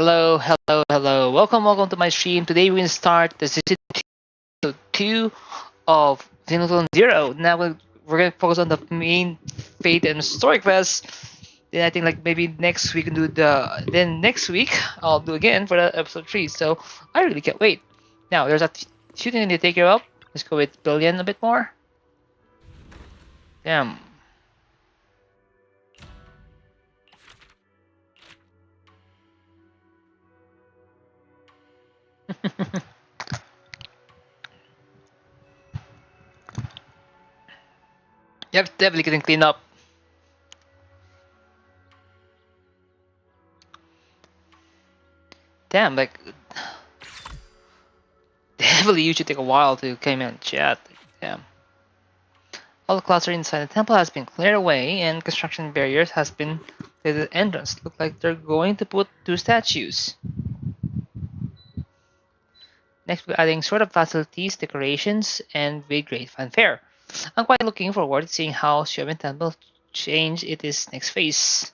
Hello, hello, hello. Welcome to my stream. Today we're going to start the season 2 of Zenless Zero. Now we're going to focus on the main fate and story quest. Then I think like maybe next we can do then next week I'll do again for the episode 3. So I really can't wait. Now there's a shooting to take care of. Let's go with Billion a bit more. Damn. Yep, definitely getting cleaned up. Damn, like definitely usually take a while to come in and chat. Damn. All the clutter inside the temple has been cleared away and construction barriers has been to the entrance. Look like they're going to put 2 statues. Next we're adding sort of facilities, decorations, and with great fanfare. I'm quite looking forward to seeing how Xiamen Temple change its next phase.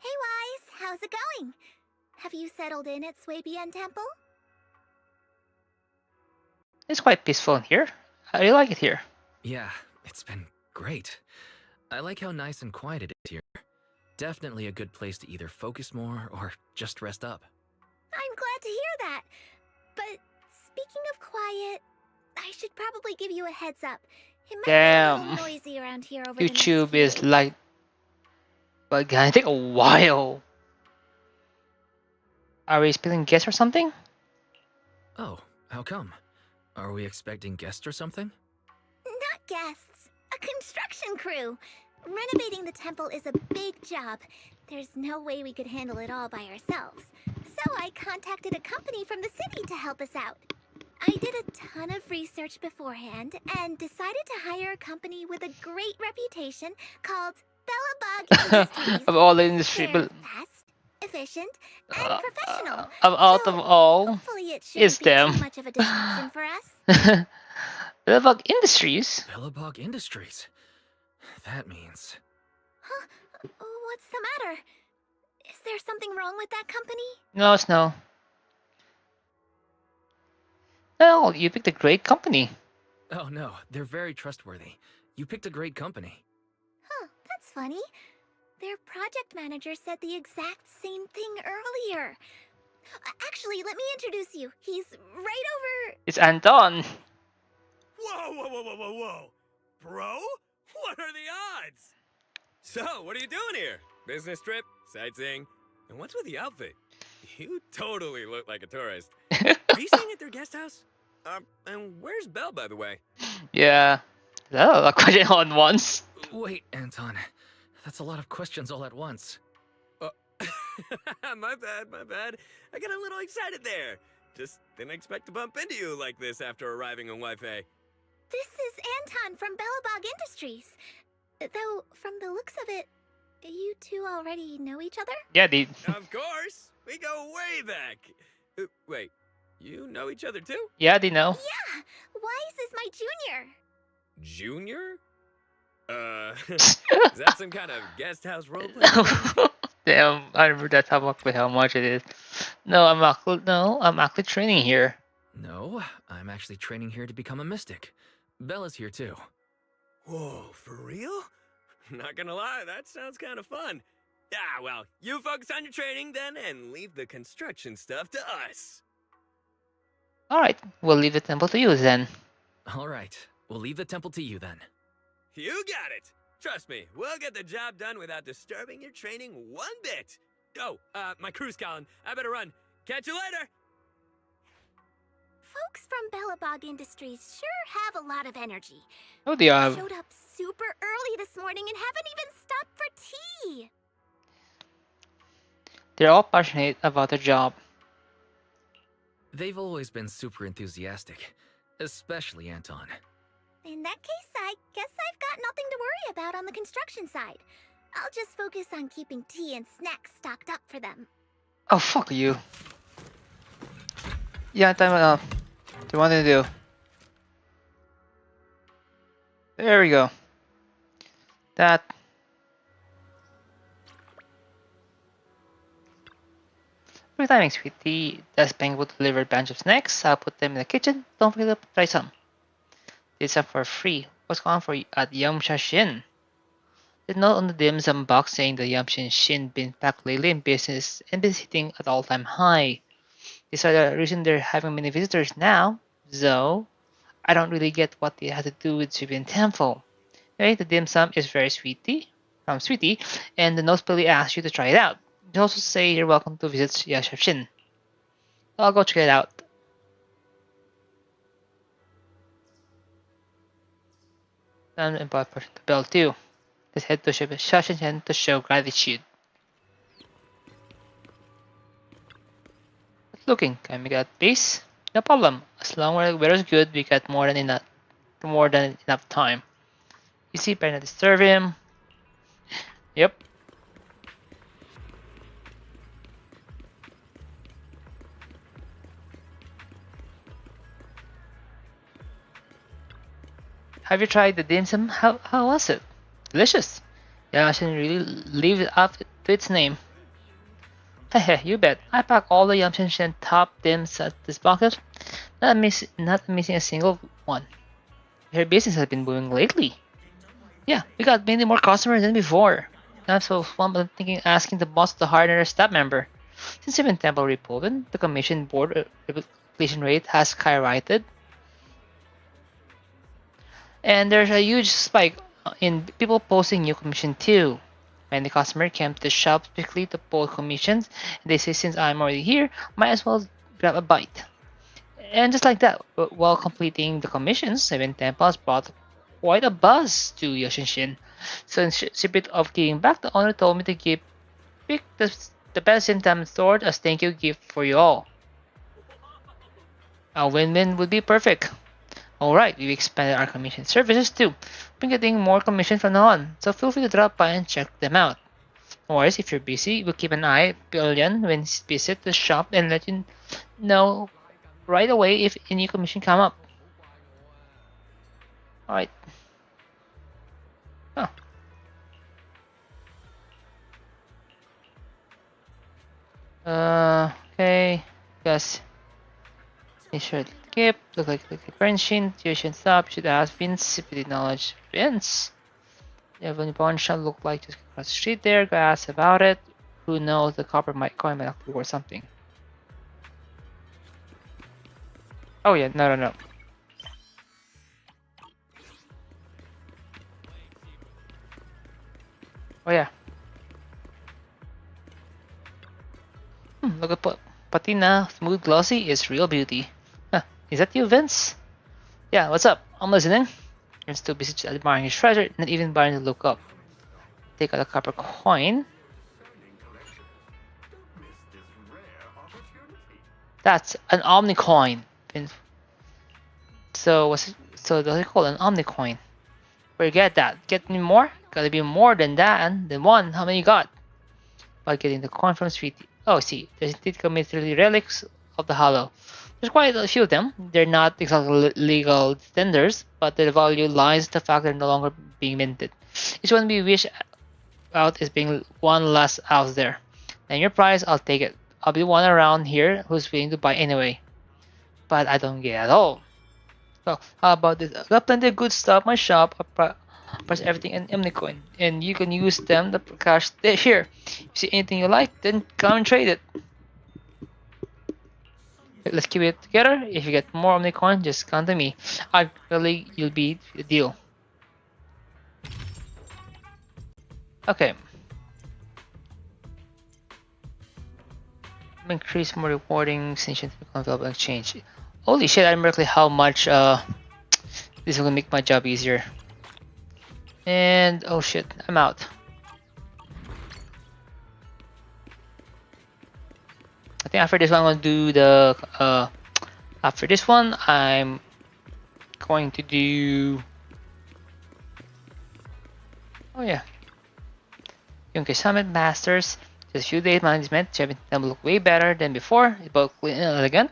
Hey Wise, how's it going? Have you settled in at Swabian Temple? It's quite peaceful in here. I really like it here. Yeah, it's been great. I like how nice and quiet it is here. Definitely a good place to either focus more or just rest up. I'm glad to hear that. But speaking of quiet, I should probably give you a heads up. It might be a little noisy around here over YouTube the next is like, but gonna take a while. Are we expecting guests or something? Oh, how come? Are we expecting guests or something? Not guests, a construction crew. Renovating the temple is a big job. There's no way we could handle it all by ourselves. So I contacted a company from the city to help us out. I did a ton of research beforehand and decided to hire a company with a great reputation called Bellabug Industries. Of all the industry, They're but fast, efficient, and professional. out of all, Hopefully it is shouldn't be them. too much of a distraction for us. Bellabug Industries? Bellabog Industries. That means... Huh? What's the matter? Is there something wrong with that company? No, it's no. Well, you picked a great company. Oh no, they're very trustworthy. You picked a great company. Huh, that's funny. Their project manager said the exact same thing earlier. Actually, let me introduce you. He's right over... It's Anton. Whoa! Bro? What are the odds? So, what are you doing here? Business trip? Sightseeing? And what's with the outfit? You totally look like a tourist. Are you staying at their guest house? And where's Belle, by the way? Yeah. Oh, a question on once. Wait, Anton. That's a lot of questions all at once. My bad. I got a little excited there. Just didn't expect to bump into you like this after arriving on Wi-Fi. This is Anton from Bellabog Industries. Though, from the looks of it, you two already know each other? Yeah, they... Of course! We go way back! Wait, you know each other too? Yeah, they know. Yeah! Wise is my junior. Junior? Is that some kind of guest house roleplay? Damn, I remember that how much it is. No, I'm actually training here. No, I'm actually training here to become a mystic. Bella's here too. Whoa, for real? Not gonna lie, that sounds kind of fun. Ah, well, you focus on your training then and leave the construction stuff to us. Alright, we'll leave the temple to you then. Alright, we'll leave the temple to you then. You got it! Trust me, we'll get the job done without disturbing your training one bit. Oh, my crew's calling. I better run. Catch you later! Folks from Bellabog Industries sure have a lot of energy. Oh, they are. Showed up super early this morning and haven't even stopped for tea. They're all passionate about their job. They've always been super enthusiastic, especially Anton. In that case, I guess I've got nothing to worry about on the construction side. I'll just focus on keeping tea and snacks stocked up for them. Oh, fuck you. Yeah, time enough. What do you want to do? There we go. that. Perfect timing, sweetie. That's Bang will deliver a bunch of snacks. I'll put them in the kitchen. Don't forget to try some. Did some for free. What's going on for you at Yamcha Shin? The note on the dim sum box saying the Yamcha Shin been back lately in business and been hitting at all-time high. These are the reason they're having many visitors now, though. I don't really get what they have to do with Shibuya Temple. Anyway, the dim sum is very sweetie, and the notes really asks you to try it out. They also say you're welcome to visit Yashashin. I'll go check it out. And push the bell too. Let's head to Shashin to show gratitude. Looking, can we get peace? No problem. As long as the weather's good, we got more than enough time. You see, better not disturb him. Yep. Have you tried the dim sum? How was it? Delicious. Yeah, I shouldn't really live up to its name. Hehe, you bet. I pack all the Yamcha Shen top dims at this bucket. Not missing a single one. Her business has been booming lately. Yeah, we got many more customers than before. I'm so I'm thinking asking the boss to hire another staff member. Since even Temple reopened, the commission board replication rate has skyrocketed. And there's a huge spike in people posting new commission too. Many customers came to the shop quickly to post commissions, and they say since I'm already here, might as well grab a bite. And just like that, while completing the commissions, Seven Temples brought quite a buzz to Yoshinshin. So in spirit of giving back, the owner told me to pick the best in time store as thank you gift for you all. A win-win would be perfect. Alright, we've expanded our commission services too. We're getting more commission from now on, so feel free to drop by and check them out. No worries, if you're busy, we'll keep an eye on when you visit the shop and let you know right away if any commission come up. Alright. Oh. Okay. Yes. Make sure to skip. Look like Genshin. Tuition stop. Should ask Vince if you did knowledge Vince. Even pawn shop look like just across the street there. Go ask about it. Who knows, the copper coin might actually worth something. Oh yeah, no. Oh yeah. Look at patina, smooth glossy is real beauty. Huh, is that you, Vince? Yeah, what's up? I'm listening. Vince too busy admiring his treasure, not even bothering to look up. Take out a copper coin. That's an Omni coin. So what's it? So does it call an Omni coin? Forget that. Get me more? Gotta be more than that. Than one. How many you got? By getting the coin from Sweetie. Oh, see, there's indeed committed relics of the Hollow. There's quite a few of them. They're not exactly legal tenders, but their value lies in the fact they're no longer being minted. Each one we wish out is being one last out there. And your price, I'll take it. I'll be one around here who's willing to buy anyway. But I don't get it at all. So, how about this? I got plenty of good stuff in my shop. I price everything in Omnicoin, and you can use them to cash here. If you see anything you like, then come and trade it. Let's keep it together. If you get more Omnicoin, just come to me. I really you'll be a deal. Okay. Increase more rewarding since you become available exchange. Holy shit, I remember how much this will make my job easier. And oh shit, I'm out. I think after this one I'm gonna do the after this one I'm going to do oh yeah. Yunke Summit Masters. Just a few days management to have them look way better than before. It's both clean and elegant.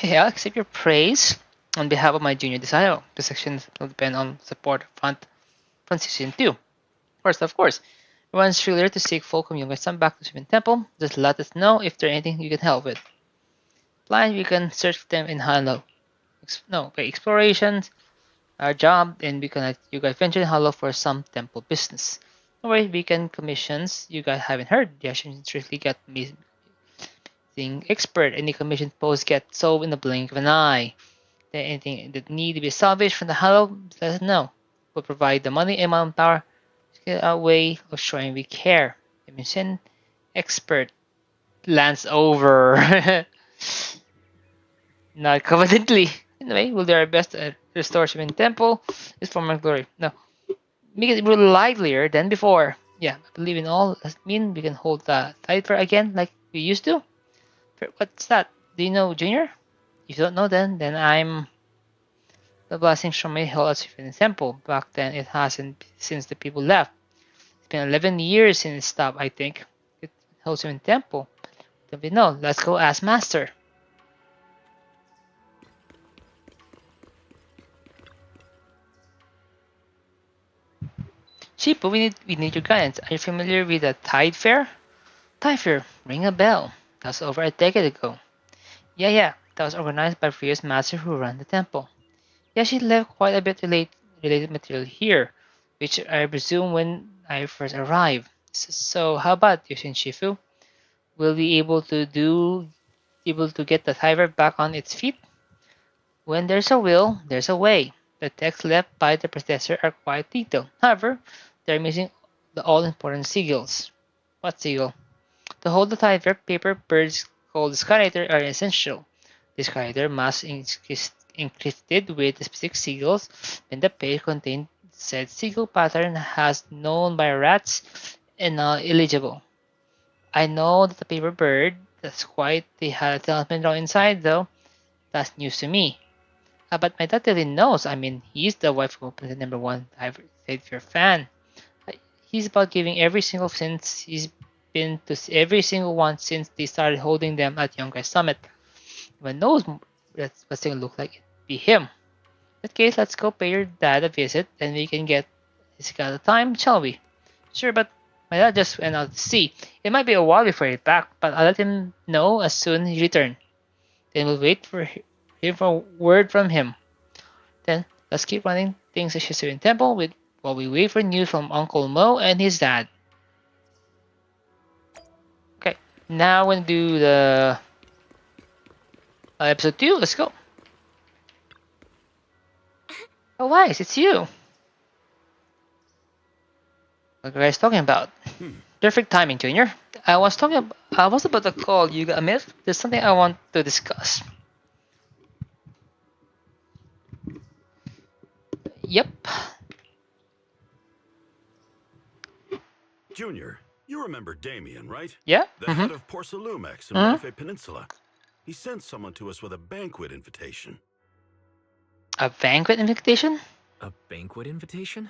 Yeah, accept your praise. On behalf of my junior desire, the sections will depend on support from Season 2. First, of course, everyone's free to seek folk from Youngest back to Shivan Temple. Just let us know if there's anything you can help with. Blind, we can search for them in Hollow. Explorations, our job, and we connect you guys venture in Hollow for some temple business. Or weekend commissions you guys haven't heard. The action strictly got missing expert. Any commission post get solved in the blink of an eye. Anything that need to be salvaged from the Hollow, let us know. We'll provide the money and manpower to get our way of showing we care. Commission expert lands over. Not confidently. Anyway, we'll do our best to restore Shivan Temple. It's for my glory. No, make it really livelier than before. Yeah, I believe in all. Does it mean we can hold the tide fair again like we used to? What's that? Do you know, Junior? If you don't know, then I'm the blessings from my whole Shivan Temple. Back then, it hasn't since the people left. It's been 11 years since it stopped, I think. It holds Shivan Temple. Don't we know? Let's go ask Master. Sheep, we need your guidance. Are you familiar with the Tide Fair? Tide Fair, ring a bell. That was over a decade ago. Yeah, that was organized by previous master who ran the temple. Yeah, she left quite a bit related material here, which I presume when I first arrived. So how about you, Shifu? Will we able to get the Tide Fair back on its feet? When there's a will, there's a way. The texts left by the predecessor are quite detailed. However, they're missing the all-important seagulls. What seagull? To hold the tide paper, birds called the skylighter are essential. The skylighter must encrypted with specific seagulls, and the page contained said seagull pattern has known by rats and not illegible. I know that the paper bird, that's quite they had a talisman drawn inside though. That's news to me. But my dad really knows. I mean, he's the wife of the #1 Savior fan. He's about giving every single since he's been to every single one since they started holding them at Youngest Summit. Everyone knows that's what's gonna look like. It'd be him. In that case, let's go pay your dad a visit and we can get his got the time, shall we? Sure, but my dad just went out to sea. It might be a while before he's back, but I'll let him know as soon as he returns. Then we'll wait for a word from him. Then let's keep running things at Shizuin Temple while we wait for news from Uncle Mo and his dad. Okay, now we're gonna do the episode 2. Let's go. Oh, Wise, it's you. What are you guys talking about? Perfect timing, Junior. I was about to call you a minute. There's something I want to discuss. Yep. Junior, you remember Damien, right? Yeah? The head of Porcelumex in Wife Peninsula. He sent someone to us with a banquet invitation. A banquet invitation? A banquet invitation?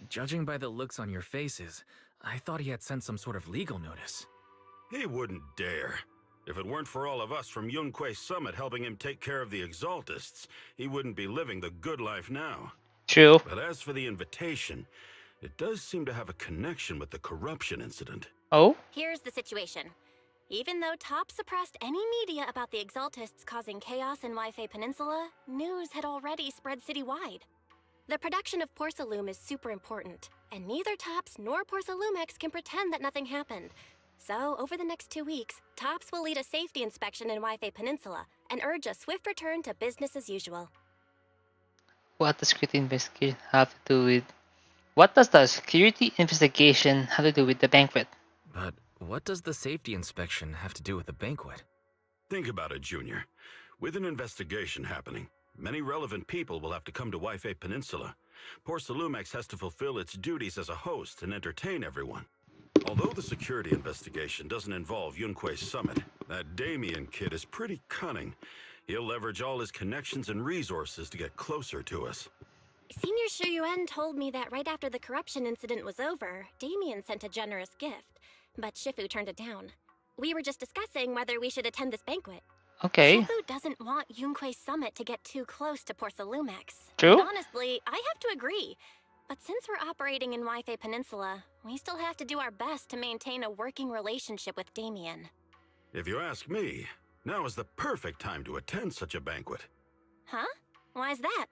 Judging by the looks on your faces, I thought he had sent some sort of legal notice. He wouldn't dare. If it weren't for all of us from Yunque Summit helping him take care of the Exaltists, he wouldn't be living the good life now. True. But as for the invitation, it does seem to have a connection with the corruption incident. Oh? Here's the situation. Even though Top suppressed any media about the Exaltists causing chaos in Wife Peninsula, news had already spread citywide. The production of Porcelume is super important, and neither Tops nor Porcelumex can pretend that nothing happened. So, over the next 2 weeks, Tops will lead a safety inspection in Wife Peninsula and urge a swift return to business as usual. What does security investigation have to do with... What does the security investigation have to do with the banquet? But what does the safety inspection have to do with the banquet? Think about it, Junior. With an investigation happening, many relevant people will have to come to Wife Peninsula. Porcelumex has to fulfill its duties as a host and entertain everyone. Although the security investigation doesn't involve Yunque Summit, that Damien kid is pretty cunning. He'll leverage all his connections and resources to get closer to us. Senior Shu Yuan told me that right after the corruption incident was over, Damien sent a generous gift, but Shifu turned it down. We were just discussing whether we should attend this banquet. Okay, Shifu doesn't want Yunque's summit to get too close to Porcelumex. true. And honestly, I have to agree. But since we're operating in Wi-Fi Peninsula, we still have to do our best to maintain a working relationship with Damien. If you ask me, now is the perfect time to attend such a banquet. Huh? Why's that?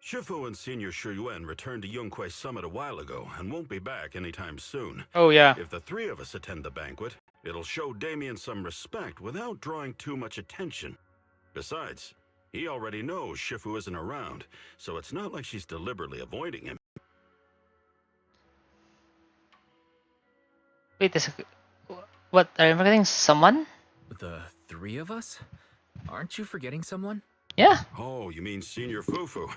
Shifu and Senior Shuyuan returned to Yunque's summit a while ago and won't be back anytime soon. Oh yeah. If the three of us attend the banquet, it'll show Damien some respect without drawing too much attention. Besides, he already knows Shifu isn't around, so it's not like she's deliberately avoiding him. Wait a second. What? Are you forgetting someone? The three of us? Aren't you forgetting someone? Yeah. Oh, you mean Senior Fufu?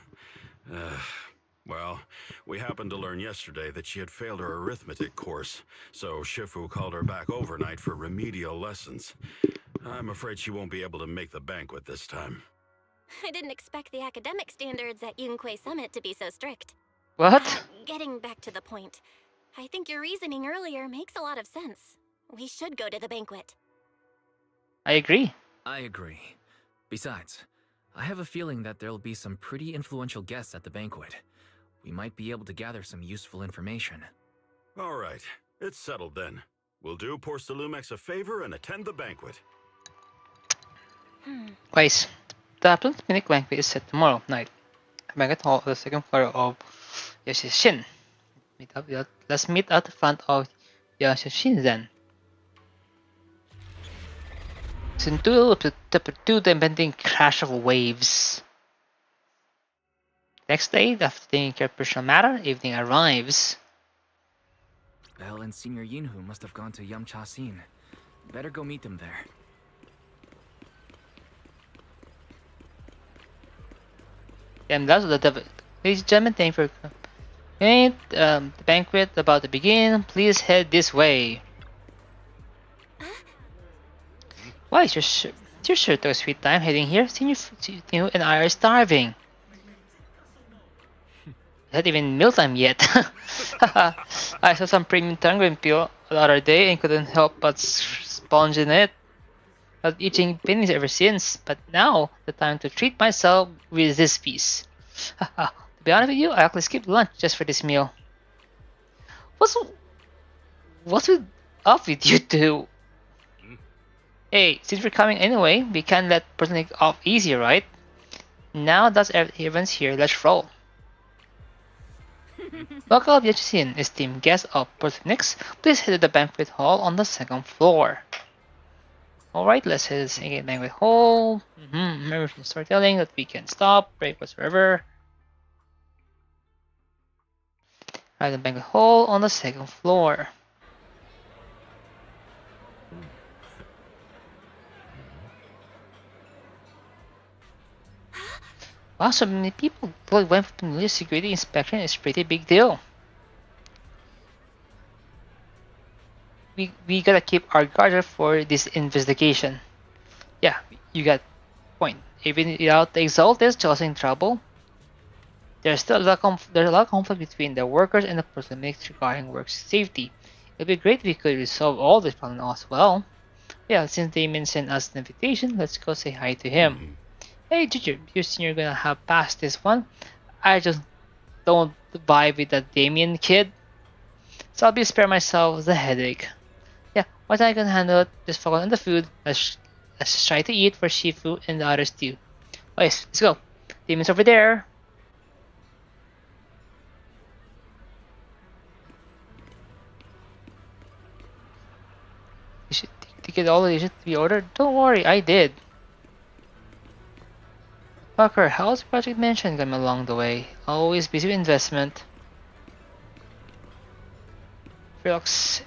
Well, we happened to learn yesterday that she had failed her arithmetic course, so Shifu called her back overnight for remedial lessons. I'm afraid she won't be able to make the banquet this time. I didn't expect the academic standards at Yunque Summit to be so strict. What? Getting back to the point, I think your reasoning earlier makes a lot of sense. We should go to the banquet. I agree. I agree. Besides, I have a feeling that there'll be some pretty influential guests at the banquet. We might be able to gather some useful information. All right, it's settled then. We'll do Porcelumex a favor and attend the banquet. Guys, the Apple's mini banquet is set tomorrow night. Banquet hall on the second floor of Yashashin. Let's meet at the front of Yashashin then. Season 2, Chapter 2, the impending crash of waves. Next day, after taking care of personal matter, evening arrives. Belle and Senior Yinhu must have gone to Yamcha Scene. Better go meet them there. And that's the ladies and gentlemen, thank you for coming. The banquet about to begin. Please head this way. Why is your shirt took a sweet time heading here? Senior and I are starving. It's not even mealtime yet. I saw some premium tangerine peel the other day and couldn't help but sponge in it. Not eating pennies ever since, but now the time to treat myself with this piece. To be honest with you, I actually skipped lunch just for this meal. What's up with you two? Hey, since we're coming anyway, we can't let person off easy, right? Now that's everyone's here, let's roll. Welcome Yachisin, esteemed guest of Porthnix. Please head to the banquet hall on the second floor. Alright, let's head to the banquet hall. Remember from storytelling that we can stop, break whatsoever. Right, the banquet hall on the second floor. Wow, so many people went for the security inspection. It's a pretty big deal. We gotta keep our guard up for this investigation. Yeah, you got point. Even without the Exalted causing trouble, there's still a lot of conflict between the workers and the Prosemics regarding work safety. It'd be great if we could resolve all this problem as well. Yeah, since Damien sent us an invitation, let's go say hi to him. Hey Ginger, you think you're gonna have passed this one? I just don't vibe with that Damien kid. So I'll be spare myself the headache. Yeah, what I can handle it, just focus on the food. Let's try to eat for Shifu and the others too. Oh yes, let's go. Damien's over there. You should get all the dishes to be ordered? Don't worry, I did. Parker, how's Project Mansion going along the way? Always busy with investment. Relax.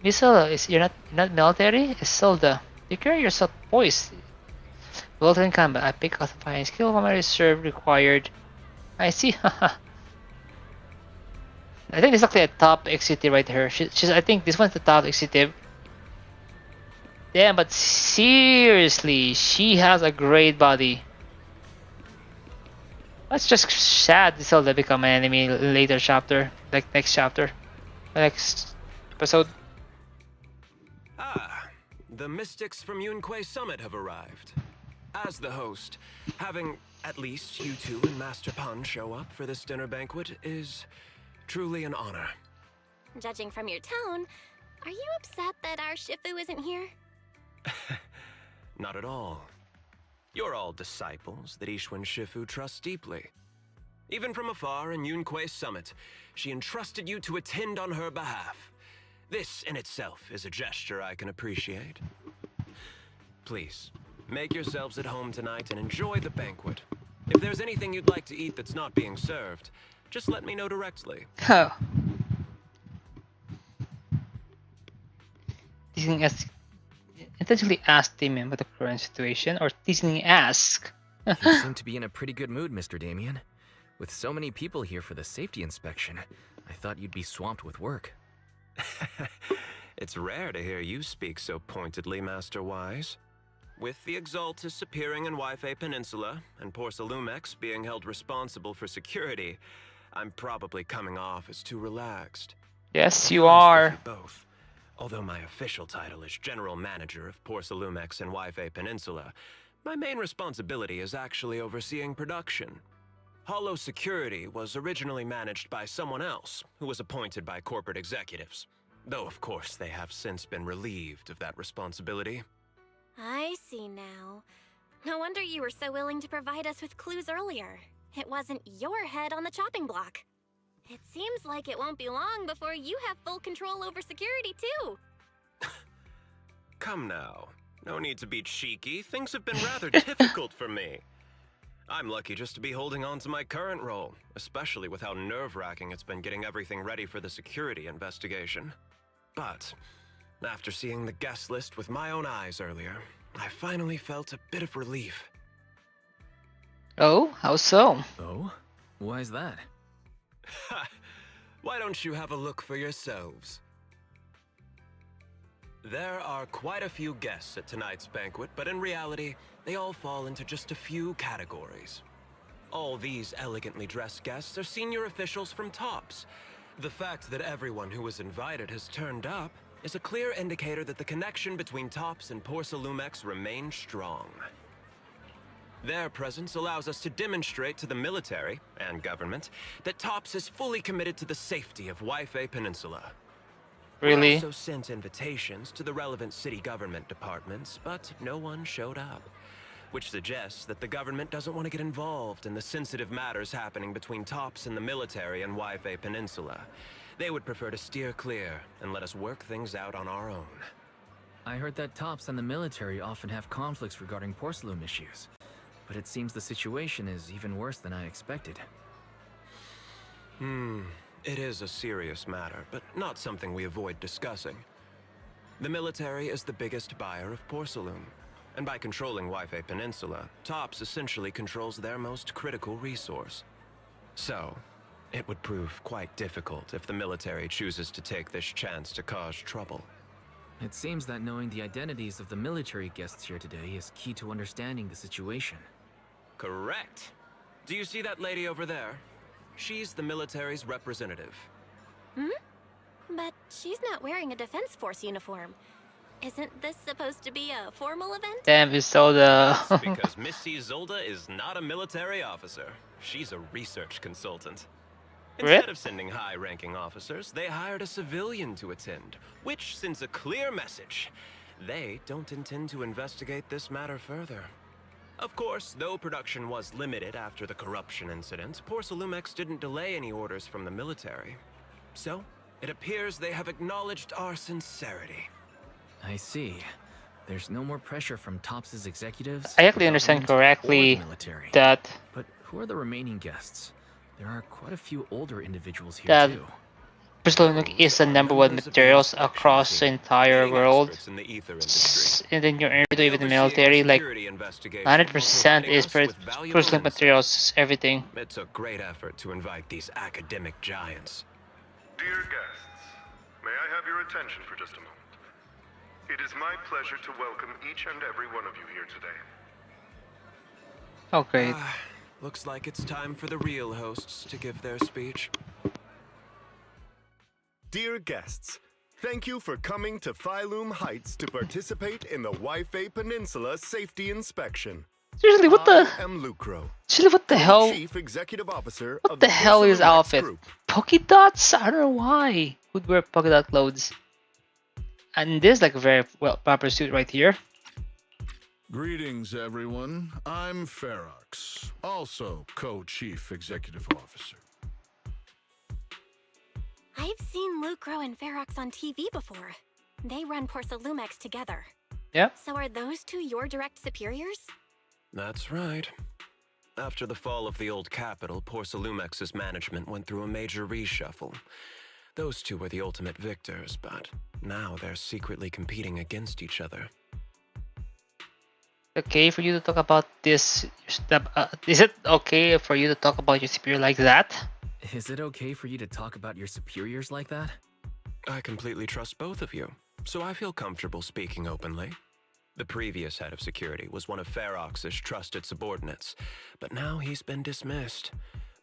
Misela, you're not military? Isilda, you carry yourself poised. Well in combat, I pick classifying skill from my reserve required. I see, haha. I think this is actually a top executive right here. I think this one's the top executive. Damn, but seriously, she has a great body. That's just sad. Zelda become an enemy later chapter, like next chapter, next episode. Ah, the mystics from Yunquay Summit have arrived. As the host, having at least you two and Master Pan show up for this dinner banquet is truly an honor. Judging from your tone, are you upset that our Shifu isn't here? Not at all. You're all disciples that Ishwan Shifu trusts deeply. Even from afar in Yunquay Summit, she entrusted you to attend on her behalf. This in itself is a gesture I can appreciate. Please, make yourselves at home tonight and enjoy the banquet. If there's anything you'd like to eat that's not being served, just let me know directly. Oh. Teasing as intentionally ask Damien about the current situation, or teasing ask. You seem to be in a pretty good mood, Mr. Damien. With so many people here for the safety inspection, I thought you'd be swamped with work. It's rare to hear you speak so pointedly, Master Wise. With the Exaltus appearing in Yfei Peninsula and Porcelumex being held responsible for security, I'm probably coming off as too relaxed. Yes, To be you honest are. with you both, although my official title is General Manager of Porcelumex and Yfei Peninsula, my main responsibility is actually overseeing production. Hollow Security was originally managed by someone else who was appointed by corporate executives. Though, of course, they have since been relieved of that responsibility. I see now. No wonder you were so willing to provide us with clues earlier. It wasn't your head on the chopping block. It seems like it won't be long before you have full control over security, too. Come now. No need to be cheeky. Things have been rather difficult for me. I'm lucky just to be holding on to my current role, especially with how nerve-wracking it's been getting everything ready for the security investigation. But after seeing the guest list with my own eyes earlier, I finally felt a bit of relief. Oh, how so? Oh? Why's that? Ha! Why don't you have a look for yourselves? There are quite a few guests at tonight's banquet, but in reality, they all fall into just a few categories. All these elegantly dressed guests are senior officials from TOPS. The fact that everyone who was invited has turned up is a clear indicator that the connection between TOPS and Porcelumex remains strong. Their presence allows us to demonstrate to the military and government that TOPS is fully committed to the safety of Yfei Peninsula. We Really? also sent invitations to the relevant city government departments, but no one showed up, which suggests that the government doesn't want to get involved in the sensitive matters happening between TOPS and the military in Yfei Peninsula. They would prefer to steer clear and let us work things out on our own. I heard that TOPS and the military often have conflicts regarding porcelain issues, but it seems the situation is even worse than I expected. It is a serious matter, but not something we avoid discussing. The military is the biggest buyer of porcelain, and by controlling Yfei Peninsula, TOPS essentially controls their most critical resource. So, it would prove quite difficult if the military chooses to take this chance to cause trouble. It seems that knowing the identities of the military guests here today is key to understanding the situation. Correct. Do you see that lady over there? She's the military's representative. But she's not wearing a Defense Force uniform. Isn't this supposed to be a formal event? Damn, you saw the. That's because Missy Zolda is not a military officer. She's a research consultant. Instead Really? of sending high-ranking officers, they hired a civilian to attend, which sends a clear message. They don't intend to investigate this matter further. Of course, though production was limited after the corruption incident, Porcelumex didn't delay any orders from the military. So, it appears they have acknowledged our sincerity. I see. There's no more pressure from TOPS' executives. I actually the understand government, or the correctly military. that But who are the remaining guests? There are quite a few older individuals here That- too. porcelain is the number one materials across the entire Leading world. experts in the ether industry. And then you're into even the Overseeing military, like security investigation 100% while is providing us with valuable porcelain insights. materials, everything. It took great effort to invite these academic giants. Dear guests, may I have your attention for just a moment? It is my pleasure to welcome each and every one of you here today. Oh, great. Looks like it's time for the real hosts to give their speech. Dear guests, thank you for coming to Phylum Heights to participate in the Wi-Fi Peninsula Safety Inspection. Seriously, what the? I am Lucro, Seriously, what the hell? Chief Executive Officer What of the hell is Porcelain outfit? Group. Polka dots? I don't know why. Who'd wear polka dot clothes? And this like a very well proper suit right here. Greetings, everyone. I'm Ferox, also co-chief executive officer. I've seen Lucro and Ferox on TV before. They run Porcelumex together. Yeah. So are those two your direct superiors? That's right. After the fall of the old capital, Porcelumex's management went through a major reshuffle. Those two were the ultimate victors, but now they're secretly competing against each other. Okay for you to talk about this? Is it okay for you to talk about your superior like that? Is it okay for you to talk about your superiors like that? I completely trust both of you, so I feel comfortable speaking openly. The previous head of security was one of Ferox's trusted subordinates, but now he's been dismissed.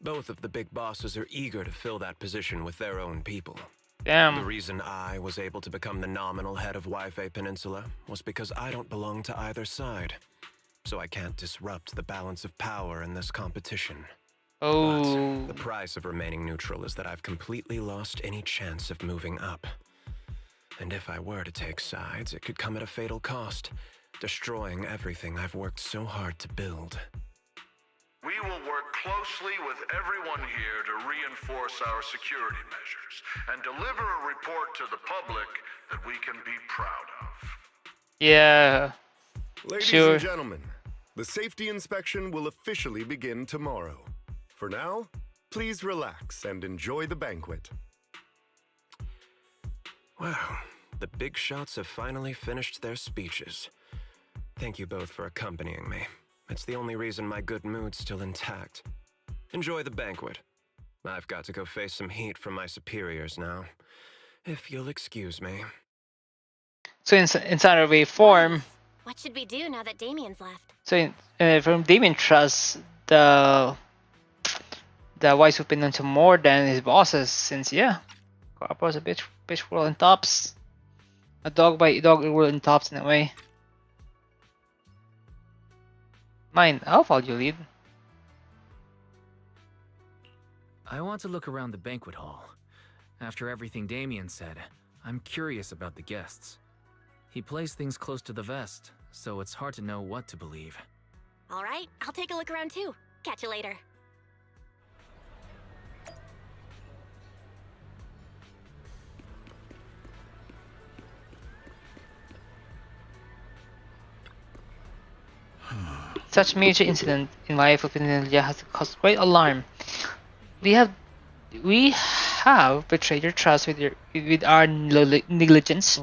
Both of the big bosses are eager to fill that position with their own people. The Damn. reason I was able to become the nominal head of Wi-Fi Peninsula was because I don't belong to either side. So I can't disrupt the balance of power in this competition. Oh. But the price of remaining neutral is that I've completely lost any chance of moving up. And if I were to take sides, it could come at a fatal cost, destroying everything I've worked so hard to build. We will work closely with everyone here to reinforce our security measures and deliver a report to the public that we can be proud of. Yeah. Ladies Sure. and gentlemen, the safety inspection will officially begin tomorrow. For now, please relax and enjoy the banquet. Wow, the big shots have finally finished their speeches. Thank you both for accompanying me. It's the only reason my good mood's still intact. Enjoy the banquet. I've got to go face some heat from my superiors now. If you'll excuse me. So in Saturday form, What should we do now that Damien's left? so from Damien trusts the wise opinion to more than his bosses, since yeah, Corporal is a bitch world in tops. A dog world in tops in a way. Mine, I'll follow you lead. I want to look around the banquet hall. After everything Damien said, I'm curious about the guests. He plays things close to the vest, so it's hard to know what to believe. All right, I'll take a look around too. Catch you later. Such major incident in life of India has caused great alarm. We have betrayed your trust with our negligence.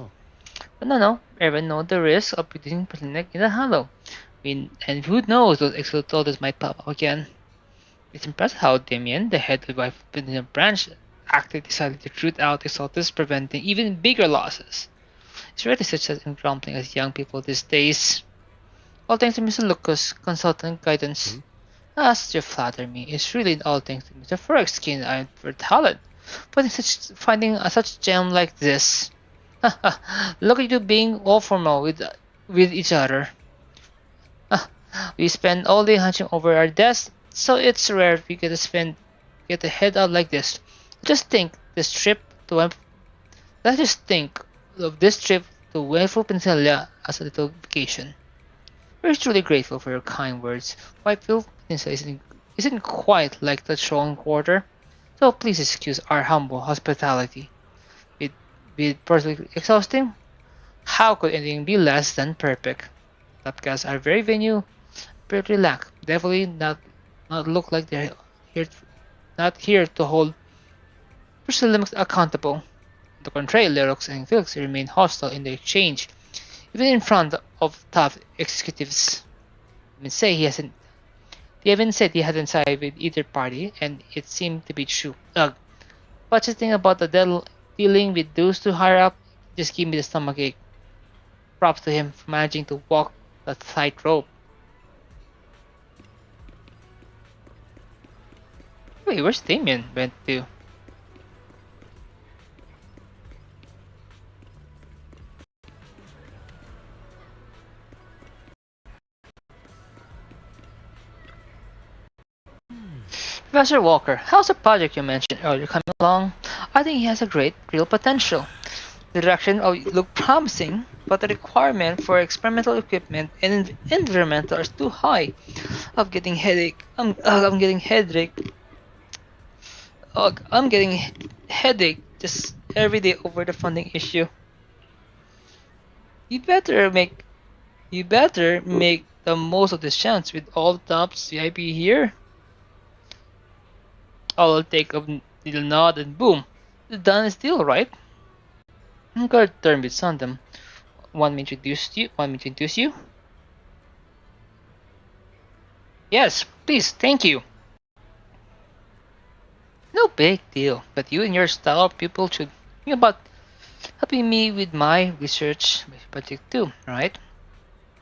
But no, everyone knows the risk of producing Polinic in the hollow. And who knows, those exotodas might pop up again. It's impressive how Damien, the head of the branch, actively decided to root out exotus, preventing even bigger losses. It's rarely such as grumbling as young people these days. All thanks to Mr. Lucas' consultant guidance. As you flatter me, it's really all thanks to Mr. Ferg's keen eye for talent. Finding such gem like this. Look at you being all formal with each other. We spend all day hunching over our desks, so it's rare we get a head out like this. Just think this trip to Let's just think of this trip to Wonderful Peninsula as a little vacation. We're truly grateful for your kind words. Whitefield Peninsula isn't quite like the Shoan Quarter, so please excuse our humble hospitality. With perfectly exhausting, how could anything be less than perfect? Tapcas are very venue, pretty lack. Definitely not look like they're not here to hold Priscilla accountable. On the contrary, Lerox and Felix remain hostile in their exchange, even in front of top executives. They even said he hadn't sided with either party, and it seemed to be true. Ugh. But the thing about the dealing with those two higher up just gave me the stomachache. Props to him for managing to walk that tightrope. Wait, where's Damien went to? Professor Walker, how's the project you mentioned earlier coming along? I think he has a great, real potential. The direction look promising, but the requirement for experimental equipment and environmental is too high. I'm getting headache. I'm getting headache. I'm getting headache just every day over the funding issue. You better make you better make the most of this chance with all the top CIP here. I'll take a little nod and boom, the done is deal, right? I'm gonna turn with Sundom. Want me to introduce you? Yes, please, thank you. No big deal, but you and your stellar people should think about helping me with my research project too, right?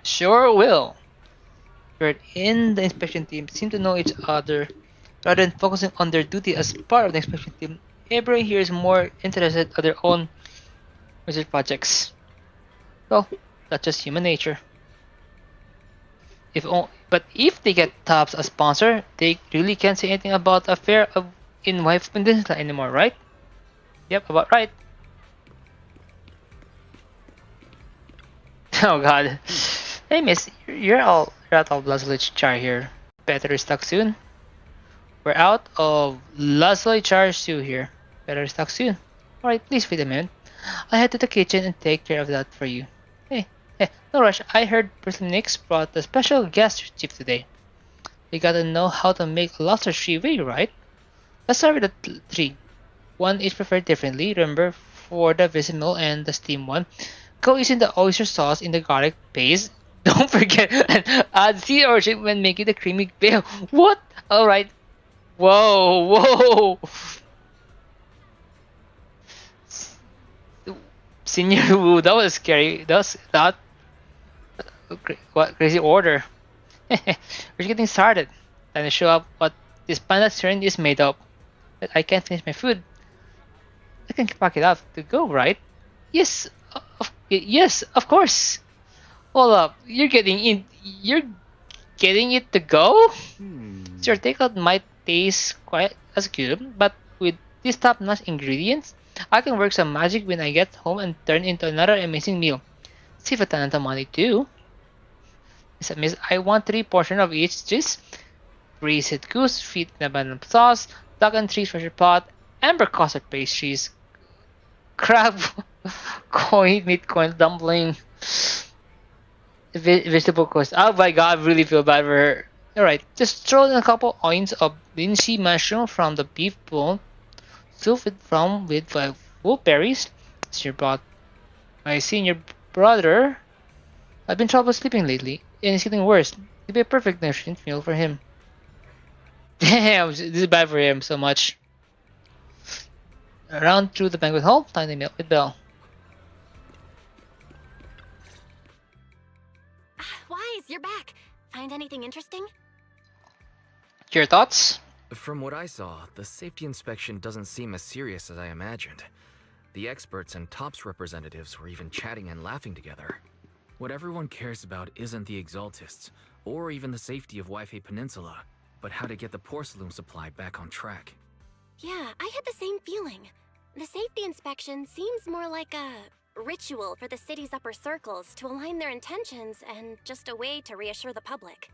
Sure will. You're in the inspection team, seem to know each other rather than focusing on their duty as part of the inspection team. Everyone here is more interested in their own research projects. Well, that's just human nature. But if they get Tops as sponsor, they really can't say anything about affair in Wife Peninsula anymore, right? Yep, about right. Oh god. Hey miss, you're out of Lazarus char here. Better stock soon. We're out of Lazarus char too here. Better stock soon. Alright, please wait a minute. I'll head to the kitchen and take care of that for you. Hey, no rush. I heard Person Nix brought a special guest chief today. You gotta know how to make a lobster three-way, right? Let's start with the three. One is prepared differently. Remember, for the visible and the steam one, go using the oyster sauce in the garlic paste. Don't forget and add sea urchin when making the creamy bale. What? Alright. Whoa. Senior Wu, that was scary. That's not what crazy order. We're getting started. Time to show up what this panda turn is made of. But I can't finish my food. I can pack it up to go, right? Yes, of course. Hold up, you're getting it to go? Sure, takeout might taste quite as good, but with these top-notch ingredients, I can work some magic when I get home and turn into another amazing meal. Save a ton of money too. Miss, I want 3 portions of each cheese, braised goose, feet in a banana sauce, duck and cheese treasure pot, amber custard pastries, crab, meat coin dumpling, vegetable course. Oh my god, I really feel bad for her. Alright, just throw in a couple ounces of Lindsay mushroom from the beef bone, soup with wolfberries. It's your brought my senior brother. I've been trouble sleeping lately, and it's getting worse. It'd be a perfect nutrient meal for him. Damn, this is bad for him so much. Around through the banquet hall, time to meet with Belle. Wise, you're back. Find anything interesting? Your thoughts? From what I saw, the safety inspection doesn't seem as serious as I imagined. The experts and TOPS representatives were even chatting and laughing together. What everyone cares about isn't the Exaltists, or even the safety of Wi-Fi Peninsula, but how to get the porcelain supply back on track. Yeah, I had the same feeling. The safety inspection seems more like a ritual for the city's upper circles to align their intentions and just a way to reassure the public.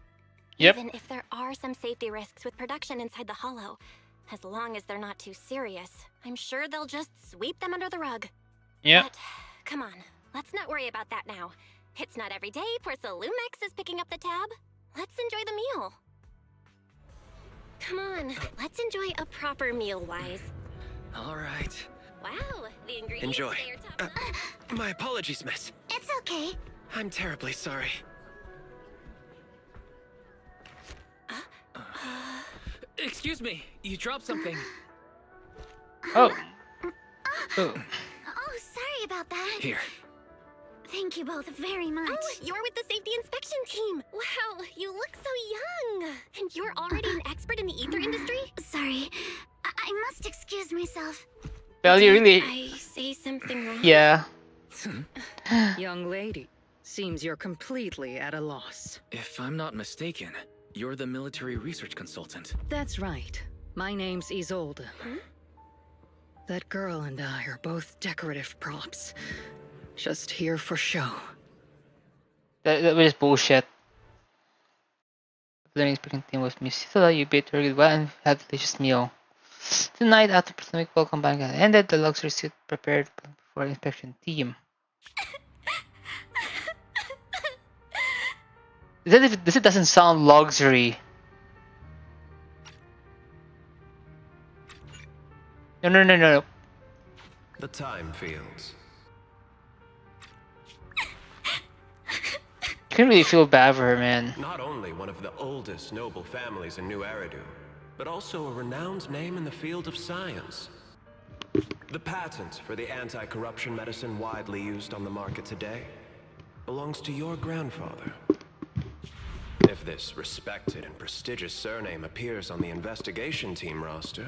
Yep. Even if there are some safety risks with production inside the Hollow, as long as they're not too serious, I'm sure they'll just sweep them under the rug. Yep. But, come on, let's not worry about that now. It's not every day Porcelumex is picking up the tab. Let's enjoy the meal. Come on, let's enjoy a proper meal, Wise. All right. Wow, the ingredients Enjoy. today are top-notch. My apologies, miss. It's okay. I'm terribly sorry. Excuse me, you dropped something. Oh. Oh. Oh, sorry about that. Here. Thank you both very much. Oh, you're with the safety inspection team. Wow, you look so young. And you're already an expert in the ether industry? Sorry, excuse myself. Well, you really, I say something wrong? yeah. Young lady, seems you're completely at a loss. If I'm not mistaken, you're the military research consultant. That's right. My name's Isolde. That girl and I are both decorative props. Just here for show. That was bullshit. Learning speaking team with Miss Sitala, you beat her well and had a delicious meal. Tonight, after Pacific welcome bank had ended, the luxury suite prepared for inspection team. This doesn't sound luxury. No. The time fields. You can really feel bad for her, man. Not only one of the oldest noble families in New Eridu, but also a renowned name in the field of science. The patent for the anti-corruption medicine widely used on the market today belongs to your grandfather. If this respected and prestigious surname appears on the investigation team roster,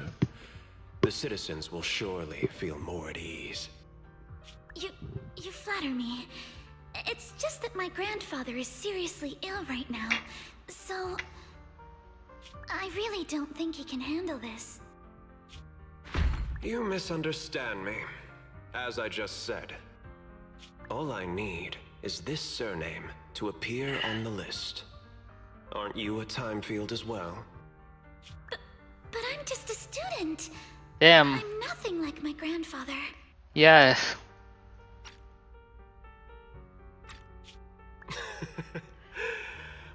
the citizens will surely feel more at ease. You flatter me. It's just that my grandfather is seriously ill right now, so I really don't think he can handle this. You misunderstand me. As I just said, all I need is this surname to appear on the list. Aren't you a time field as well? But I'm just a student. Damn. I'm nothing like my grandfather. Yeah.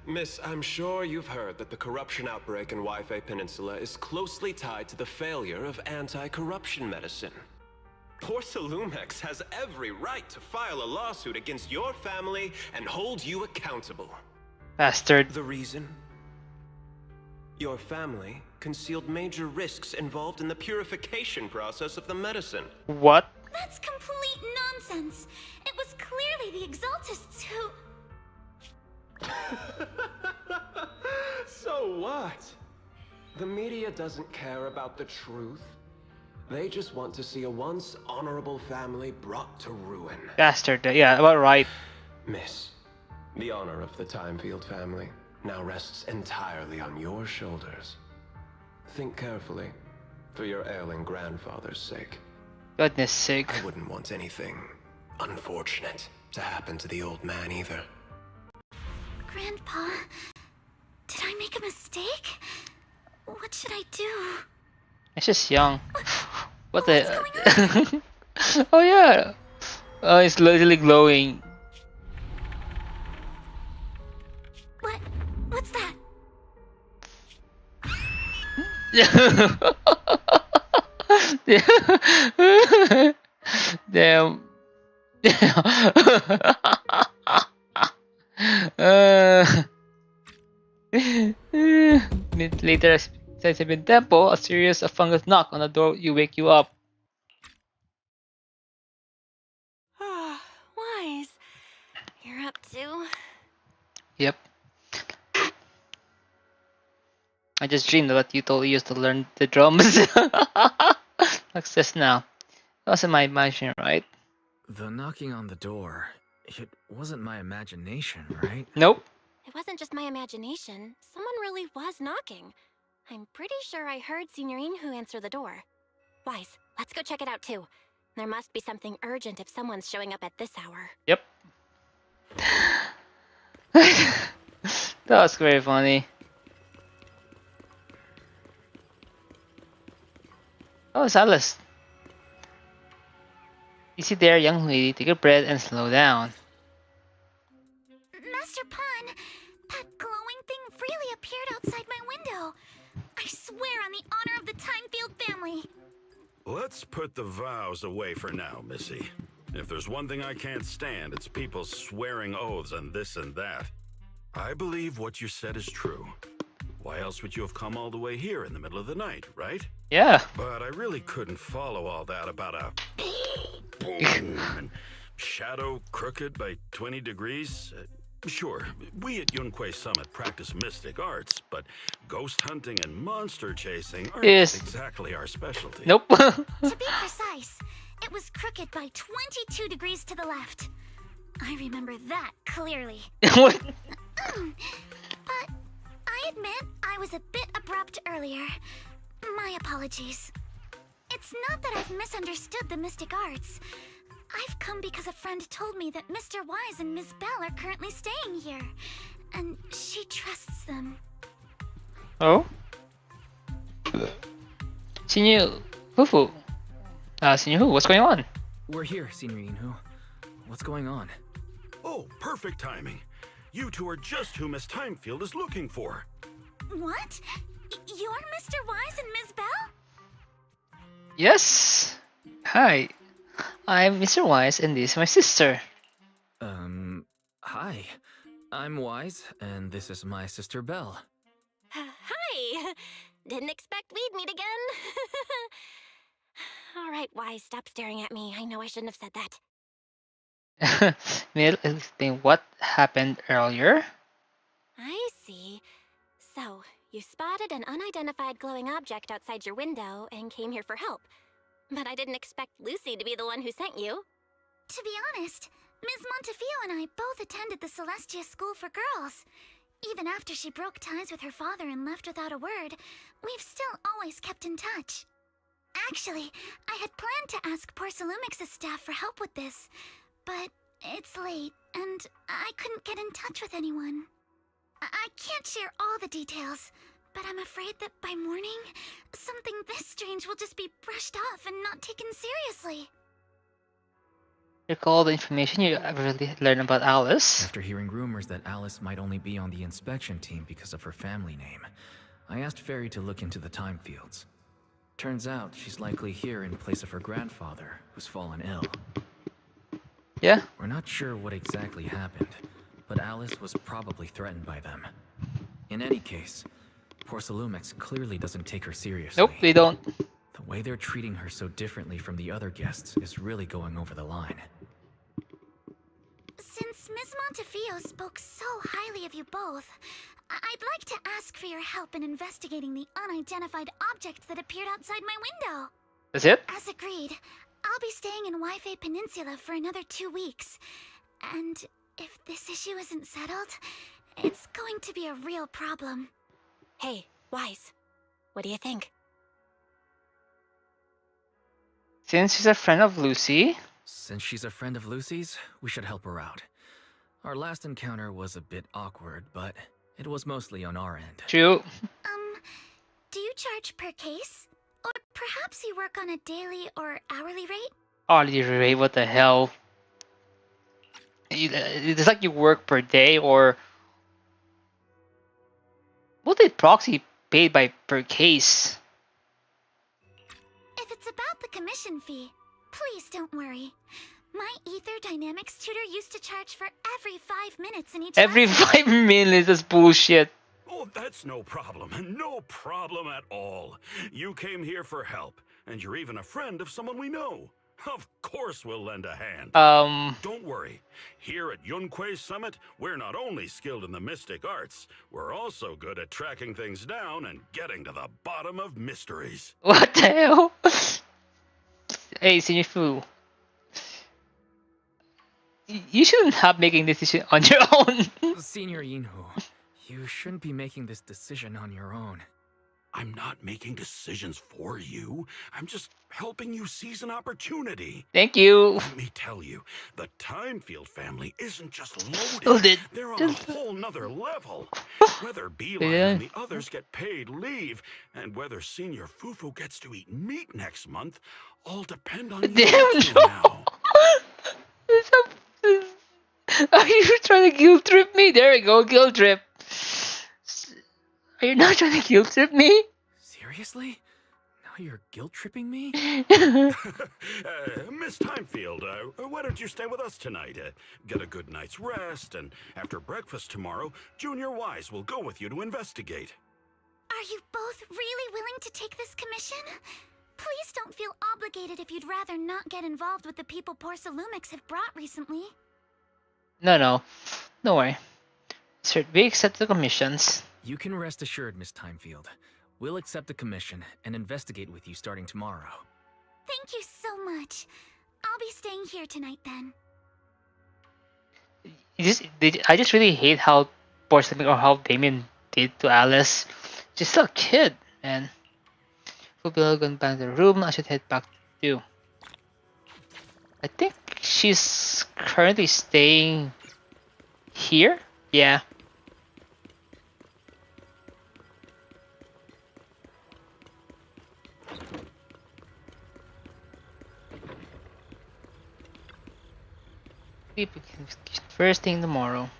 Miss, I'm sure you've heard that the corruption outbreak in Wi-Fi Peninsula is closely tied to the failure of anti-corruption medicine. Porcelumex has every right to file a lawsuit against your family and hold you accountable. Bastard. The reason? Your family concealed major risks involved in the purification process of the medicine. What? That's complete nonsense. It was clearly the Exaltists who... So what? The media doesn't care about the truth. They just want to see a once honorable family brought to ruin. Bastard. Yeah, about right. Miss, the honor of the Timefield family now rests entirely on your shoulders. Think carefully, for your ailing grandfather's sake. Goodness sake. I wouldn't want anything unfortunate to happen to the old man either. Grandpa, did I make a mistake? What should I do? It's just young. What What's the? Oh yeah. Oh, it's literally glowing. What's that? Damn. Minute later, inside Seven Temple, a series of fungus knock on the door you wake you up. Wise. You're up too? Yep. I just dreamed that you told used to learn the drums. Success now. That wasn't my imagination, right? The knocking on the door, it wasn't my imagination, right? Nope. It wasn't just my imagination. Someone really was knocking. I'm pretty sure I heard Senior Inhu answer the door. Wise, let's go check it out too. There must be something urgent if someone's showing up at this hour. Yep. That was very funny. Oh, Zenless. Easy there, young lady. Take a breath and slow down. Master Pan, that glowing thing really appeared outside my window. I swear on the honor of the Timefield family. Let's put the vows away for now, Missy. If there's one thing I can't stand, it's people swearing oaths on this and that. I believe what you said is true. Why else would you have come all the way here in the middle of the night, right? Yeah. But I really couldn't follow all that about a boom and shadow crooked by 20 degrees. Sure, we at Yunquay Summit practice mystic arts, but ghost hunting and monster chasing aren't Yes. exactly our specialty. Nope. To be precise, it was crooked by 22 degrees to the left. I remember that clearly. What? But I admit I was a bit abrupt earlier. My apologies. It's not that I've misunderstood the mystic arts. I've come because a friend told me that Mr. Wise and Ms. Bell are currently staying here, and she trusts them. Oh? Senior Fufu. Senior Who, what's going on? We're here, Senior Inhu. What's going on? Oh, perfect timing. You two are just who Miss Timefield is looking for. What? You're Mr. Wise and Ms. Bell? Yes. Hi. I'm Mr. Wise and this is my sister. Hi. I'm Wise, and this is my sister Belle. Hi! Didn't expect we'd meet again. All right, Wise, stop staring at me. I know I shouldn't have said that. May I explain what happened earlier? I see. So, you spotted an unidentified glowing object outside your window and came here for help. But I didn't expect Lucy to be the one who sent you. To be honest, Ms. Montefio and I both attended the Celestia School for Girls. Even after she broke ties with her father and left without a word, we've still always kept in touch. Actually, I had planned to ask Porcelumix's staff for help with this, but it's late, and I couldn't get in touch with anyone. I can't share all the details, but I'm afraid that by morning, something this strange will just be brushed off and not taken seriously. Recall the information you really learned about Alice. After hearing rumors that Alice might only be on the inspection team because of her family name, I asked Fairy to look into the time fields. Turns out she's likely here in place of her grandfather, who's fallen ill. Yeah. We're not sure what exactly happened, but Alice was probably threatened by them. In any case, Porcelumix clearly doesn't take her seriously. Nope, they don't. The way they're treating her so differently from the other guests is really going over the line. Since Ms. Montefio spoke so highly of you both, I'd like to ask for your help in investigating the unidentified object that appeared outside my window. That's it? As agreed, I'll be staying in Wi-Fi Peninsula for another 2 weeks. And if this issue isn't settled, it's going to be a real problem. Hey, Wise, what do you think? Since she's a friend of Lucy. Since she's a friend of Lucy's, we should help her out. Our last encounter was a bit awkward, but it was mostly on our end. True. Do you charge per case? Or perhaps you work on a daily or hourly rate? Hourly rate, what the hell? It's like you work per day or... What did proxy paid by per case? If it's about the commission fee, please don't worry. My Ether Dynamics tutor used to charge for every 5 minutes in each Every lesson. 5 minutes, that's bullshit. Oh, that's no problem. No problem at all. You came here for help, and you're even a friend of someone we know. Of course we'll lend a hand. Don't worry. Here at Yunquay Summit, we're not only skilled in the mystic arts, we're also good at tracking things down and getting to the bottom of mysteries. What the hell? Hey, Senior Fu. You shouldn't have making this decision on your own. Senior Inhu, you shouldn't be making this decision on your own. I'm not making decisions for you. I'm just helping you seize an opportunity. Thank you. Let me tell you, the Timefield family isn't just loaded. Loaded. They're on a whole nother level. Whether Beeline Yeah. and the others get paid leave, and whether Senior Fufu gets to eat meat next month, all depend on you Damn, two no. now. Are you trying to guilt trip me? There we go, guilt trip. Are you not trying to guilt trip me? Seriously? Now you're guilt-tripping me? Miss Timefield, why don't you stay with us tonight? Get a good night's rest, and after breakfast tomorrow, Junior Wise will go with you to investigate. Are you both really willing to take this commission? Please don't feel obligated if you'd rather not get involved with the people Porcelumix have brought recently. No. Don't worry. Sir, we accept the commissions. You can rest assured, Miss Timefield. We'll accept the commission and investigate with you starting tomorrow. Thank you so much. I'll be staying here tonight then. I just really hate how Porcelain or how Damien did to Alice. She's still a kid, man. We'll be going back to the room. I should head back too. I think she's currently staying here. Yeah. First thing tomorrow.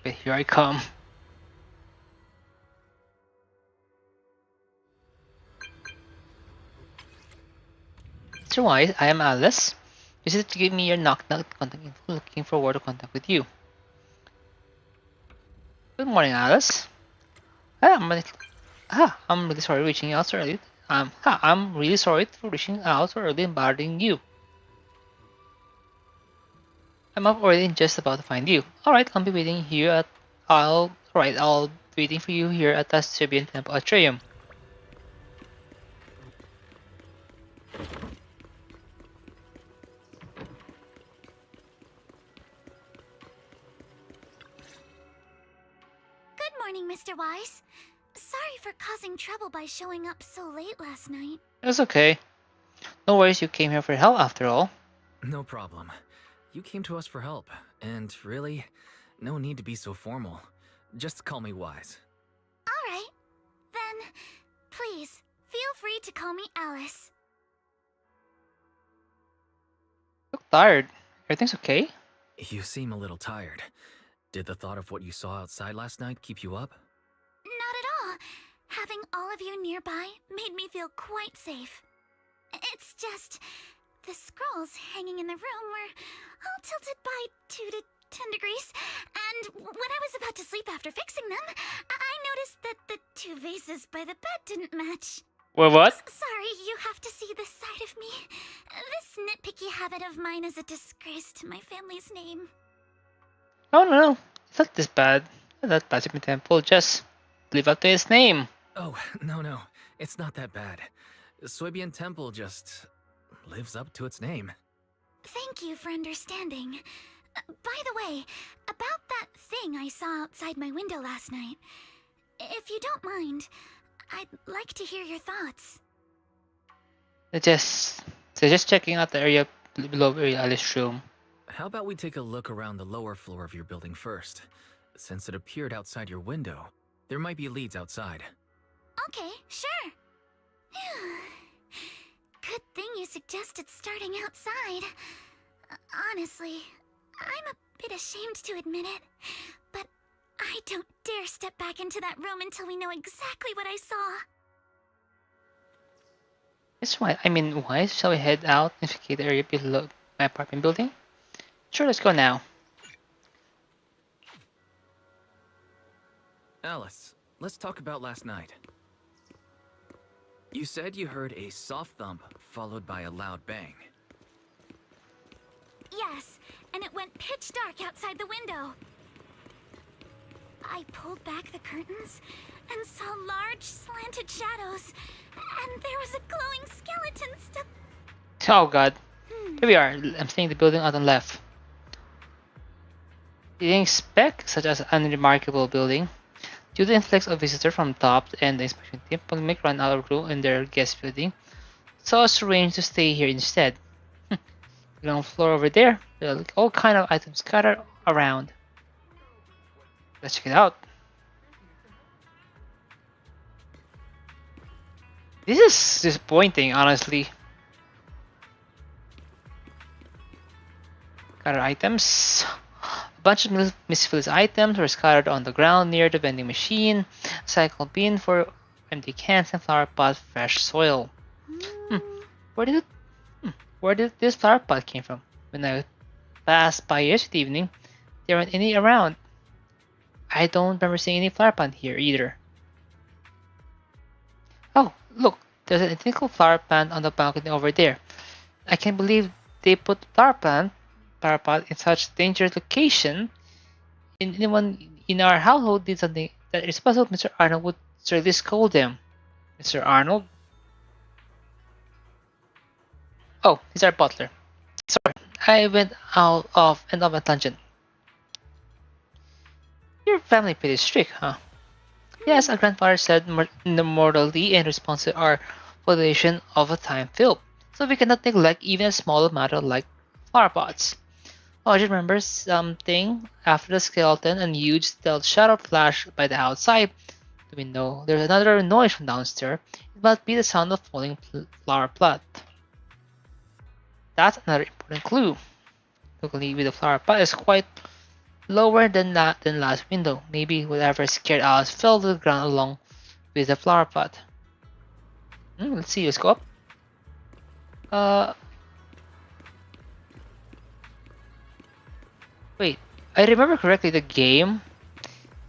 But here I come. Mr. Wise, I am Alice. Visit to give me your knock-knock contact info. Looking forward to contact with you. Good morning, Alice. I'm really sorry reaching out so early. I'm really sorry for reaching out so early and bothering you. I'm up already and just about to find you. Alright, I'll be waiting here at I'll be waiting for you here at the Serbian Temple Atrium. Good morning, Mr. Wise. Sorry for causing trouble by showing up so late last night. It's okay. No worries, you came here for help after all. No problem. You came to us for help, and really, no need to be so formal. Just call me Wise. Alright. Then, please, feel free to call me Alice. You look tired. Everything's okay? You seem a little tired. Did the thought of what you saw outside last night keep you up? Not at all. Having all of you nearby made me feel quite safe. It's just, the scrolls hanging in the room were all tilted by 2 to 10 degrees, and when I was about to sleep after fixing them, I noticed that the 2 vases by the bed didn't match. Well, what? Sorry, you have to see this side of me. This nitpicky habit of mine is a disgrace to my family's name. Oh no, it's not this bad. That Serbian Temple just live up to its name. Oh, no. It's not that bad. Suebian Temple just lives up to its name. Thank you for understanding. By the way, about that thing I saw outside my window last night, if you don't mind, I'd like to hear your thoughts. They're just checking out the area below Alice's room. How about we take a look around the lower floor of your building first? Since it appeared outside your window, there might be leads outside. Okay, sure. Good thing you suggested starting outside. Honestly, I'm a bit ashamed to admit it, but I don't dare step back into that room until we know exactly what I saw. That's why, why shall we head out and investigate the area below my apartment building? Sure, let's go now. Alice, let's talk about last night. You said you heard a soft thump followed by a loud bang. Yes, and it went pitch dark outside the window. I pulled back the curtains and saw large slanted shadows, and there was a glowing skeleton Oh god. Here we are. I'm seeing the building on the left. Didn't expect such as an unremarkable building. Due to the influx of visitors from top and the inspection team, Polymic ran out of room in their guest building, so it's arranged to stay here instead. The ground floor over there, there are all kind of items scattered around. Let's check it out. This is disappointing, honestly. Scattered items. A bunch of miscellaneous items were scattered on the ground near the vending machine. A cycle bin for empty cans and flower pot, fresh soil. Where did this flower pot came from? When I passed by yesterday evening, there weren't any around. I don't remember seeing any flower pot here either. Oh, look, there's an identical flower plant on the balcony over there. I can't believe they put flower pot in such dangerous location. anyone in our household did something that is possible, Mr. Arnold would certainly scold them. Mr. Arnold? Oh, he's our butler. Sorry, I went out of and off a tangent. Your family pretty strict, huh? Yes, our grandfather said morality in response to our population of a time filled, so we cannot neglect even a small matter like flower pots. Oh, I just remember something. After the skeleton and huge stealth shadow flashed by the outside the window, there's another noise from downstairs. It must be the sound of falling flower pot. That's another important clue. Luckily, with the flower pot is quite lower than last window. Maybe whatever scared Alice fell to the ground along with the flower pot. Let's see. Let's go up. Wait. I remember correctly. The game.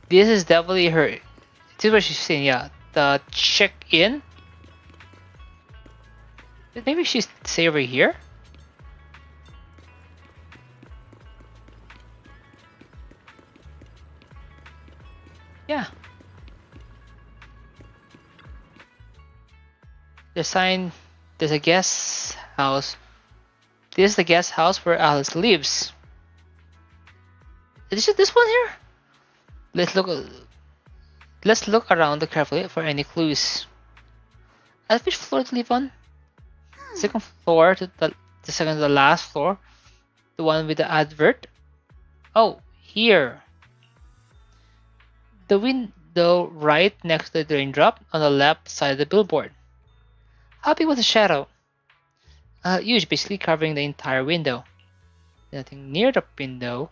This is definitely her. This is what she's saying. Yeah. The check-in. Maybe she's say over here. Yeah. The sign, there's a guest house. This is the guest house where Alice lives. Is it this one here? Let's look around carefully for any clues. At which floor to live on? Second floor to the second to the last floor. The one with the advert. Oh, here. The window right next to the raindrop on the left side of the billboard. How big was the shadow? Huge, basically covering the entire window. Nothing near the window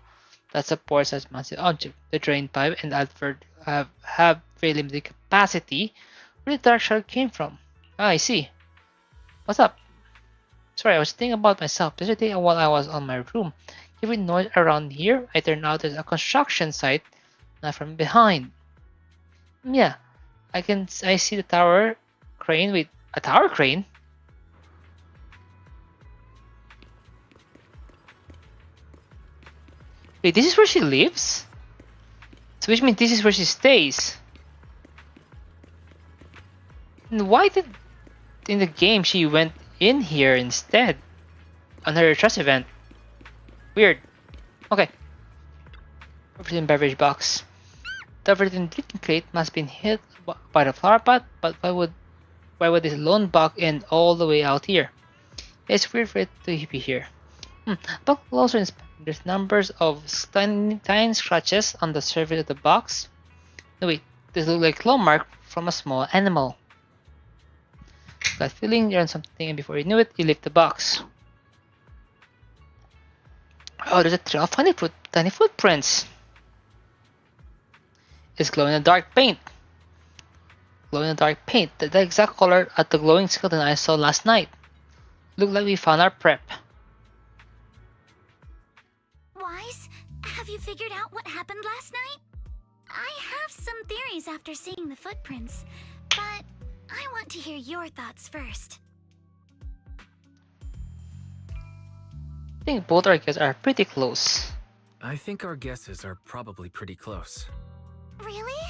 that supports such massive object. The drain pipe and advert have very limited capacity. Where the dark shadow came from? Ah, I see. What's up? Sorry, I was thinking about myself. Yesterday while I was on my room, hearing noise around here, I turned out there's a construction site. Not from behind. Yeah, I see the tower crane with a tower crane. Wait, this is where she lives? So which means this is where she stays. And why did in the game she went in here instead? On her trust event. Weird. Okay. Forbidden beverage box. The forbidden drinking crate must have been hit by the flower pot, but why would this lone box end all the way out here? It's weird for it to be here. But closer inspection, there's numbers of tiny scratches on the surface of the box. No wait, this looks like claw mark from a small animal. That feeling, you're on something, and before you knew it, you lift the box. Oh, there's a trail of tiny footprints. It's glow-in-the-dark paint. Glow-in-the-dark paint, the exact color at the glowing skeleton I saw last night. Looked like we found our prep. Wise, have you figured out what happened last night? I have some theories after seeing the footprints, but I want to hear your thoughts first. I think both our guesses are pretty close. I think our guesses are probably pretty close. Really?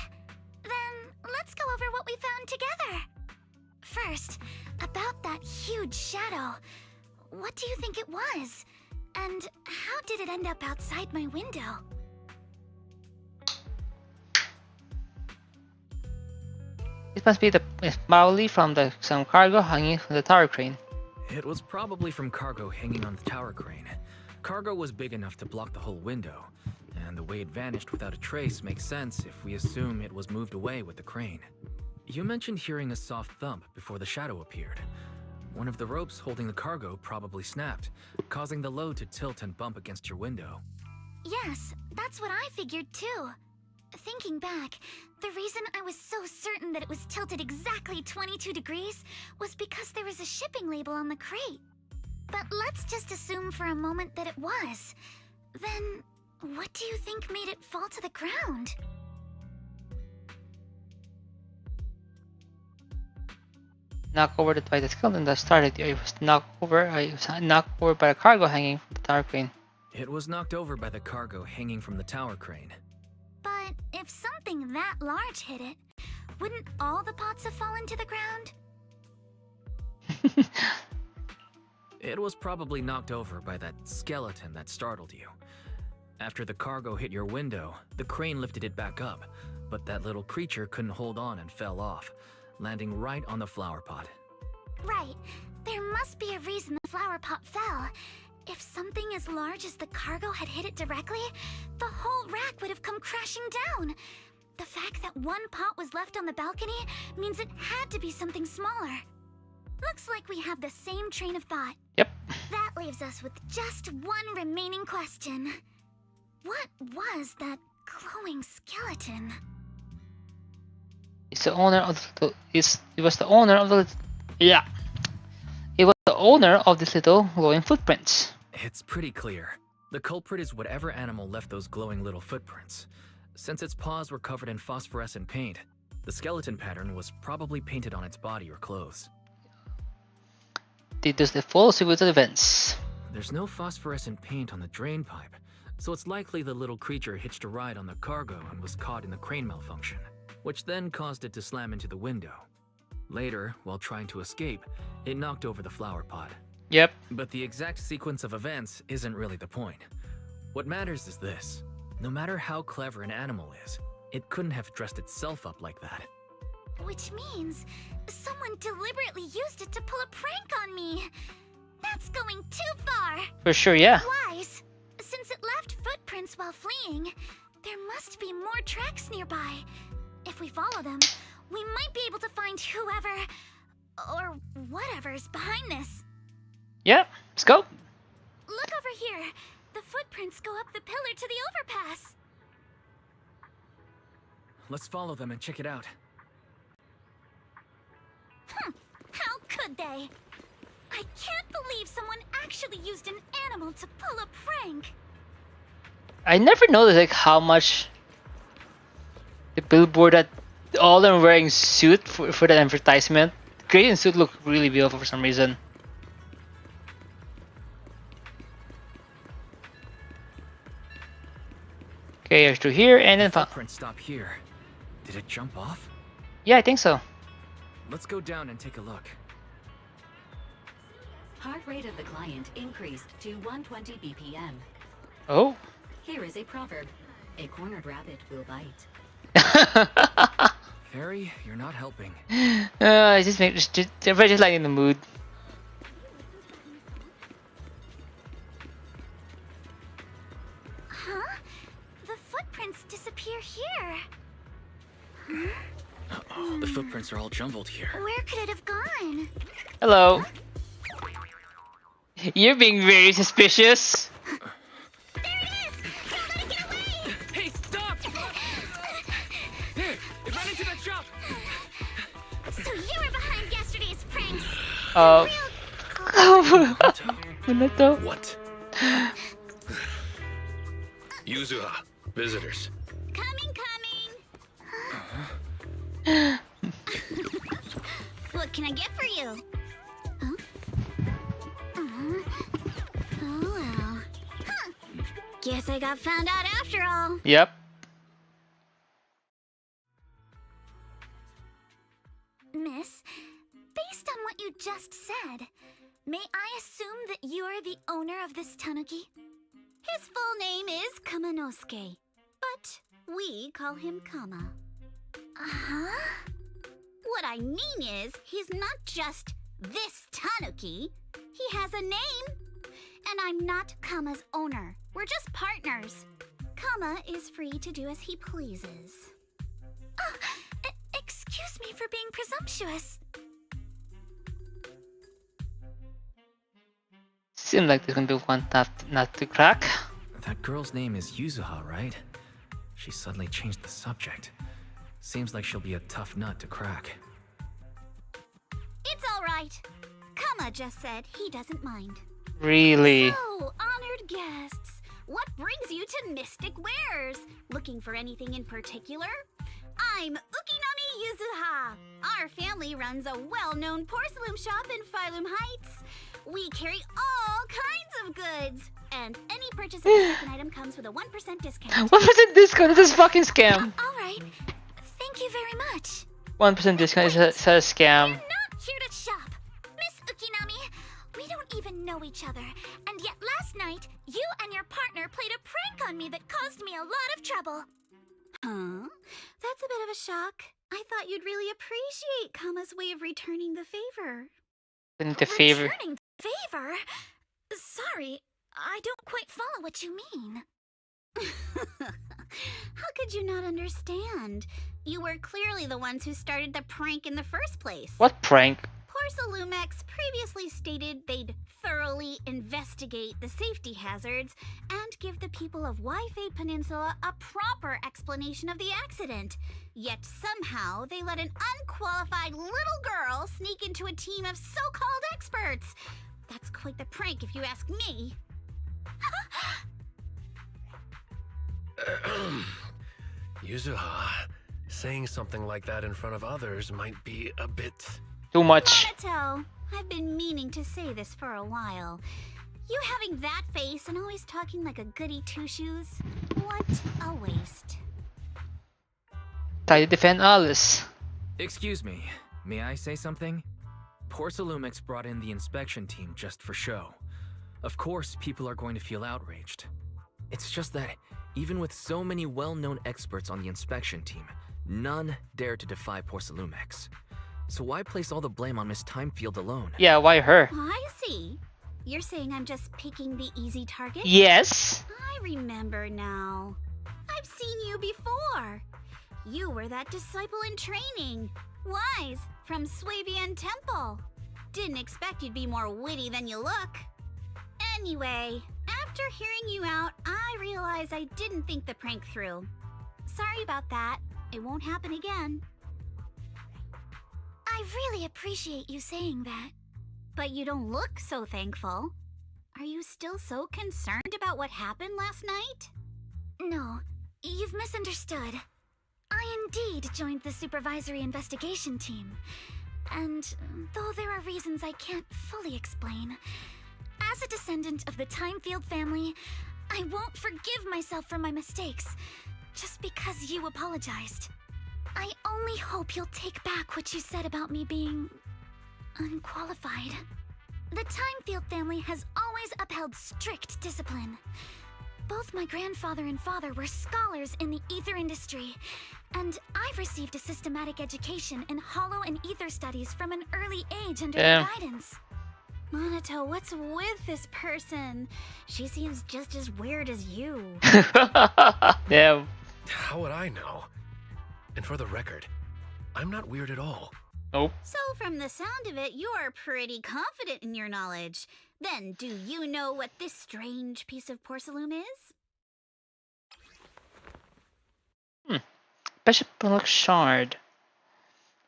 Then let's go over what we found together. First, about that huge shadow. What do you think it was? And how did it end up outside my window? It must be probably from some cargo hanging from the tower crane. It was probably from cargo hanging on the tower crane. Cargo was big enough to block the whole window, and the way it vanished without a trace makes sense if we assume it was moved away with the crane. You mentioned hearing a soft thump before the shadow appeared. One of the ropes holding the cargo probably snapped, causing the load to tilt and bump against your window. Yes, that's what I figured too. Thinking back, the reason I was so certain that it was tilted exactly 22 degrees was because there was a shipping label on the crate. But let's just assume for a moment that it was. Then, what do you think made it fall to the ground? Knocked over by the skeleton that started. It was knocked over by a cargo hanging from the tower crane. It was knocked over by the cargo hanging from the tower crane. that large hit it, wouldn't all the pots have fallen to the ground? It was probably knocked over by that skeleton that startled you. After the cargo hit your window, the crane lifted it back up, but that little creature couldn't hold on and fell off, landing right on the flower pot. Right. There must be a reason the flower pot fell. If something as large as the cargo had hit it directly, the whole rack would have come crashing down. The fact that one pot was left on the balcony means it had to be something smaller. Looks like we have the same train of thought. Yep. That leaves us with just one remaining question. What was that glowing skeleton? It's the owner of the, it was the owner of the It was the owner of this little glowing footprints. It's pretty clear. The culprit is whatever animal left those glowing little footprints. Since its paws were covered in phosphorescent paint, the skeleton pattern was probably painted on its body or clothes. Did this follow suit with the events? There's no phosphorescent paint on the drain pipe, so it's likely the little creature hitched a ride on the cargo and was caught in the crane malfunction, which then caused it to slam into the window. Later, while trying to escape, it knocked over the flower pot. Yep. But the exact sequence of events isn't really the point. What matters is this. No matter how clever an animal is, it couldn't have dressed itself up like that. Which means someone deliberately used it to pull a prank on me. That's going too far. For sure, yeah. Wise. Since it left footprints while fleeing, there must be more tracks nearby. If we follow them, we might be able to find whoever or whatever's behind this. Yep, let's go. Look over here. The footprints go up the pillar to the overpass. Let's follow them and check it out. How could they? I can't believe someone actually used an animal to pull a prank. I never noticed like how much the billboard that all of them wearing suit for that advertisement. Gray and suit look really beautiful for some reason. Okay, through here and then Footprint stop here. Did it jump off? Yeah, I think so. Let's go down and take a look. Heart rate of the client increased to 120 BPM. Oh. Here is a proverb. A cornered rabbit will bite. Fairy, you're not helping. I just everybody's just like in the mood. Huh? The footprints disappear here. Uh-oh, the footprints are all jumbled here. Where could it have gone? Hello. You're being very suspicious. There it is! Don't let it get away! Hey, stop! Here, it ran into that shop! So you were behind yesterday's pranks. Minato. What? Yuzuha, visitors. Coming. What can I get for you? Huh? Oh well. Huh. Guess I got found out after all. Yep. Miss, based on what you just said, may I assume that you are the owner of this tanuki? His full name is Kamanosuke, but we call him Kama. Uh-huh? What I mean is, he's not just this tanuki. He has a name. And I'm not Kama's owner. We're just partners. Kama is free to do as he pleases. Excuse me for being presumptuous. Seems like there's gonna be one not to crack. That girl's name is Yuzuha, right? She suddenly changed the subject. Seems like she'll be a tough nut to crack. It's all right. Kama just said he doesn't mind. Really? So, honored guests, what brings you to Mystic Wares? Looking for anything in particular? I'm Ukinami Yuzuha. Our family runs a well-known porcelain shop in Phylum Heights. We carry all kinds of goods, and any purchase of a second item comes with a 1% discount. 1% discount? This is fucking scam. All right, Thank you very much. 1% discount is a scam. I'm not here to shop. Miss Ukinami, we don't even know each other. And yet last night, you and your partner played a prank on me that caused me a lot of trouble. Huh? That's a bit of a shock. I thought you'd really appreciate Kama's way of returning the favor. The favor. Returning the favor? Sorry, I don't quite follow what you mean. How could you not understand? You were clearly the ones who started the prank in the first place. What prank? Porcelumex previously stated they'd thoroughly investigate the safety hazards and give the people of Waifei Peninsula a proper explanation of the accident. Yet somehow they let an unqualified little girl sneak into a team of so-called experts. That's quite the prank if you ask me. Yuzuha, saying something like that in front of others might be a bit... Too much. Minato, I've been meaning to say this for a while. You having that face and always talking like a goody two-shoes? What a waste. Try to defend Alice. Excuse me, may I say something? Porcelumex brought in the inspection team just for show. Of course, people are going to feel outraged. It's just that, even with so many well-known experts on the inspection team, none dare to defy Porcelumex. So why place all the blame on Miss Timefield alone? Yeah, why her? I see. You're saying I'm just picking the easy target? Yes. I remember now. I've seen you before. You were that disciple in training. Wise, from Swabian Temple. Didn't expect you'd be more witty than you look. Anyway, after hearing you out, I realized I didn't think the prank through. Sorry about that. It won't happen again. I really appreciate you saying that. But you don't look so thankful. Are you still so concerned about what happened last night? No, you've misunderstood. I indeed joined the supervisory investigation team. And though there are reasons I can't fully explain, as a descendant of the Timefield family, I won't forgive myself for my mistakes just because you apologized. I only hope you'll take back what you said about me being unqualified. The Timefield family has always upheld strict discipline. Both my grandfather and father were scholars in the ether industry, and I've received a systematic education in hollow and ether studies from an early age under their guidance. Minato, what's with this person? She seems just as weird as you. Damn. How would I know? And for the record, I'm not weird at all. Nope. So from the sound of it, you're pretty confident in your knowledge. Then, do you know what this strange piece of porcelain is? Precious shard.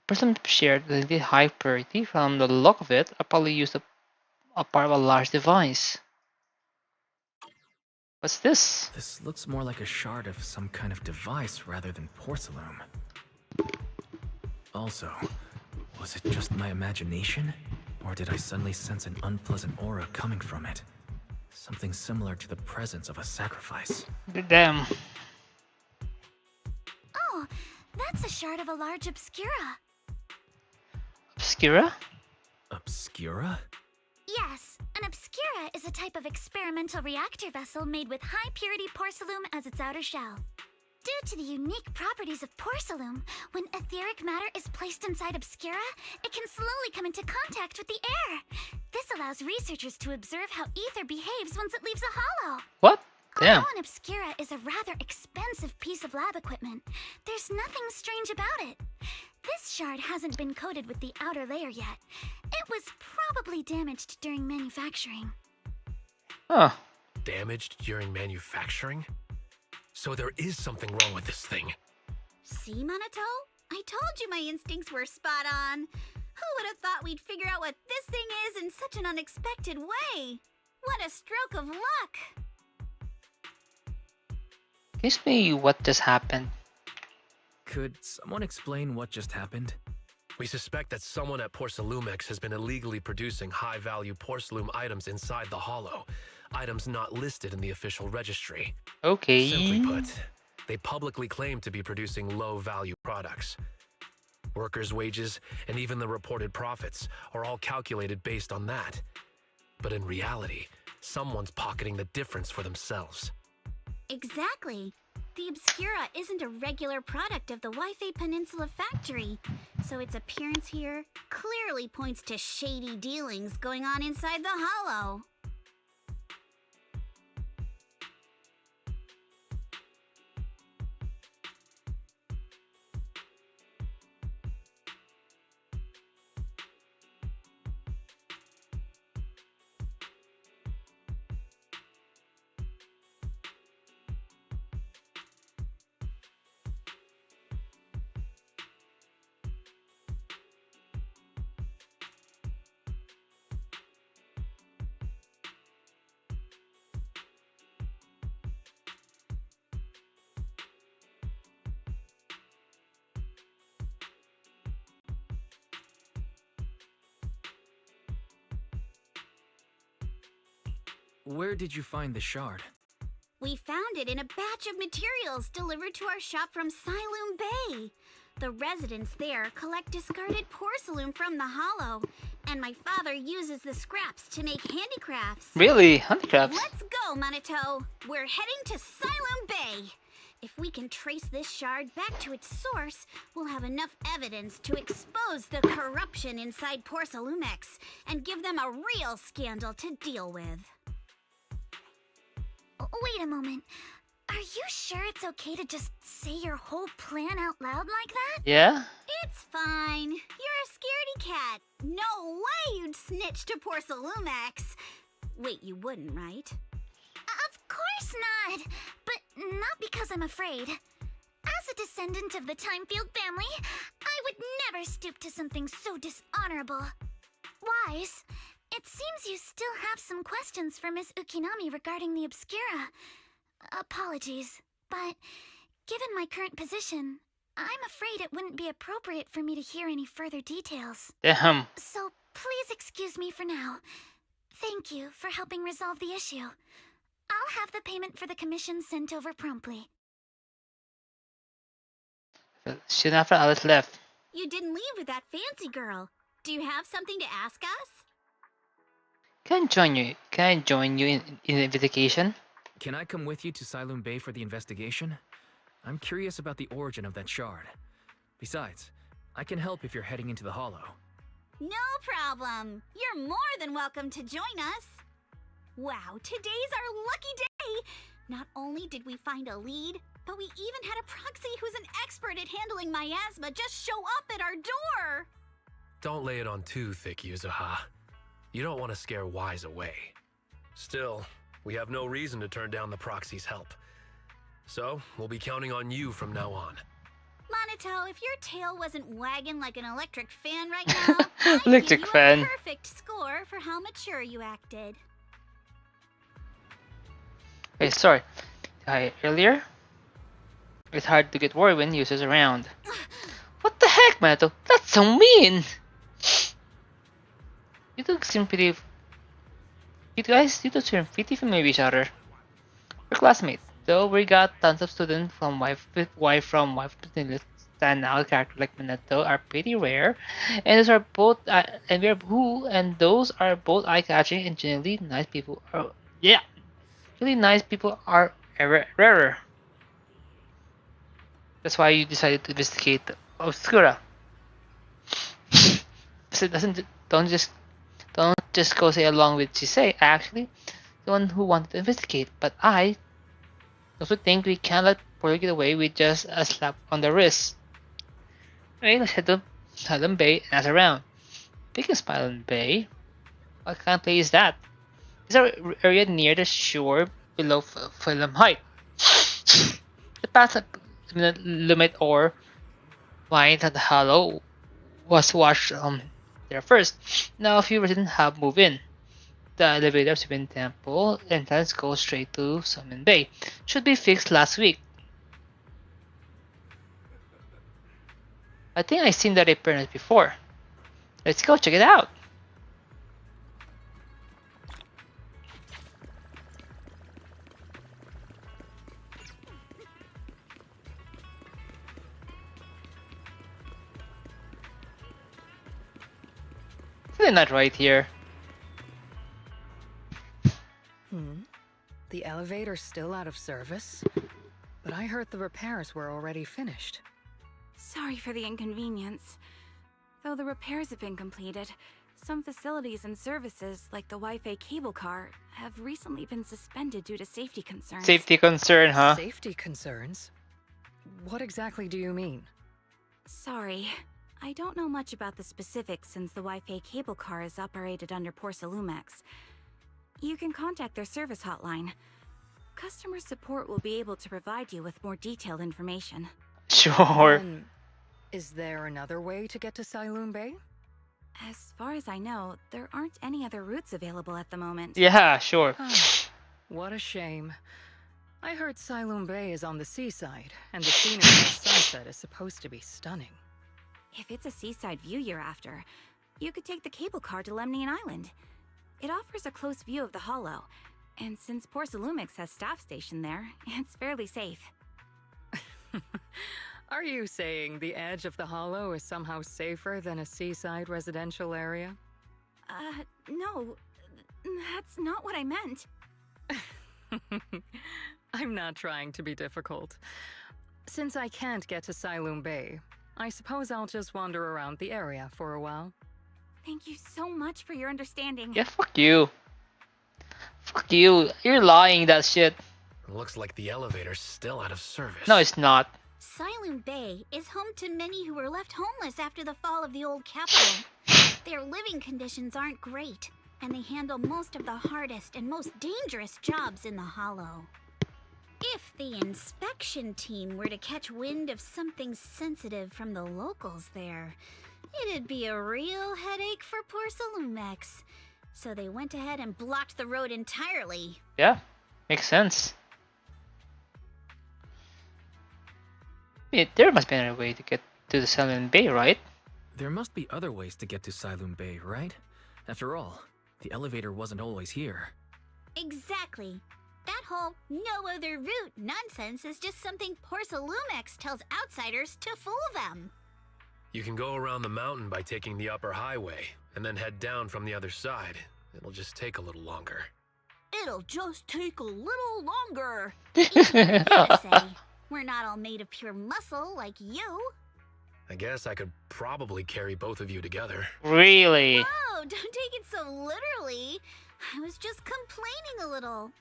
Person shared the high purity. From the look of it, I probably used a part of a large device. What's this? This looks more like a shard of some kind of device rather than porcelain. Also, was it just my imagination? Or did I suddenly sense an unpleasant aura coming from it? Something similar to the presence of a sacrifice. Damn. Oh, that's a shard of a large obscura. Obscura? Obscura? Yes, an obscura is a type of experimental reactor vessel made with high-purity porcelain as its outer shell. Due to the unique properties of porcelain, when etheric matter is placed inside obscura, it can slowly come into contact with the air. This allows researchers to observe how ether behaves once it leaves a hollow. What? Damn. Although an obscura is a rather expensive piece of lab equipment, there's nothing strange about it. This shard hasn't been coated with the outer layer yet. It was probably damaged during manufacturing. Huh. Damaged during manufacturing? So there is something wrong with this thing. See, Minato? I told you my instincts were spot on. Who would have thought we'd figure out what this thing is in such an unexpected way? What a stroke of luck! Can you explain what just happened? Could someone explain what just happened? We suspect that someone at Porcelumex has been illegally producing high-value porcelain items inside the hollow. Items not listed in the official registry. Okay. Simply put, They publicly claim to be producing low-value products. Workers' wages and even the reported profits are all calculated based on that. But in reality, someone's pocketing the difference for themselves. Exactly. The Obscura isn't a regular product of the Wi-Fi Peninsula factory, so its appearance here clearly points to shady dealings going on inside the Hollow. Where did you find the shard? We found it in a batch of materials delivered to our shop from Siloom Bay. The residents there collect discarded porcelain from the Hollow, and my father uses the scraps to make handicrafts. Really? Handicrafts? Let's go, Manito. We're heading to Siloom Bay. If we can trace this shard back to its source, we'll have enough evidence to expose the corruption inside Porcelumex and give them a real scandal to deal with. Wait a moment. Are you sure it's okay to just say your whole plan out loud like that? Yeah? It's fine. You're a scaredy cat. No way you'd snitch to Porcelumex. Wait, you wouldn't, right? Of course not. But not because I'm afraid. As a descendant of the Timefield family, I would never stoop to something so dishonorable. Wise, it seems you still have some questions for Miss Ukinami regarding the Obscura. Apologies, but given my current position, I'm afraid it wouldn't be appropriate for me to hear any further details. Damn. So please excuse me for now. Thank you for helping resolve the issue. I'll have the payment for the commission sent over promptly. Soon after Alice left. You didn't leave with that fancy girl. Do you have something to ask us? Can I join you in the investigation? Can I come with you to Siloom Bay for the investigation? I'm curious about the origin of that shard. Besides, I can help if you're heading into the Hollow. No problem. You're more than welcome to join us. Wow, today's our lucky day. Not only did we find a lead, but we even had a proxy who's an expert at handling miasma just show up at our door. Don't lay it on too thick, Yuzuha. You don't want to scare Wise away. Still, we have no reason to turn down the proxy's help. So, we'll be counting on you from now on. Manito, if your tail wasn't wagging like an electric fan right now, I'd Electric give you fan. a perfect score for how mature you acted. Hey, sorry. Earlier? It's hard to get worried when users around. What the heck, Mato? That's so mean! You two seem pretty... You two seem pretty familiar with each other. We're classmates, though we got tons of students from wife stand out characters like Minato are pretty rare, and those are both those are both eye-catching and genuinely nice people. Really nice people are rarer. That's why you decided to investigate Obscura. So don't just go say along with Chisei, actually, the one who wanted to investigate, but I also think we can't let Porter get away with just a slap on the wrist. Anyway, let's head to Silent Bay and ask around. Speaking of Silent Bay, what kind of place is that? Is our area near the shore below Film Height? The past limit or line at the Hollow was washed there first. Now a few residents have moved in. The elevator to Summon Temple entrance goes straight to Summon Bay. Should be fixed last week. I think I've seen the repair before. Let's go check it out. Really not right here. The elevator's still out of service? But I heard the repairs were already finished. Sorry for the inconvenience. Though the repairs have been completed, some facilities and services, like the Wi-Fi cable car, have recently been suspended due to safety concerns. Safety concern, huh? Safety concerns? What exactly do you mean? Sorry. I don't know much about the specifics since the Wi-Fi cable car is operated under Porcelumex. You can contact their service hotline. Customer support will be able to provide you with more detailed information. Sure. Then, is there another way to get to Siloon Bay? As far as I know, there aren't any other routes available at the moment. Yeah, sure. What a shame. I heard Siloon Bay is on the seaside, and the scenery at sunset is supposed to be stunning. If it's a seaside view you're after, you could take the cable car to Lemnian Island. It offers a close view of the hollow, and since Porcelumix has staff stationed there, it's fairly safe. Are you saying the edge of the hollow is somehow safer than a seaside residential area? No. That's not what I meant. I'm not trying to be difficult. Since I can't get to Siloon Bay, I suppose I'll just wander around the area for a while. Thank you so much for your understanding. Yeah, fuck you. Fuck you. You're lying, that shit. Looks like the elevator's still out of service. No, it's not. Siloon Bay is home to many who were left homeless after the fall of the old capital. Their living conditions aren't great, and they handle most of the hardest and most dangerous jobs in the hollow. If the inspection team were to catch wind of something sensitive from the locals there, it'd be a real headache for Porcelumex. So they went ahead and blocked the road entirely. Yeah, makes sense. There must be another way to get to the Siloon Bay, right? There must be other ways to get to Siloon Bay, right? After all, the elevator wasn't always here. Exactly. That whole no other route nonsense is just something Porcelumex tells outsiders to fool them. You can go around the mountain by taking the upper highway, and then head down from the other side. It'll just take a little longer. It'll just take a little longer. Easy to say. We're not all made of pure muscle like you. I guess I could probably carry both of you together. Really? Oh, don't take it so literally. I was just complaining a little.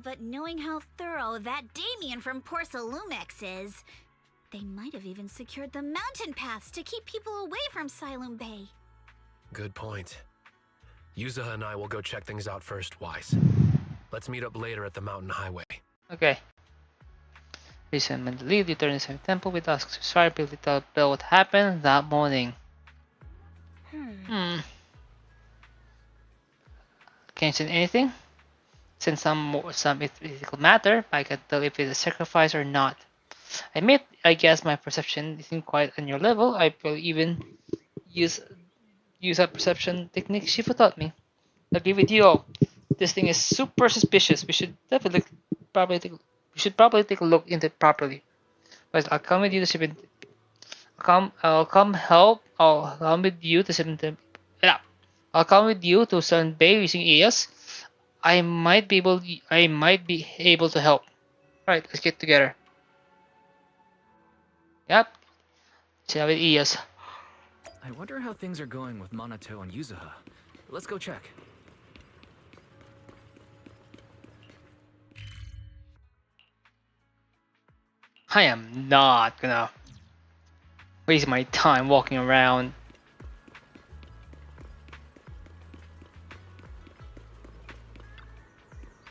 But knowing how thorough that Damien from Porcelumex is, they might have even secured the mountain paths to keep people away from Siloon Bay. Good point. Yuzuha and I will go check things out first, Wise. Let's meet up later at the mountain highway. Okay. Listen, when the lead return to the temple with us, sorry, Bill, tell Bill what happened that morning. Can't say anything. Since some ethical matter, I can tell if it's a sacrifice or not. I admit, I guess my perception isn't quite on your level. I will even use a perception technique Shifu taught me. I agree with you all. This thing is super suspicious. We should probably take a look into it properly. But I'll come with you to Siloon. I'll come with you to Siloon. Yeah, I'll come with you to Siloon Bay using ES. I might be able to help. Right, let's get together. Yep. See with ES. I wonder how things are going with Monato and Yuzuha. Let's go check. I am not gonna waste my time walking around.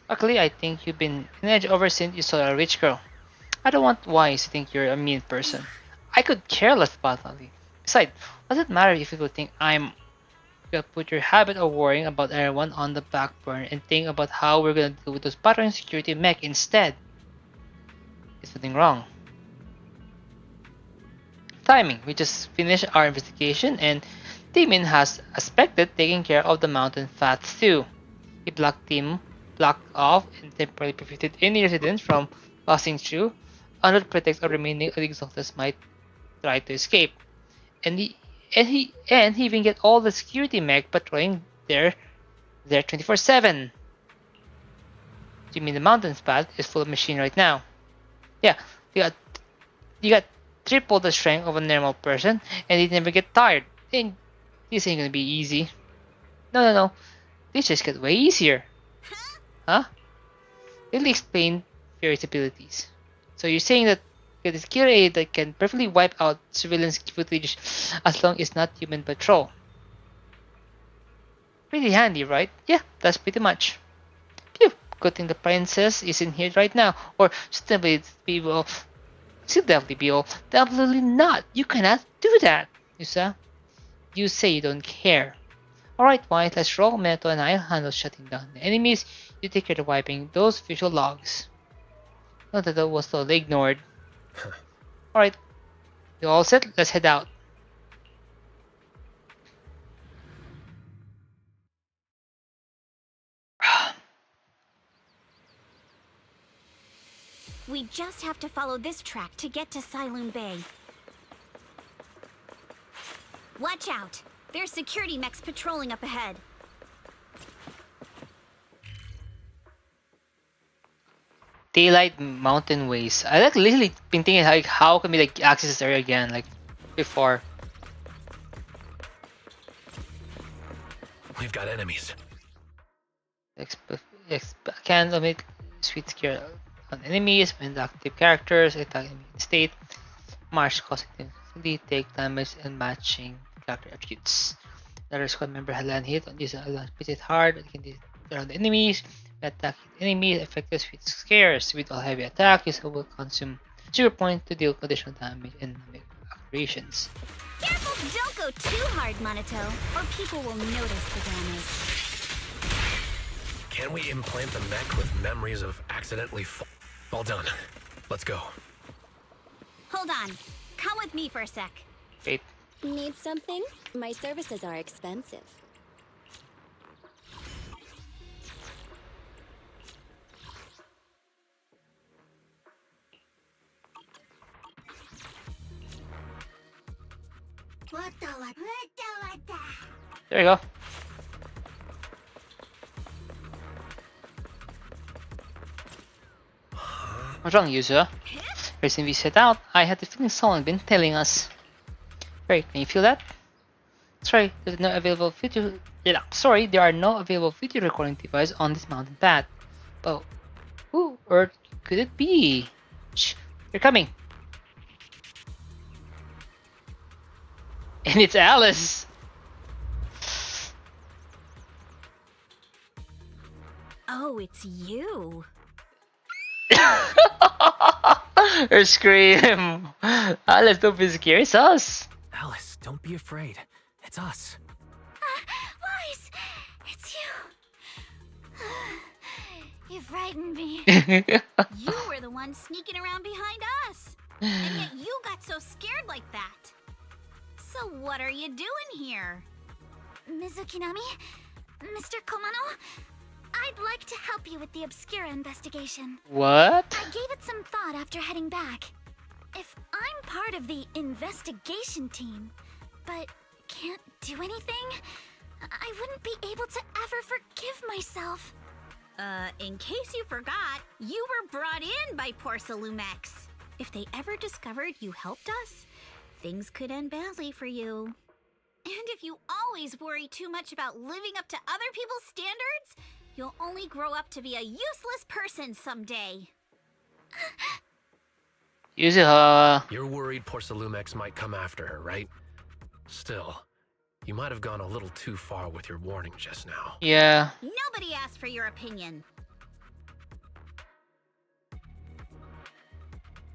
Luckily, I think you've been an edge over since you saw a rich girl. I don't want Wise to think you're a mean person. I could care less about Lily. Besides, what does it matter if people think I'm gonna put your habit of worrying about everyone on the back burner and think about how we're gonna deal with those pattern security mech instead? Is something wrong? Timing. We just finished our investigation and Damien has expected taking care of the mountain paths too. He blocked off and temporarily prevented any residents from passing through under the pretext of remaining exhausted might try to escape. he even get all the security mech patrolling there 24/7. You mean the mountains path is full of machine right now? Yeah, you got triple the strength of a normal person, and they never get tired. And this ain't gonna be easy. No. This just got way easier. Huh? Let explain various abilities. So you're saying that it is killer aid that can perfectly wipe out surveillance footage as long as it's not human patrol. Pretty handy, right? Yeah, that's pretty much. Phew, good thing the princess isn't here right now. Or still definitely be all. Definitely not. You cannot do that, Yusa. You say you don't care. Alright, White, let's roll. Meto and I'll handle shutting down the enemies. You take care of wiping those visual logs. Not that that was totally ignored. Alright, you all set? Let's head out. We just have to follow this track to get to Siloon Bay. Watch out! There's security mechs patrolling up ahead. Daylight Mountain Ways. I like literally been thinking like how can we like access this area again like before. We've got enemies. Can omit sweet scare on enemies when the active characters attack enemy state. March causing them to take damage and matching character attributes. Another squad member had land hit on this hit it hard. It can around the enemies. Attack enemies effective with scares. With all heavy attack, this will consume 0 point to deal additional damage and make operations. Careful, don't go too hard, Monato, or people will notice the damage. Can we implant the mech with memories of accidentally all done. Let's go. Hold on. Come with me for a sec. Wait. Need something? My services are expensive. There you go. What's wrong, user? Recently we set out, I had the feeling someone had been telling us. Right, can you feel that? Sorry, there are no available video recording device on this mountain path. But who or could it be? Shh, they're coming. And it's Alice. Oh, it's you. Her scream. Alice, don't be scared. It's us. Alice, don't be afraid. It's us. Wise, it's you. You frightened me. You were the one sneaking around behind us. And yet you got so scared like that. So what are you doing here? Mizukinami? Mr. Komano? I'd like to help you with the Obscura investigation. What? I gave it some thought after heading back. If I'm part of the investigation team, but can't do anything, I wouldn't be able to ever forgive myself. In case you forgot, you were brought in by Porcelumex. If they ever discovered you helped us, things could end badly for you. And if you always worry too much about living up to other people's standards, you'll only grow up to be a useless person someday. You're worried Porcelumex might come after her, right? Still, you might have gone a little too far with your warning just now. Yeah. Nobody asked for your opinion.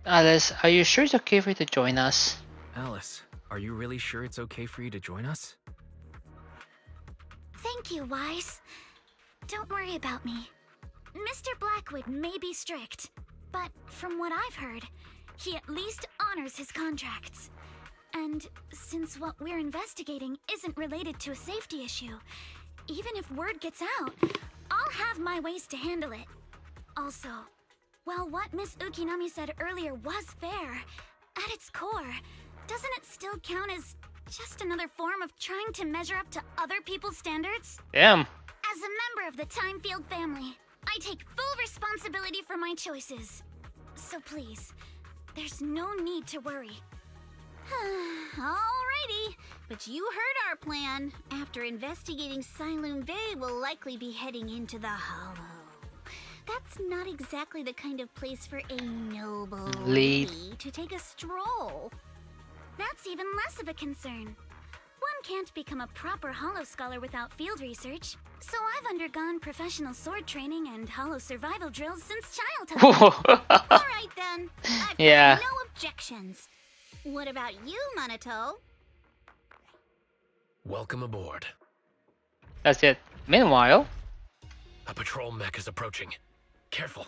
Alice, are you sure it's okay for you to join us? Alice, are you really sure it's okay for you to join us? Thank you, Wise. Don't worry about me. Mr. Blackwood may be strict, but from what I've heard, he at least honors his contracts. And since what we're investigating isn't related to a safety issue, even if word gets out, I'll have my ways to handle it. Also, while what Miss Ukinami said earlier was fair, at its core, doesn't it still count as Just another form of trying to measure up to other people's standards? Damn. As a member of the Timefield family, I take full responsibility for my choices. So please, there's no need to worry. Alrighty, but you heard our plan. After investigating Siloon Bay, we'll likely be heading into the Hollow. That's not exactly the kind of place for a noble lady to take a stroll. That's even less of a concern. One can't become a proper Hollow scholar without field research, so I've undergone professional sword training and Hollow survival drills since childhood. Alright then, I've got no objections. What about you, Monato? Welcome aboard. That's it. Meanwhile, A patrol mech is approaching. Careful.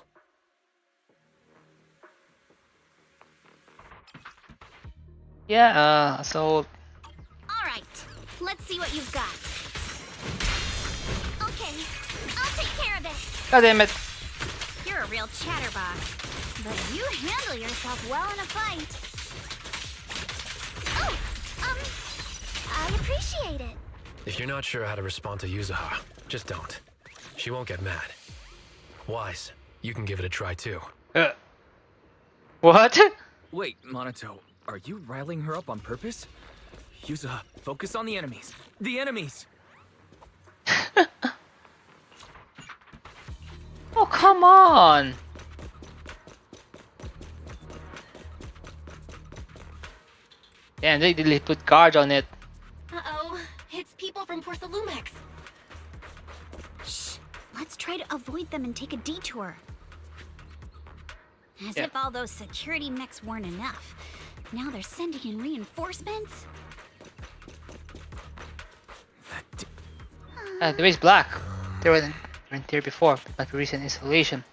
yeah, so Alright, let's see what you've got. Okay, I'll take care of it. God damn it. You're a real chatterbox, but you handle yourself well in a fight. Oh, I appreciate it. If you're not sure how to respond to Yuzuha, just don't. She won't get mad. Wise, you can give it a try too. What? Wait, Monato, are you riling her up on purpose? Yuzuha, focus on the enemies. The enemies! Oh, come on. Damn, they really put guards on it. Uh-oh, it's people from Porcelumex. Shh, let's try to avoid them and take a detour. As if all those security mechs weren't enough. Now they're sending in reinforcements? The base black. They weren't there before, but recent installation.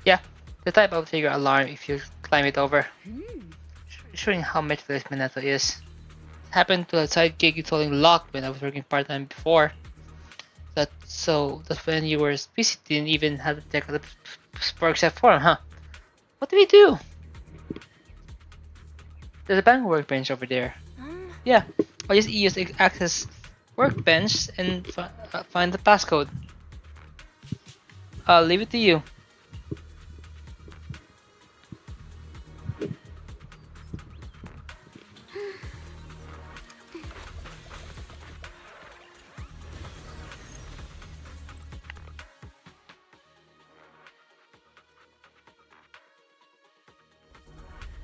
Yeah, the type of trigger alarm if you climb it over. Showing how much this Minato is. Happened to a side gig installing lock when I was working part-time before. That's when you were busy, didn't even have to check the Sparks F4, huh? What do we do? There's a bank workbench over there. Yeah, I'll just use access workbench and find the passcode. I'll leave it to you.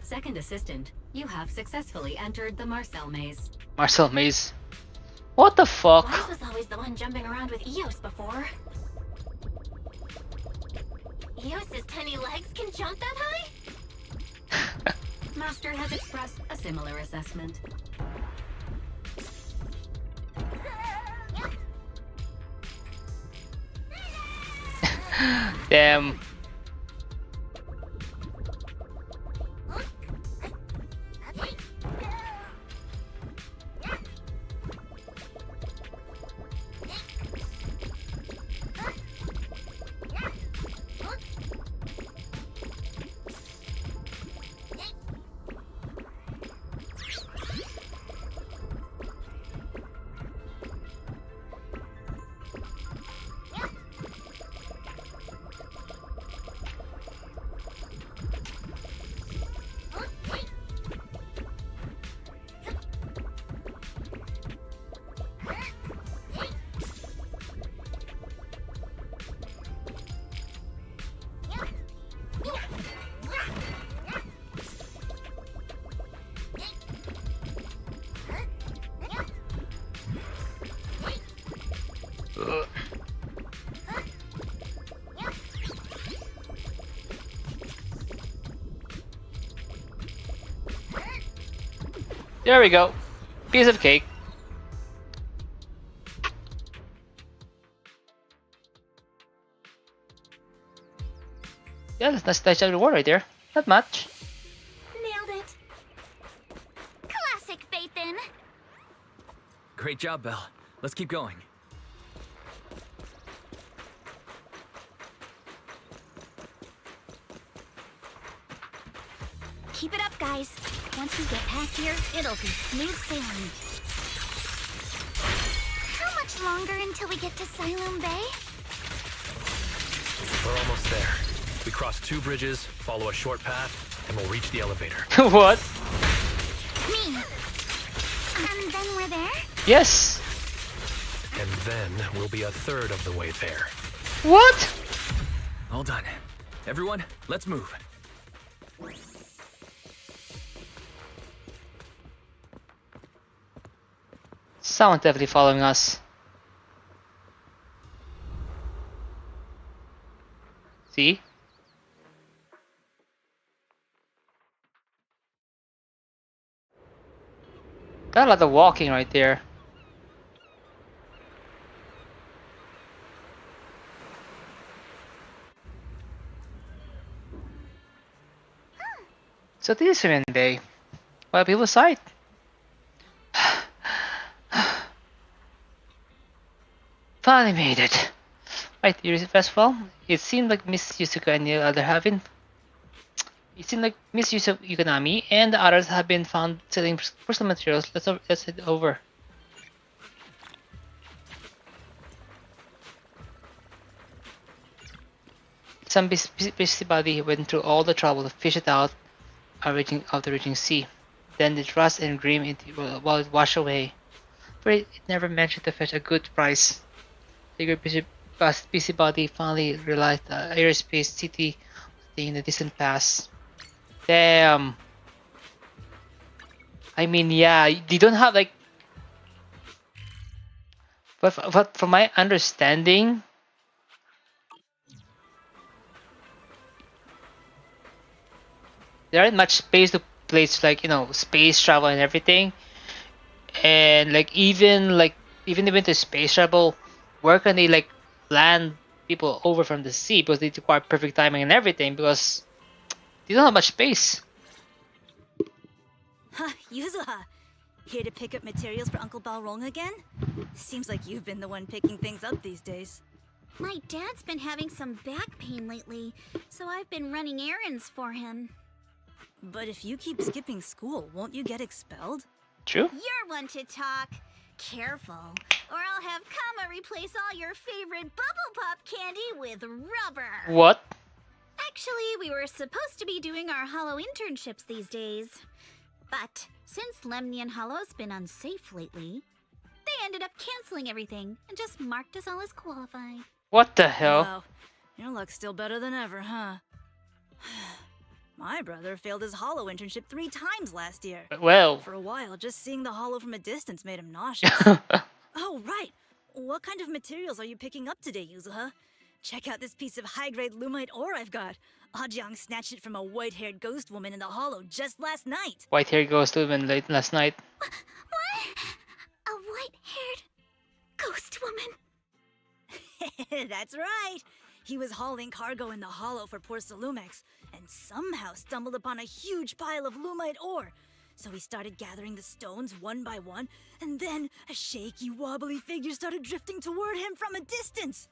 Second assistant, you have successfully entered the Marcel maze. Marcel maze. What the fuck? Wise was always the one jumping around with Eos before. Eos's tiny legs can jump that high? Master has expressed a similar assessment. Damn. There we go. Piece of cake. Yeah, that's nice reward right there. Not much. Nailed it. Classic Phaethon. Great job, Belle. Let's keep going. Keep it up, guys. Once we get past here, it'll be smooth sailing. much longer until we get to Siloam Bay? We're almost there. We cross 2 bridges, follow a short path, and we'll reach the elevator. What? Me. And then we're there? Yes. And then we'll be a third of the way there. What? All done. Everyone, let's move. Someone definitely following us. See? Got a lot of walking right there. So this is Seven Bay. Well, people side. Finally made it. Right, here is as well. It seemed like Miss Yusuka and the other having. It seemed like Miss Yukonami and the others have been found selling personal materials. Let's head over. Some busybody went through all the trouble to fish it out of the raging sea. Then it rust and grim while it washed away. But it never mentioned to fetch a good price. Bigger busybody finally realized the aerospace city was in the distant past. Damn. I mean, yeah, they don't have like. But from my understanding, there aren't much space to place like space travel and everything, and like even to space travel, where can they like land people over from the sea because they require perfect timing and everything because they don't have much space. Huh, Yuzuha. Here to pick up materials for Uncle Balrong again? Seems like you've been the one picking things up these days. My dad's been having some back pain lately, so I've been running errands for him. But if you keep skipping school, won't you get expelled? True. You're one to talk. Careful, or I'll have Kama replace all your favorite Bubble Pop candy with rubber. What? Actually, we were supposed to be doing our Hollow internships these days. But since Lemnian Hollow's been unsafe lately, they ended up canceling everything and just marked us all as qualified. What the hell? Wow, your luck's still better than ever, huh? My brother failed his Hollow internship 3 times last year. Well. For a while, just seeing the Hollow from a distance made him nauseous. Oh, right. What kind of materials are you picking up today, Yuzuha? Check out this piece of high-grade lumite ore I've got. Ajang snatched it from a white-haired ghost woman in the Hollow just last night. White-haired ghost woman late last night. What? A white-haired ghost woman? That's right. He was hauling cargo in the Hollow for poor Salumex, and somehow stumbled upon a huge pile of lumite ore. So he started gathering the stones one by one, and then a shaky, wobbly figure started drifting toward him from a distance.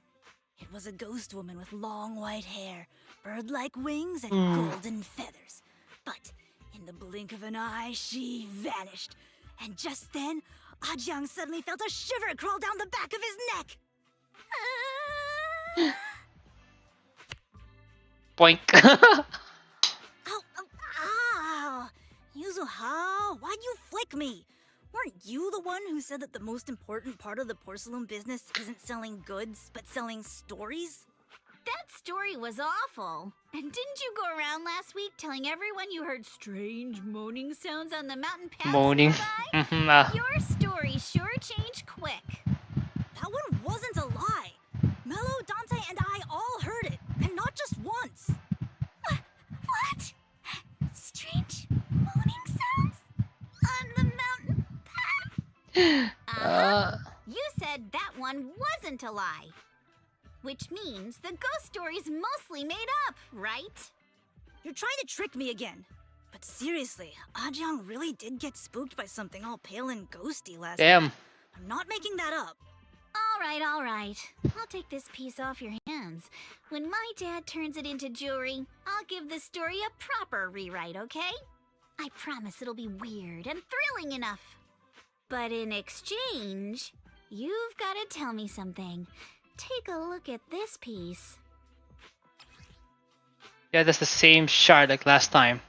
It was a ghost woman with long white hair, bird-like wings, and golden feathers. But in the blink of an eye, she vanished. And just then, Ajang suddenly felt a shiver crawl down the back of his neck. Boink. Ow! Yuzuha, why'd you flick me? Weren't you the one who said that the most important part of the porcelain business isn't selling goods, but selling stories? That story was awful. And didn't you go around last week telling everyone you heard strange moaning sounds on the mountain paths Moaning. nearby? Your story sure changed quick. That one wasn't a lie. Mello, Dante, and I all heard it, and not just once. What? Strange moaning sounds on the mountain path? You said that one wasn't a lie. Which means the ghost story's mostly made up, right? You're trying to trick me again. But seriously, Ajang really did get spooked by something all pale and ghosty last Damn. night. I'm not making that up. All right. I'll take this piece off your hands. When my dad turns it into jewelry, I'll give this story a proper rewrite, okay? I promise it'll be weird and thrilling enough. But in exchange, You've got to tell me something. Take a look at this piece. Yeah, that's the same shard like last time.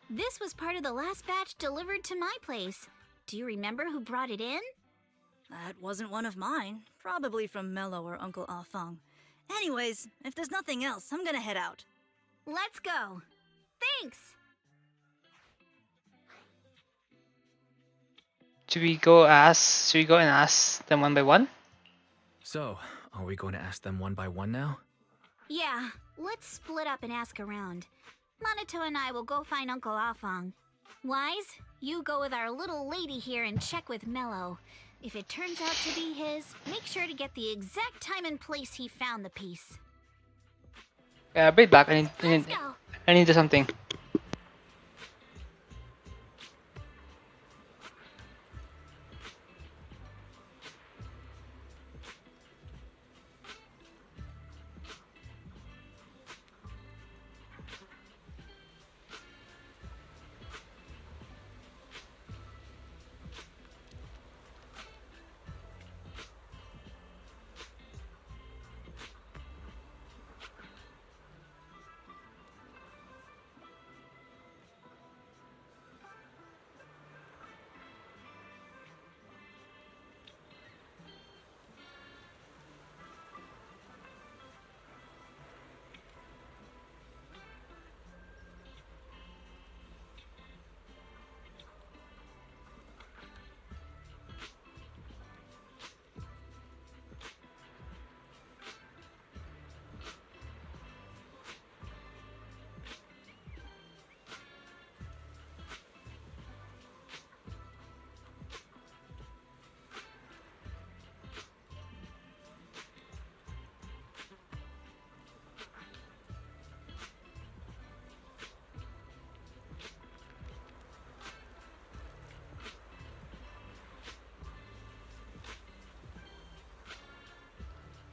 This was part of the last batch delivered to my place. Do you remember who brought it in? That wasn't one of mine. Probably from Mello or Uncle Afang. Anyways, if there's nothing else, I'm gonna head out. Let's go. Thanks. Should we go and ask them one by one? So, are we going to ask them one by one now? Yeah, let's split up and ask around. Monato and I will go find Uncle Afang. Wise, you go with our little lady here and check with Mello. If it turns out to be his, make sure to get the exact time and place he found the piece. Yeah, bring it back. I need to do something.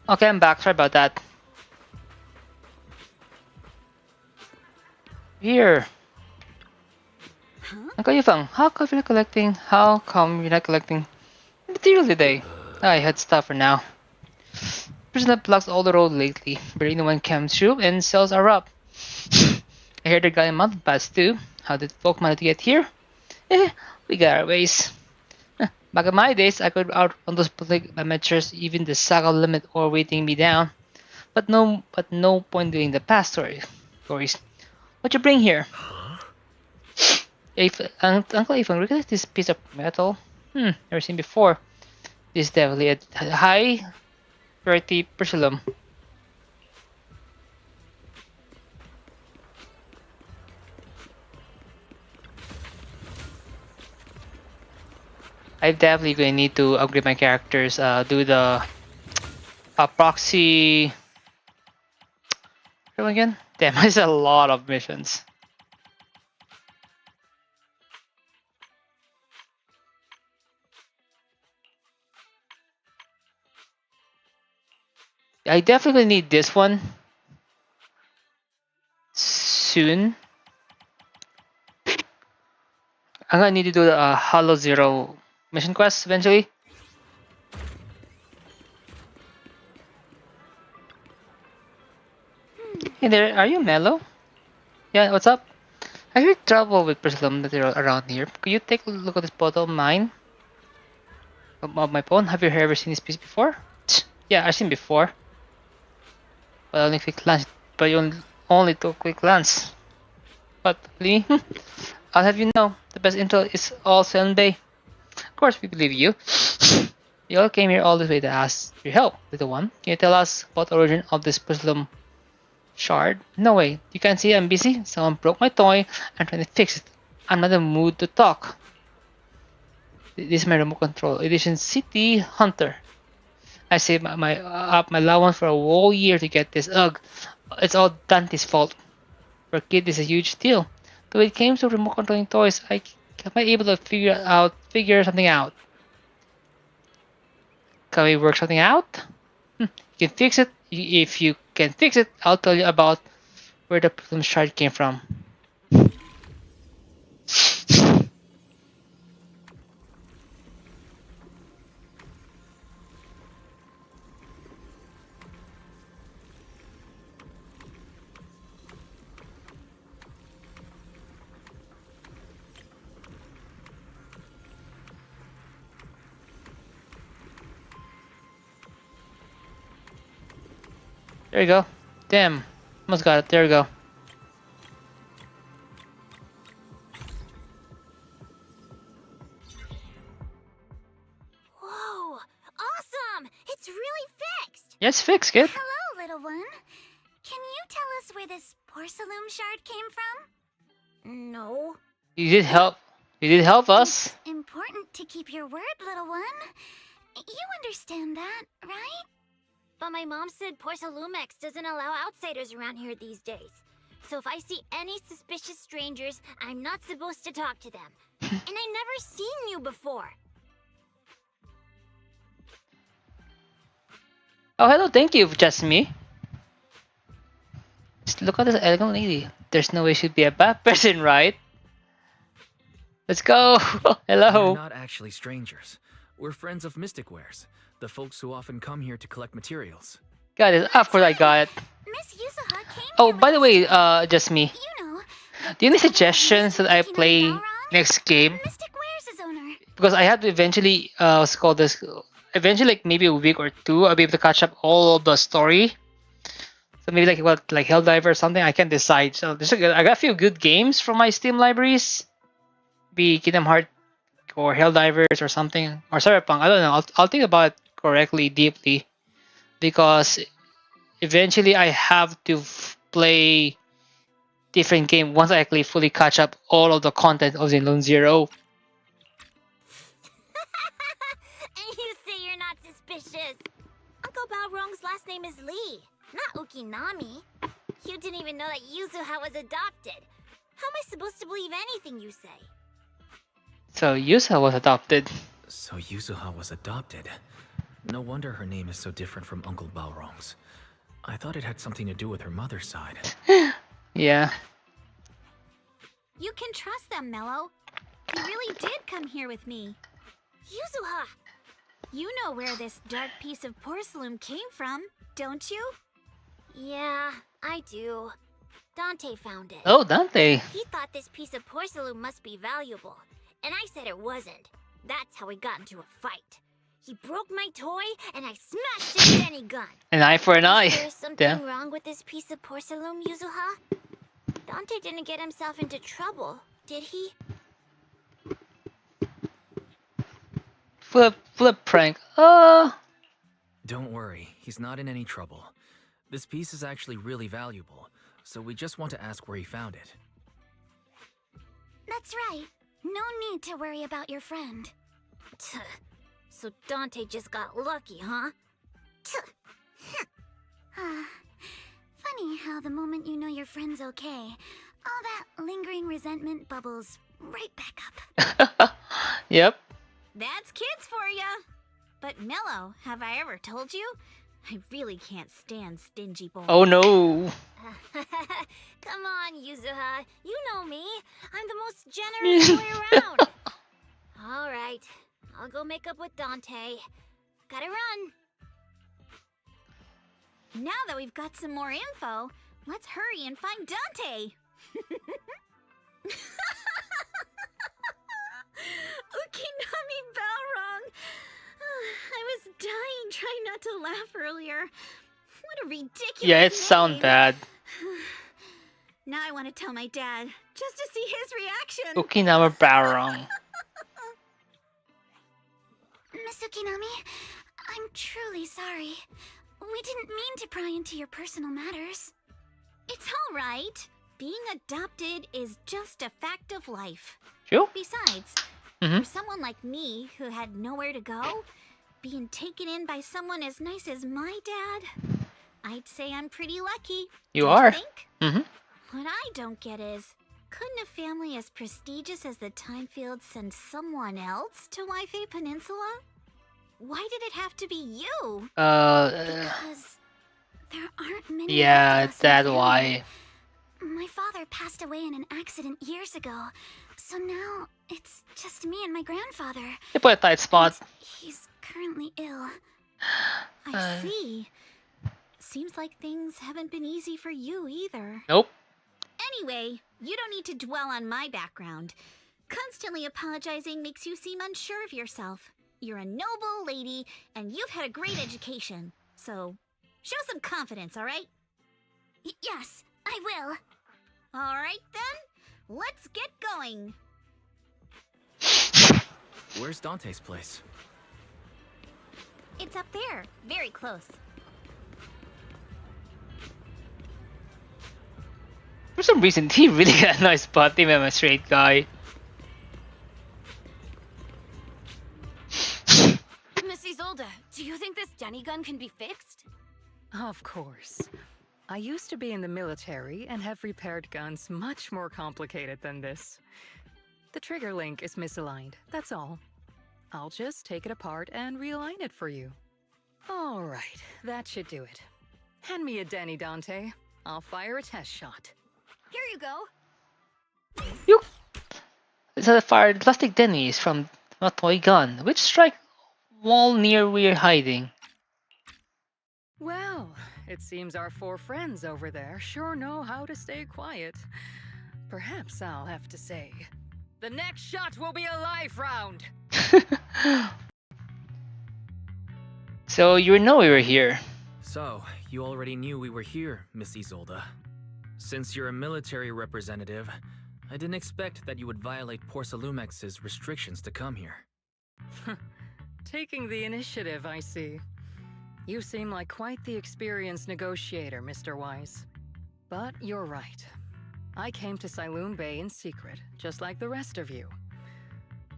Okay, I'm back. Sorry about that. Here. Uncle Yufeng, how come you're not collecting? How come you're not collecting material today? I had stuff for now. Person that blocks all the road lately. Barely anyone comes through and sales are up. I heard they got a mountain pass too. How did folk manage to get here? We got our ways. Back in my days, I could out on those public amateurs, even the saga limit or waiting me down. But no point doing the past stories. What you bring here? If Uncle Ifan, look at this piece of metal. Never seen before. This is definitely a high purity Persilum. I definitely gonna need to upgrade my characters. Do the proxy. Again? Damn, there's a lot of missions. I definitely need this one soon. I'm gonna need to do the Hollow Zero mission quest eventually. Hey there, are you Mellow? Yeah, what's up? I hear trouble with Prism material around here. Could you take a look at this photo of mine? Of my phone? Have you ever seen this piece before? Yeah, I've seen before. But only quick glance. But you only took a quick glance. But Lee, I'll have you know, the best intel is all Sen Bay. Of course, we believe you. You all came here all this way to ask for your help, little one. Can you tell us about the origin of this Prism shard? No way. You can't see I'm busy. Someone broke my toy. I'm trying to fix it. I'm not in the mood to talk. This is my remote control edition City Hunter. I saved my allowance for a whole year to get this. Ugh, it's all Dante's fault. For a kid, this is a huge deal. But when it came to remote controlling toys, I might able to figure something out. Can we work something out? You can fix it. If you can fix it, I'll tell you about where the problem shard came from. There you go. Damn. Almost got it. There we go. Whoa! Awesome! It's really fixed! Yes, fixed, kid. Hello, little one. Can you tell us where this porcelain shard came from? No. You did help. You did help us. It's important to keep your word, little one. You understand that, right? But my mom said Porcelumex doesn't allow outsiders around here these days. So if I see any suspicious strangers, I'm not supposed to talk to them. And I've never seen you before. Oh, hello. Thank you, just me. Just look at this elegant lady. There's no way she'd be a bad person, right? Let's go. Hello. We're not actually strangers. We're friends of Mystic Wares, the folks who often come here to collect materials. Got it. Of course I got it. Miss Yuzuha came Oh, by the way, just me. You know, Do you have any suggestions that I play next game? Mystic Wares is owner. Because I have to eventually, what's it called this? Eventually, like maybe a week or two, I'll be able to catch up all of the story. So maybe like what, like Helldiver or something. I can't decide. So I got a few good games from my Steam libraries. Be Kingdom Hearts or Helldivers or something, or Cyberpunk. I don't know. I'll think about it correctly, deeply, because eventually I have to play different game once I actually fully catch up all of the content of Zenless Zero. And you say you're not suspicious. Uncle Balrong's last name is Lee, not Ukinami. You didn't even know that Yuzuha was adopted. How am I supposed to believe anything you say? So Yusa was adopted. So Yuzuha was adopted. No wonder her name is so different from Uncle Balrong's. I thought it had something to do with her mother's side. Yeah. You can trust them, Mello. He really did come here with me. Yuzuha! You know where this dark piece of porcelain came from, don't you? Yeah, I do. Dante found it. Oh, Dante. He thought this piece of porcelain must be valuable, and I said it wasn't. That's how we got into a fight. He broke my toy, and I smashed his Denny gun. An eye for an eye. Is there something Yeah. wrong with this piece of porcelain, Yuzuha? Dante didn't get himself into trouble, did he? Flip prank. Don't worry, he's not in any trouble. This piece is actually really valuable, so we just want to ask where he found it. That's right. No need to worry about your friend. So Dante just got lucky, huh? Funny how the moment you know your friend's okay, all that lingering resentment bubbles right back up. Yep. That's kids for ya. But Mello, have I ever told you? I really can't stand stingy boys. Oh no. Come on, Yuzuha. You know me. I'm the most generous boy around. All right. I'll go make up with Dante. Gotta run. Now that we've got some more info, let's hurry and find Dante. Ukinami Balrong. I was dying trying not to laugh earlier. What a ridiculous Yeah, it name. sounds bad. Now I want to tell my dad, just to see his reaction. Okinawa Balrong. Miss Ukinami, I'm truly sorry. We didn't mean to pry into your personal matters. It's all right. Being adopted is just a fact of life. True. Besides, Mhm. for someone like me who had nowhere to go, being taken in by someone as nice as my dad, I'd say I'm pretty lucky. You don't are. think? Mm-hmm. What I don't get is, couldn't a family as prestigious as the Timefield send someone else to Waifei Peninsula? Why did it have to be you? Because there aren't many. Yeah, left of us in that's the why. family. My father passed away in an accident years ago, so now it's just me and my grandfather. You put a tight spot. He's currently ill. I see. Seems like things haven't been easy for you either. Nope. Anyway, you don't need to dwell on my background. Constantly apologizing makes you seem unsure of yourself. You're a noble lady, and you've had a great education. So, Show some confidence, alright? Yes, I will. Alright then, let's get going. Where's Dante's place? It's up there, very close. For some reason, he really got a nice butt, even a straight guy. Miss Isolde, do you think this Denny gun can be fixed? Of course. I used to be in the military and have repaired guns much more complicated than this. The trigger link is misaligned, that's all. I'll just take it apart and realign it for you. All right, that should do it. Hand me a Denny, Dante. I'll fire a test shot. Here you go. You. It's a fired plastic Denny's from a toy gun, which strike wall near we're hiding. Well, it seems our 4 friends over there sure know how to stay quiet. Perhaps I'll have to say, the next shot will be a live round. So you know we were here. So, you already knew we were here, Miss Isolde. Since you're a military representative, I didn't expect that you would violate Porcelumex's restrictions to come here. Taking the initiative, I see. You seem like quite the experienced negotiator, Mr. Wise. But you're right. I came to Siloon Bay in secret, just like the rest of you.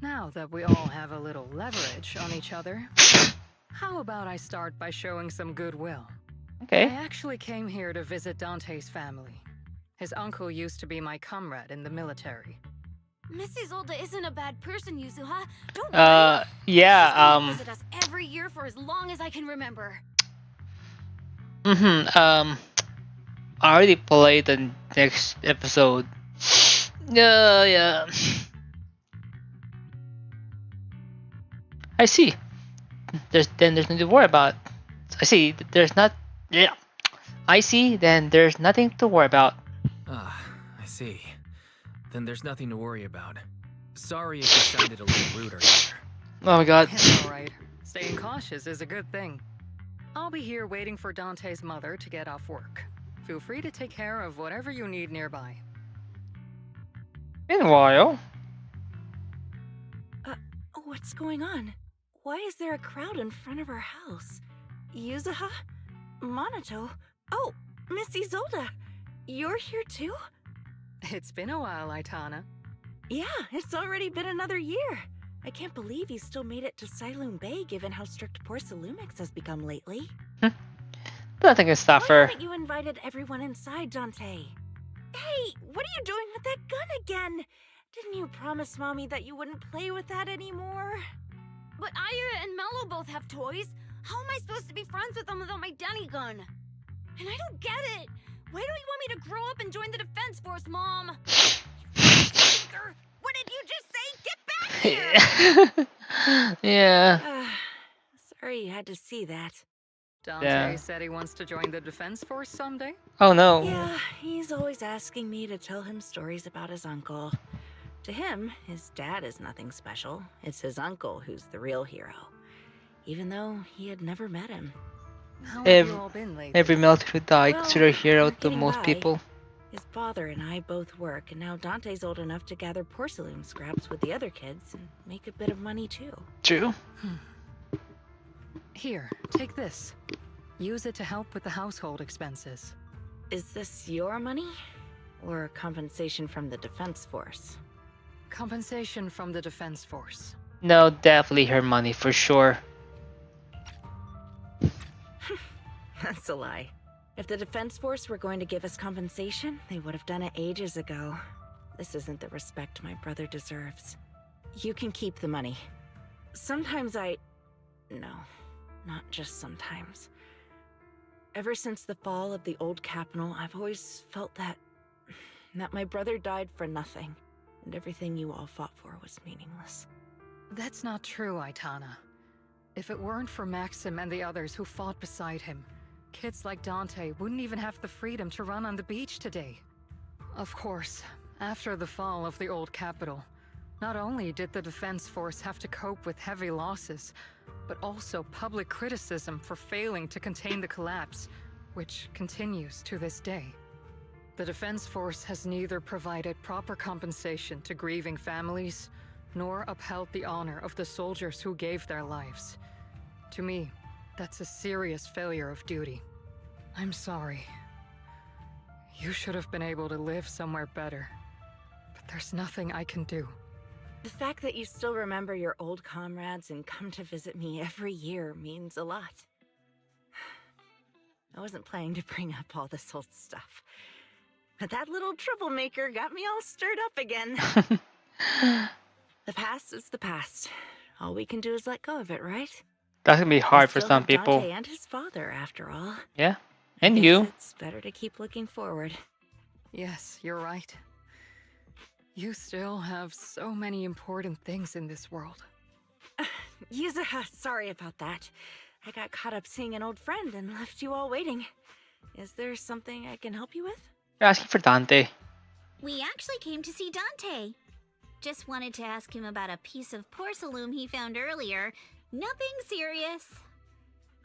Now that we all have a little leverage on each other, how about I start by showing some goodwill? Okay. I actually came here to visit Dante's family. His uncle used to be my comrade in the military. Miss Isolde isn't a bad person, Yuzuha. Don't Yeah, She's come to visit us every year for as long as I can remember. I already played the next episode. Yeah. I see. There's nothing to worry about. I see. There's not. Yeah. I see. Then there's nothing to worry about. Ah, I see. Then there's nothing to worry about. Sorry if you sounded a little rude earlier. Oh my god. It's alright. Staying cautious is a good thing. I'll be here waiting for Dante's mother to get off work. Feel free to take care of whatever you need nearby. Meanwhile. What's going on? Why is there a crowd in front of our house? Yuzuha? Monato? Oh, Miss Isolde! You're here too? It's been a while, Aitana. Yeah, it's already been another year. I can't believe you still made it to Siloon Bay given how strict Porcelumix has become lately. Nothing can stop Why her. haven't you invited everyone inside, Dante? Hey, what are you doing with that gun again? Didn't you promise Mommy that you wouldn't play with that anymore? But Aya and Mello both have toys. How am I supposed to be friends with them without my Denny gun? And I don't get it. Why don't you want me to grow up and join the Defense Force, Mom? What did you just say? Get back here! Yeah. Sorry you had to see that. Dante said he wants to join the Defense Force someday? Oh no. Yeah, he's always asking me to tell him stories about his uncle. To him, his dad is nothing special. It's his uncle who's the real hero. Even though he had never met him. How have you all been lately? Every military who died Well, considered a hero we're to getting most by. people. His father and I both work, and now Dante's old enough to gather porcelain scraps with the other kids and make a bit of money too. True. Here, take this. Use it to help with the household expenses. Is this your money? Or compensation from the Defense Force? Compensation from the Defense Force. No, definitely her money for sure. That's a lie. If the Defense Force were going to give us compensation, they would have done it ages ago. This isn't the respect my brother deserves. You can keep the money. Sometimes No, not just sometimes. Ever since the fall of the old capital, I've always felt that my brother died for nothing, and everything you all fought for was meaningless. That's not true, Aitana. If it weren't for Maxim and the others who fought beside him, kids like Dante wouldn't even have the freedom to run on the beach today. Of course, after the fall of the old capital, Not only did the Defense Force have to cope with heavy losses, but also public criticism for failing to contain the collapse, which continues to this day. The Defense Force has neither provided proper compensation to grieving families, nor upheld the honor of the soldiers who gave their lives. To me, that's a serious failure of duty. I'm sorry. You should have been able to live somewhere better, but there's nothing I can do. The fact that you still remember your old comrades and come to visit me every year means a lot. I wasn't planning to bring up all this old stuff, but that little troublemaker got me all stirred up again. The past is the past. All we can do is let go of it, right? That can be hard for Still some have people. Dante and his father, after all. Yeah, I and guess you. It's better to keep looking forward. Yes, you're right. You still have so many important things in this world. Yuzuha, sorry about that. I got caught up seeing an old friend and left you all waiting. Is there something I can help you with? You're asking for Dante. We actually came to see Dante. Just wanted to ask him about a piece of porcelain he found earlier. Nothing serious.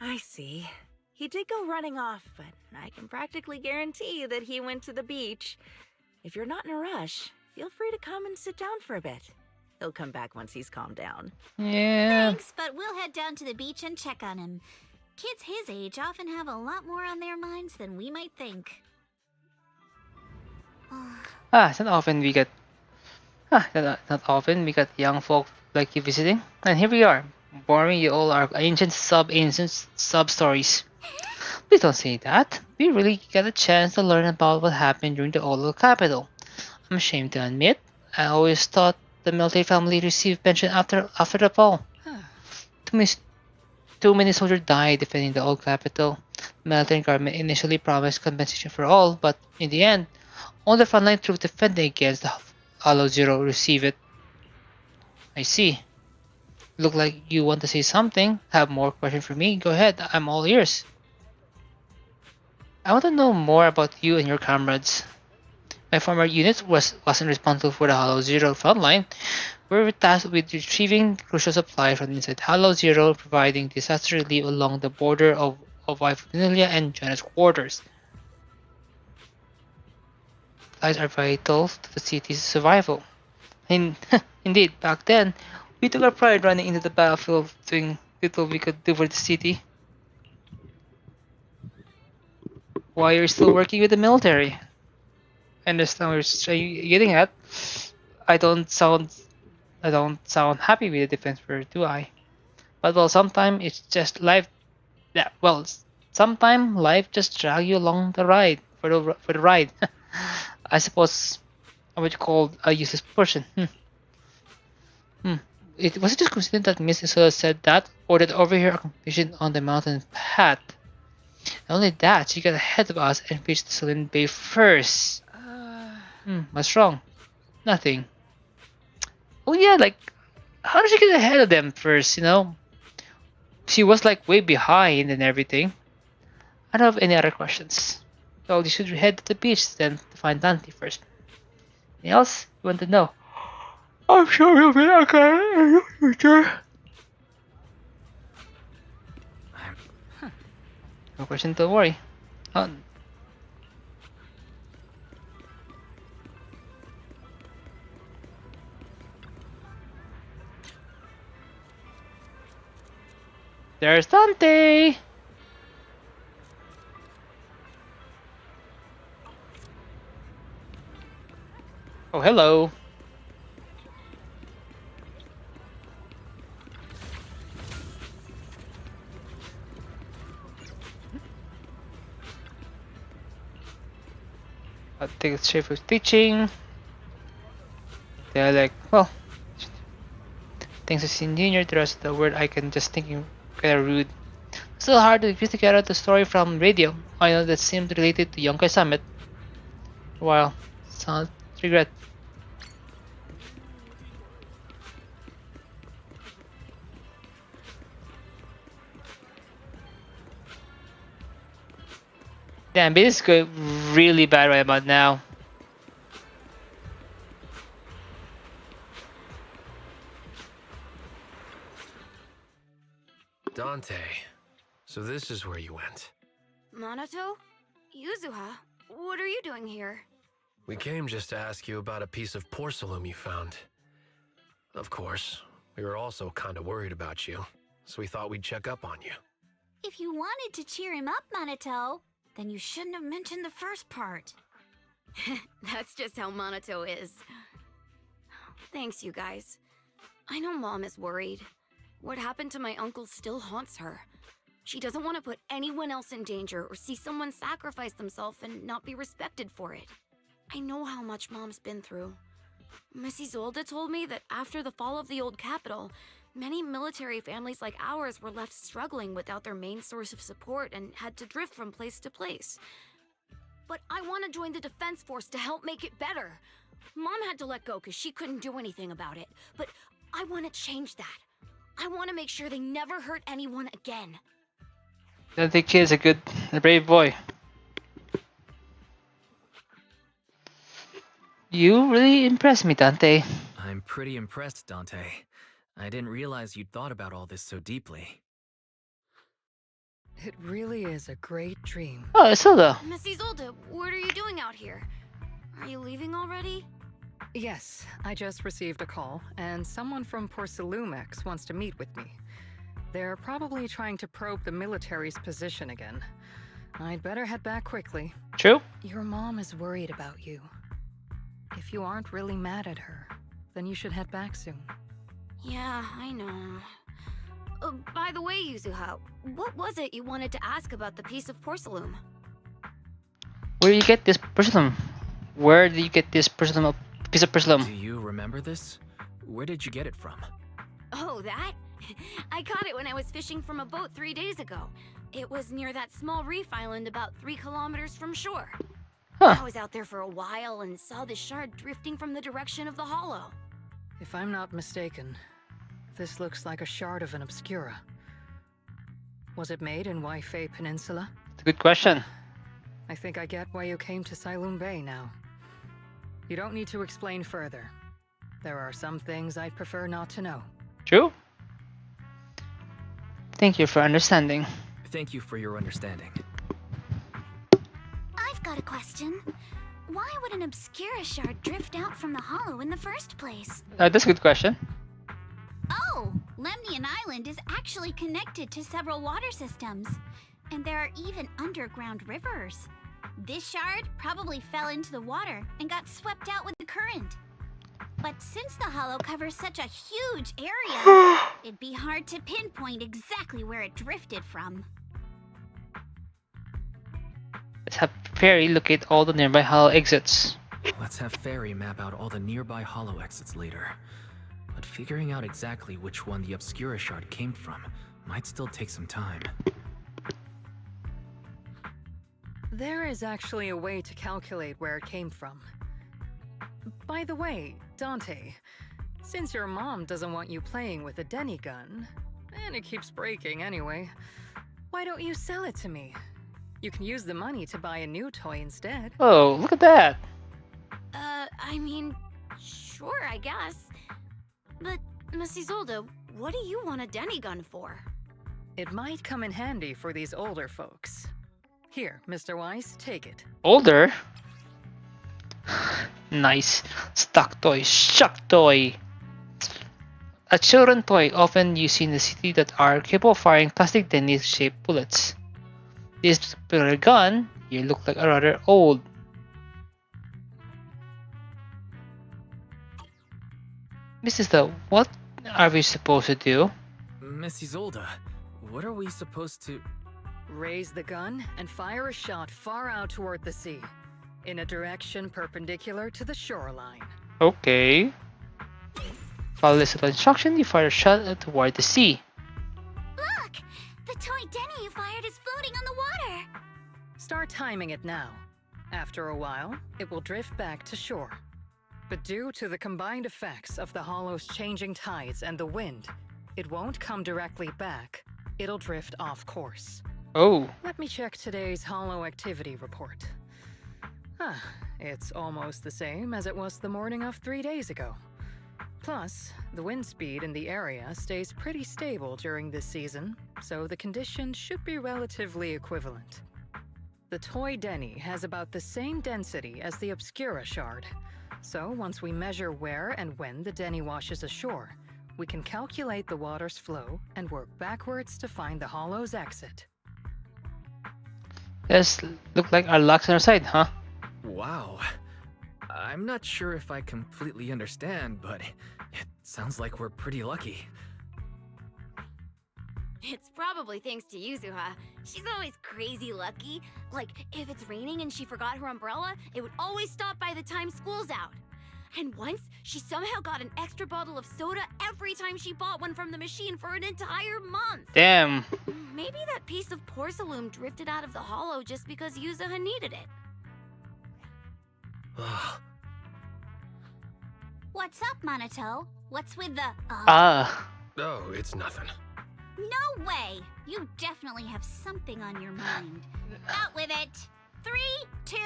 I see. He did go running off, but I can practically guarantee that he went to the beach. If you're not in a rush, feel free to come and sit down for a bit. He'll come back once he's calmed down. Yeah. Thanks, but we'll head down to the beach and check on him. Kids his age often have a lot more on their minds than we might think. It's not often we get. Not often we got young folk like you visiting. And here we are, boring you all our ancient sub-stories. Please don't say that. We really got a chance to learn about what happened during the Olo capital. I'm ashamed to admit, I always thought the military family received pension after the fall. Too many soldiers died defending the old capital. The military government initially promised compensation for all, but in the end, all the frontline troops defending against the Hollow Zero receive it. I see. Look like you want to say something. Have more questions for me? Go ahead, I'm all ears. I want to know more about you and your comrades. My former unit wasn't responsible for the Hollow Zero frontline. We were tasked with retrieving crucial supplies from inside Hollow Zero, providing disaster relief along the border of Wife Vanilla and Jonah's quarters. Supplies are vital to the city's survival. Indeed, back then, we took our pride running into the battlefield doing little we could do for the city. Why you're still working with the military? I understand what you're getting at. I don't sound happy with the defense force, do I? But well, sometimes it's just life. Yeah, well, sometimes life just drag you along the ride for the ride. I suppose I would call a useless person. It was just coincidence that Miss Isola said that, or that over here a competition on the mountain path. Not only that, she got ahead of us and reached the Celine Bay first. What's wrong? Nothing. Oh yeah, like, how did she get ahead of them first, you know? She was like way behind and everything. I don't have any other questions. So you should head to the beach then to find Dante first. Anything else you want to know? I'm sure you'll be okay in the future. No question, don't worry. There's Dante! Oh, hello. I'll take a shape of teaching. They're like, well, thanks to Senior, the rest of the word I can just thinking kinda rude. Still hard to piece together the story from radio. I know that seemed related to Yonkai Summit. Well, sounds regret. Damn, this is going really bad right about now. Dante, so this is where you went. Minato? Yuzuha, what are you doing here? We came just to ask you about a piece of porcelain you found. Of course, we were also kind of worried about you, so we thought we'd check up on you. If you wanted to cheer him up, Minato, then you shouldn't have mentioned the first part. That's just how Minato is. Thanks, you guys. I know Mom is worried. What happened to my uncle still haunts her. She doesn't want to put anyone else in danger or see someone sacrifice themselves and not be respected for it. I know how much Mom's been through. Miss Isolde told me that after the fall of the old capital, many military families like ours were left struggling without their main source of support and had to drift from place to place. But I want to join the defense force to help make it better. Mom had to let go because she couldn't do anything about it, but I want to change that. I want to make sure they never hurt anyone again. Dante Kid is a brave boy. You really impressed me, Dante. I'm pretty impressed, Dante. I didn't realize you'd thought about all this so deeply. It really is a great dream. Oh, Isolde. Miss Isolde, what are you doing out here? Are you leaving already? Yes, I just received a call, and someone from Porcelumex wants to meet with me. They're probably trying to probe the military's position again. I'd better head back quickly. True. Your mom is worried about you. If you aren't really mad at her, then you should head back soon. Yeah, I know. By the way, Yuzuha, what was it you wanted to ask about the piece of porcelain? Where do you get this porcelain? Where did you get this porcelain? Piece of porcelain? Do you remember this? Where did you get it from? Oh, that? I caught it when I was fishing from a boat 3 days ago. It was near that small reef island about 3 kilometers from shore. Huh. I was out there for a while and saw the shard drifting from the direction of the hollow. If I'm not mistaken, this looks like a shard of an Obscura. Was it made in Waifei Peninsula? It's a good question. I think I get why you came to Silum Bay now. You don't need to explain further. There are some things I'd prefer not to know. True. Thank you for understanding. Thank you for your understanding. I've got a question. Why would an Obscura shard drift out from the hollow in the first place? That's a good question. Oh, Lemnian Island is actually connected to several water systems. And there are even underground rivers. This shard probably fell into the water and got swept out with the current. But since the hollow covers such a huge area, it'd be hard to pinpoint exactly where it drifted from. Let's have Fairy locate all the nearby hollow exits. Let's have Fairy map out all the nearby hollow exits later. But figuring out exactly which one the Obscura shard came from might still take some time. There is actually a way to calculate where it came from. By the way, Dante, since your mom doesn't want you playing with a Denny gun, and it keeps breaking anyway, why don't you sell it to me? You can use the money to buy a new toy instead. Oh, look at that. I mean, sure, I guess. But, Miss Isolde, what do you want a Denny gun for? It might come in handy for these older folks. Here, Mr. Weiss, take it. Older? Nice. Stock toy. Shock toy. A children toy often used in the city that are capable of firing plastic Denny-shaped bullets. This particular gun, you look like a rather old. Mrs. The, what are we supposed to do? Miss Isolde, what are we supposed to... Raise the gun and fire a shot far out toward the sea, in a direction perpendicular to the shoreline. Okay. Follow this instruction, you fire a shot toward the sea. Look! The toy Denny you fired is floating on the water! Start timing it now. After a while, it will drift back to shore. But due to the combined effects of the hollow's changing tides and the wind, it won't come directly back. It'll drift off course. Oh. Let me check today's hollow activity report. It's almost the same as it was the morning of 3 days ago. Plus, the wind speed in the area stays pretty stable during this season, so the conditions should be relatively equivalent. The toy Denny has about the same density as the Obscura shard, so once we measure where and when the Denny washes ashore, we can calculate the water's flow and work backwards to find the hollow's exit. This look like our luck's on our side, huh? Wow. I'm not sure if I completely understand, but it sounds like we're pretty lucky. It's probably thanks to Yuzuha. She's always crazy lucky. Like, if it's raining and she forgot her umbrella, it would always stop by the time school's out. And once, she somehow got an extra bottle of soda every time she bought one from the machine for an entire month. Damn. Maybe that piece of porcelain drifted out of the hollow just because Yuzuha needed it. What's up, Monato? What's with the Oh, it's nothing. No way! You definitely have something on your mind. Out with it! 3, 2,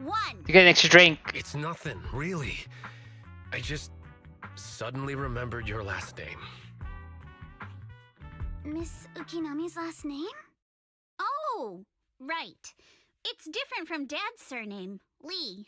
1. You get an extra drink. It's nothing, really. I just suddenly remembered your last name. Miss Ukinami's last name? Oh, right. It's different from Dad's surname, Lee.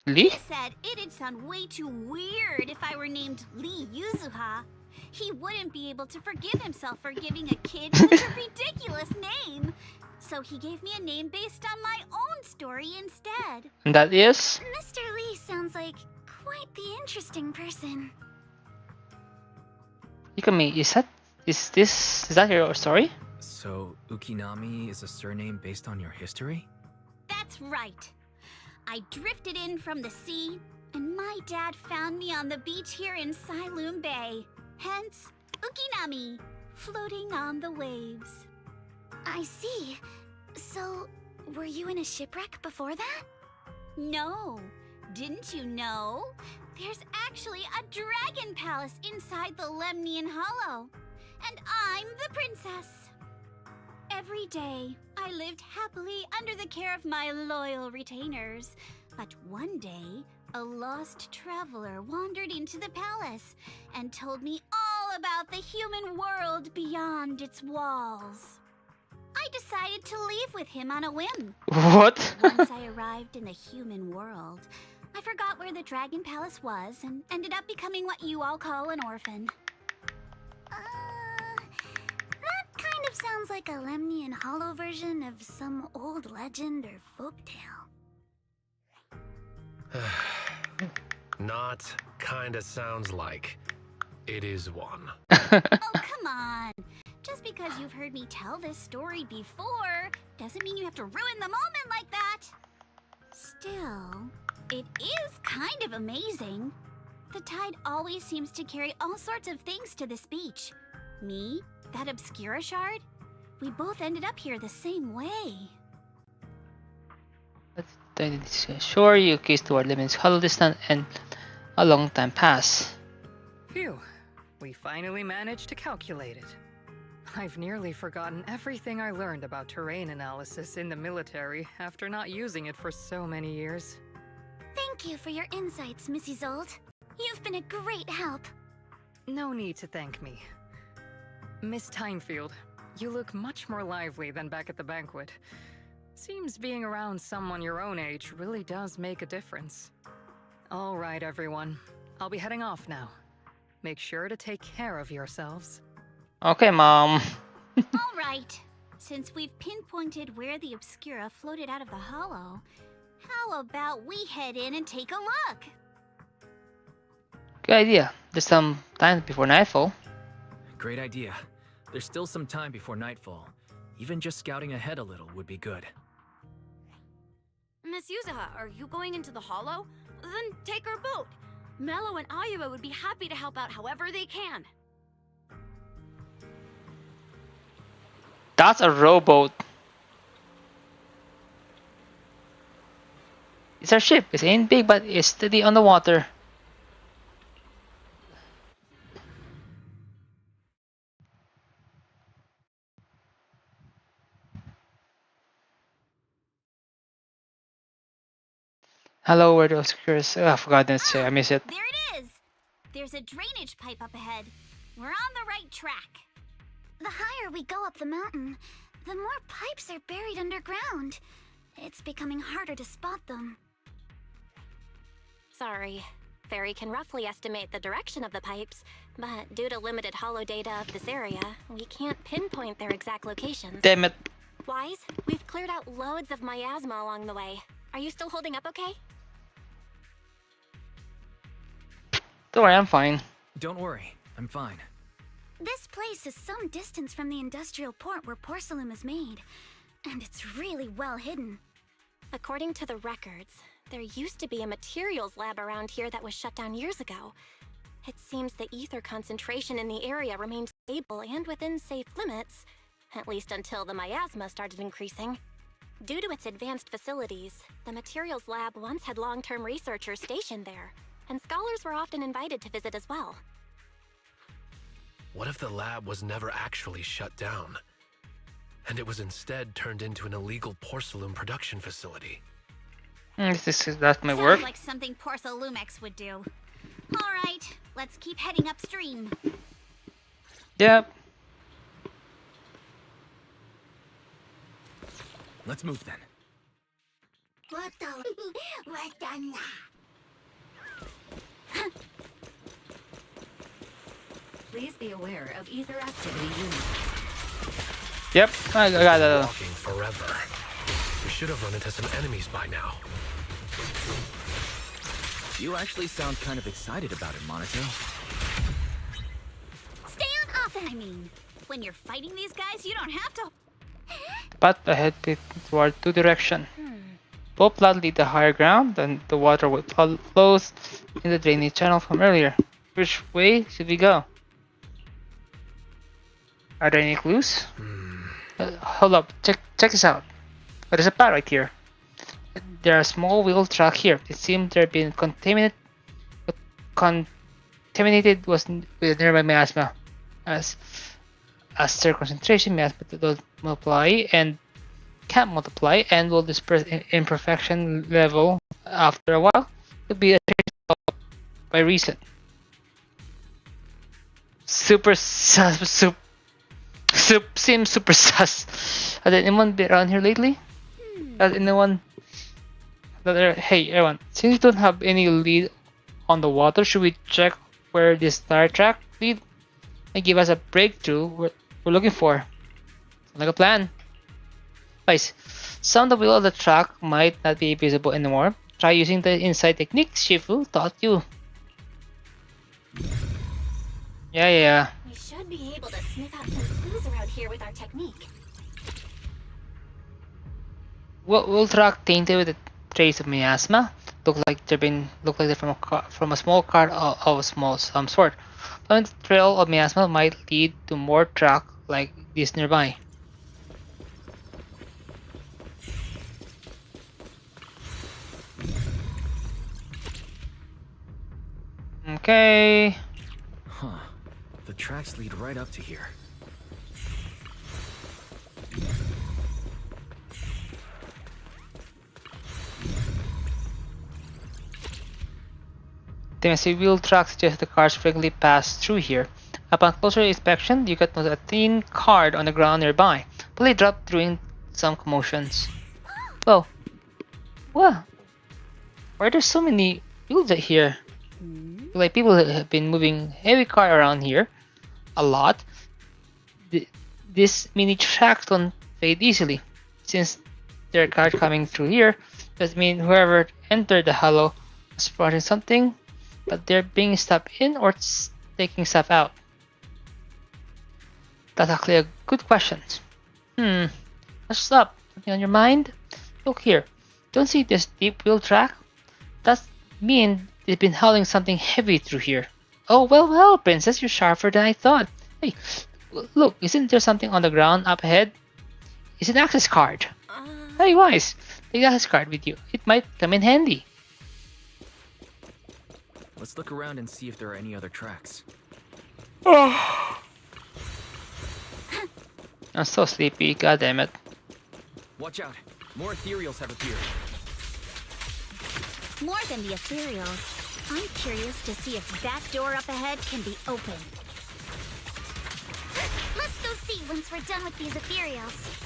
Lee? He said it'd sound way too weird if I were named Lee Yuzuha. He wouldn't be able to forgive himself for giving a kid such a ridiculous name. So he gave me a name based on my own story instead. And that is? Mr. Lee sounds like quite the interesting person. Yukami, is that your story? So, Ukinami is a surname based on your history? That's right. I drifted in from the sea, and my dad found me on the beach here in Sailoon Bay. Hence, Ukinami, floating on the waves. I see. So, were you in a shipwreck before that? No. Didn't you know? There's actually a dragon palace inside the Lemnian Hollow. And I'm the princess. Every day, I lived happily under the care of my loyal retainers. But one day, a lost traveler wandered into the palace and told me all about the human world beyond its walls. I decided to leave with him on a whim. What? Once I arrived in the human world, I forgot where the Dragon Palace was and ended up becoming what you all call an orphan. That kind of sounds like a Lemnian Hollow version of some old legend or folktale. Not kinda sounds like. It is one. Oh, come on. Just because you've heard me tell this story before doesn't mean you have to ruin the moment like that. Still, it is kind of amazing. The tide always seems to carry all sorts of things to this beach. Me, that Obscura shard, we both ended up here the same way. Sure, you case toward limits hollow distant and a long time pass. Phew, we finally managed to calculate it. I've nearly forgotten everything I learned about terrain analysis in the military after not using it for so many years. Thank you for your insights, Mrs. Old. You've been a great help. No need to thank me. Miss Timefield, you look much more lively than back at the banquet. Seems being around someone your own age really does make a difference. All right, everyone. I'll be heading off now. Make sure to take care of yourselves. Okay, Mom. All right. Since we've pinpointed where the Obscura floated out of the hollow, how about we head in and take a look? Good idea. There's some time before nightfall. Great idea. There's still some time before nightfall. Even just scouting ahead a little would be good. Miss Yuzuha, are you going into the hollow? Then take our boat. Mello and Ayuba would be happy to help out however they can. That's a rowboat. It's our ship. It ain't big, but it's steady on the water. Hello, where the Obscurus? Oh, I forgot this. I miss it. There it is. There's a drainage pipe up ahead. We're on the right track. The higher we go up the mountain, the more pipes are buried underground. It's becoming harder to spot them. Sorry. Fairy can roughly estimate the direction of the pipes, but due to limited holo data of this area, we can't pinpoint their exact locations. Damn it. Wise, we've cleared out loads of miasma along the way. Are you still holding up okay? Don't worry, I'm fine. Don't worry, I'm fine. This place is some distance from the industrial port where porcelain is made, and it's really well hidden. According to the records, there used to be a materials lab around here that was shut down years ago. It seems the ether concentration in the area remained stable and within safe limits, at least until the miasma started increasing. Due to its advanced facilities, the materials lab once had long-term researchers stationed there, and scholars were often invited to visit as well. What if the lab was never actually shut down, and it was instead turned into an illegal porcelain production facility? That might work. Sounds like something Porcelumex would do. All right, let's keep heading upstream. Yep. Let's move then. Please be aware of ether activity units. Yep, I got a... Walking forever. We should have run into some enemies by now. You actually sound kind of excited about it, Monato. Stay on offense. I mean, when you're fighting these guys, you don't have to. But ahead toward two direction. Both lads lead the higher ground, and the water flows in the drainage channel from earlier. Which way should we go? Are there any clues? Hold up, check this out. There's a pad right here. There are small wheel track here. It seems they're being contaminated was with nearby miasma. As their concentration miasma does multiply and can't multiply and will disperse imperfection level after a while. Could be a by reason. Super sus. Seems super sus. Has anyone been around here lately? Has anyone? Hey everyone, since we don't have any lead on the water, should we check where this tire track lead and give us a breakthrough we're looking for? Sounds like a plan. Guys, some of the wheel of the track might not be visible anymore. Try using the inside technique Shifu taught you. Yeah. We should be able to sniff out some clues around here with our technique. We'll track tainted with a trace of miasma. Look like they're from a small cart of some sort. Following the trail of miasma might lead to more track like this nearby. Okay. Huh. The tracks lead right up to here. The messy wheel track suggests the cars frequently pass through here. Upon closer inspection, you can notice a thin card on the ground nearby, probably dropped during some commotions. Whoa. Why are there so many wheels here? Like people have been moving heavy car around here a lot. This mini tracks don't fade easily. Since there are cars coming through here, that means whoever entered the hollow was spotting something, but they're being stuff in or taking stuff out. That's actually a good question. What's up? Something on your mind? Look here. Don't see this deep wheel track? That means they've been hauling something heavy through here. Oh, well, princess, you're sharper than I thought. Hey, look, isn't there something on the ground up ahead? It's an access card. Hey, Wise, take the access card with you. It might come in handy. Let's look around and see if there are any other tracks. I'm so sleepy, god damn it. Watch out, more ethereals have appeared. More than the ethereals. I'm curious to see if that door up ahead can be opened. Let's go see once we're done with these ethereals.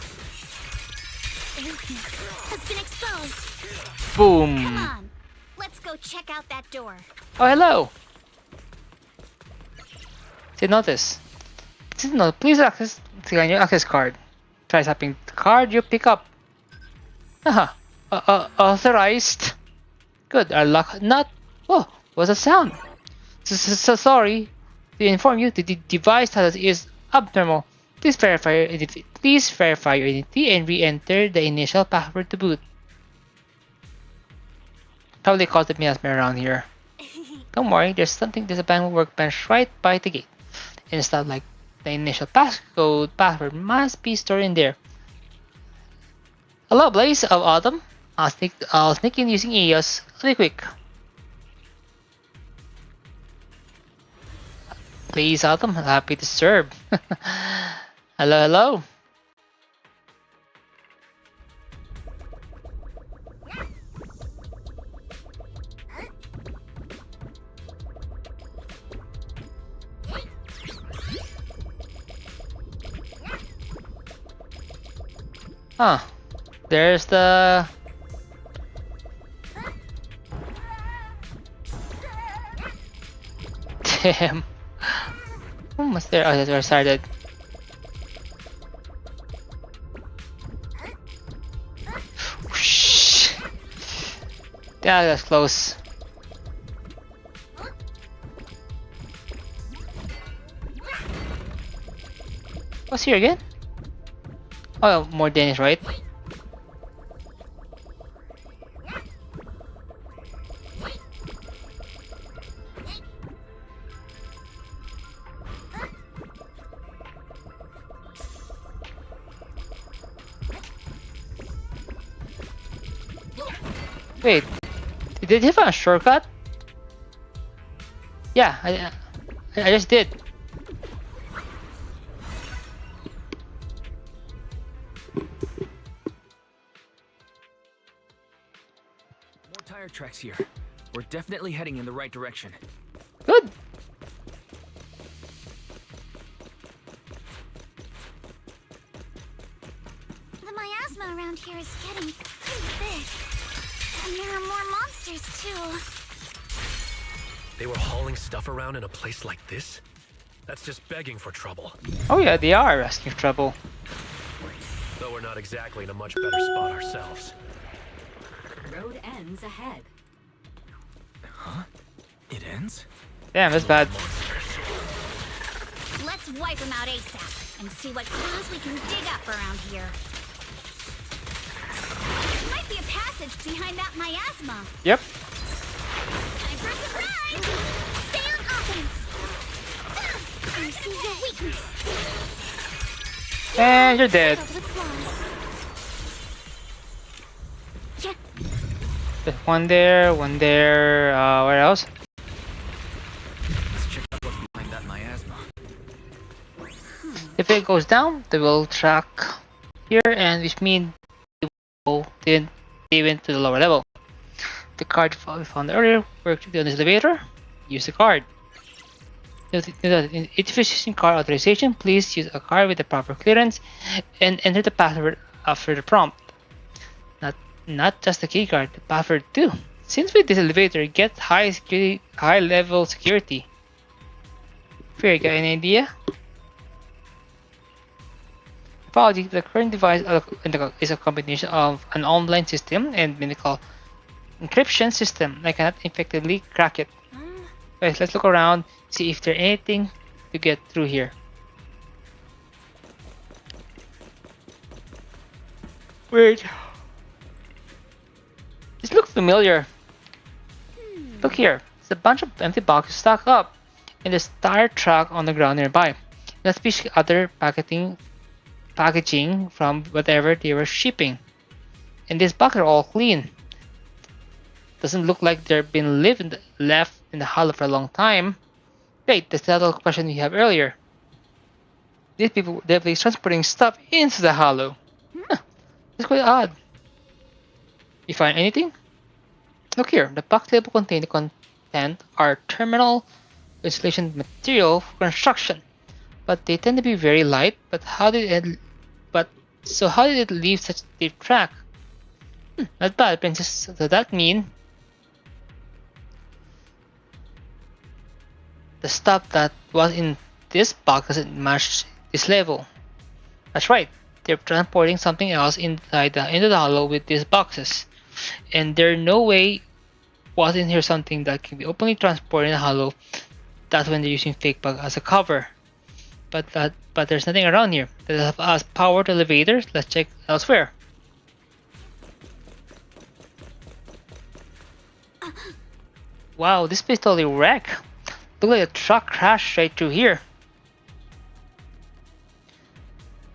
Weakness has been exposed. Boom. Come on, let's go check out that door. Oh, hello. Did notice. No, please access on your access card. Try tapping the card you pick up. Haha. Authorized. Good. Unlock not. Oh, what's that sound? So sorry to inform you that the device status is abnormal. Please verify your identity. Please verify your identity and re-enter the initial password to boot. Probably called the miasma around here. Don't worry, there's a bank workbench right by the gate. And stuff like the initial password must be stored in there. Hello, Blaze of Autumn. I'll sneak in using EOS really quick. Please, Autumn, happy to serve. Hello, hello. Huh. There's the... Damn. Almost there. Oh, that's started. Whoosh. Yeah, that's close. What's here again? Oh, more Danish, right? Wait, did he find a shortcut? Yeah, I just did. More tire tracks here. We're definitely heading in the right direction. Good. The miasma around here is getting pretty big. And there are more monsters too. They were hauling stuff around in a place like this? That's just begging for trouble. Oh yeah, they are asking for trouble. Though we're not exactly in a much better spot ourselves. Road ends ahead. Huh? It ends? Damn, that's bad. Let's wipe them out ASAP and see what clues we can dig up around here. There might be a passage behind that miasma. Yep. Time for a surprise! Stay on offense! I see your weakness. And you're dead. There's one there, where else? Let's check out what's behind that miasma. If it goes down, they will track here, and which means they went to the lower level. The card we found earlier worked on this elevator. Use the card. In efficient card authorization, please use a card with the proper clearance and enter the password after the prompt. Not just the key card, the password too. Since with this elevator get high level security. Fair, got any idea? Apology, the current device is a combination of an online system and medical encryption system. I cannot effectively crack it. Guys, let's look around, see if there's anything to get through here. Wait. This looks familiar. Look here. There's a bunch of empty boxes stacked up, and there's tire track on the ground nearby. Let's be other packaging from whatever they were shipping. And these boxes are all clean. Doesn't look like they've been left in the hollow for a long time. Wait, that's the other question we have earlier. These people were definitely transporting stuff into the hollow. Huh, that's quite odd. You find anything? Look here, the box label contains tent are thermal insulation material for construction, but they tend to be very light. But how did it leave such a deep track? Not bad, Princess. Does that mean the stuff that was in this box doesn't match this level? That's right. They're transporting something else into the hollow with these boxes, and there's no way was in here something that can be openly transported in a hollow. That's when they're using fake bug as a cover. But there's nothing around here. Does it have us powered elevators? Let's check elsewhere. Wow, this place totally wrecked. Look like a truck crashed right through here.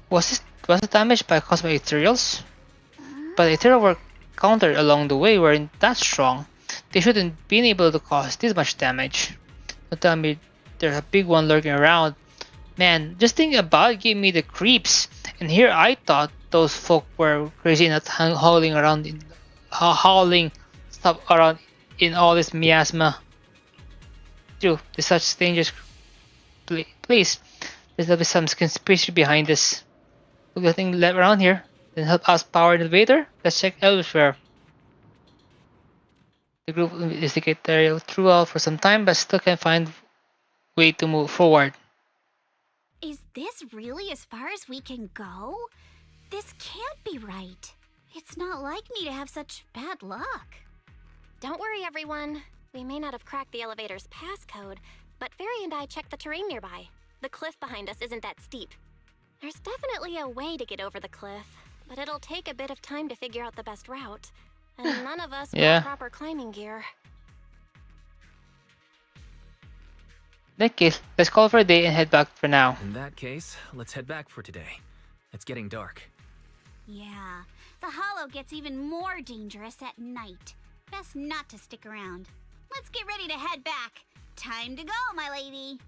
Was it damaged by caused by materials? But the materials were countered along the way weren't that strong. They shouldn't been able to cause this much damage. Don't tell me there's a big one lurking around. Man, just thinking about it gave me the creeps. And here I thought those folk were crazy not hauling stuff around in all this miasma. True, there's such dangerous place. There's gotta be some conspiracy behind this. Look, nothing left around here. Then help us power the elevator. Let's check elsewhere. The group investigated the area throughout for some time, but still can't find way to move forward. Is this really as far as we can go? This can't be right. It's not like me to have such bad luck. Don't worry, everyone. We may not have cracked the elevator's passcode, but Fairy and I checked the terrain nearby. The cliff behind us isn't that steep. There's definitely a way to get over the cliff, but it'll take a bit of time to figure out the best route. And none of us Yeah. got proper climbing gear. In that case, let's call for a day and head back for now. In that case, let's head back for today. It's getting dark. Yeah, the hollow gets even more dangerous at night. Best not to stick around. Let's get ready to head back. Time to go, my lady.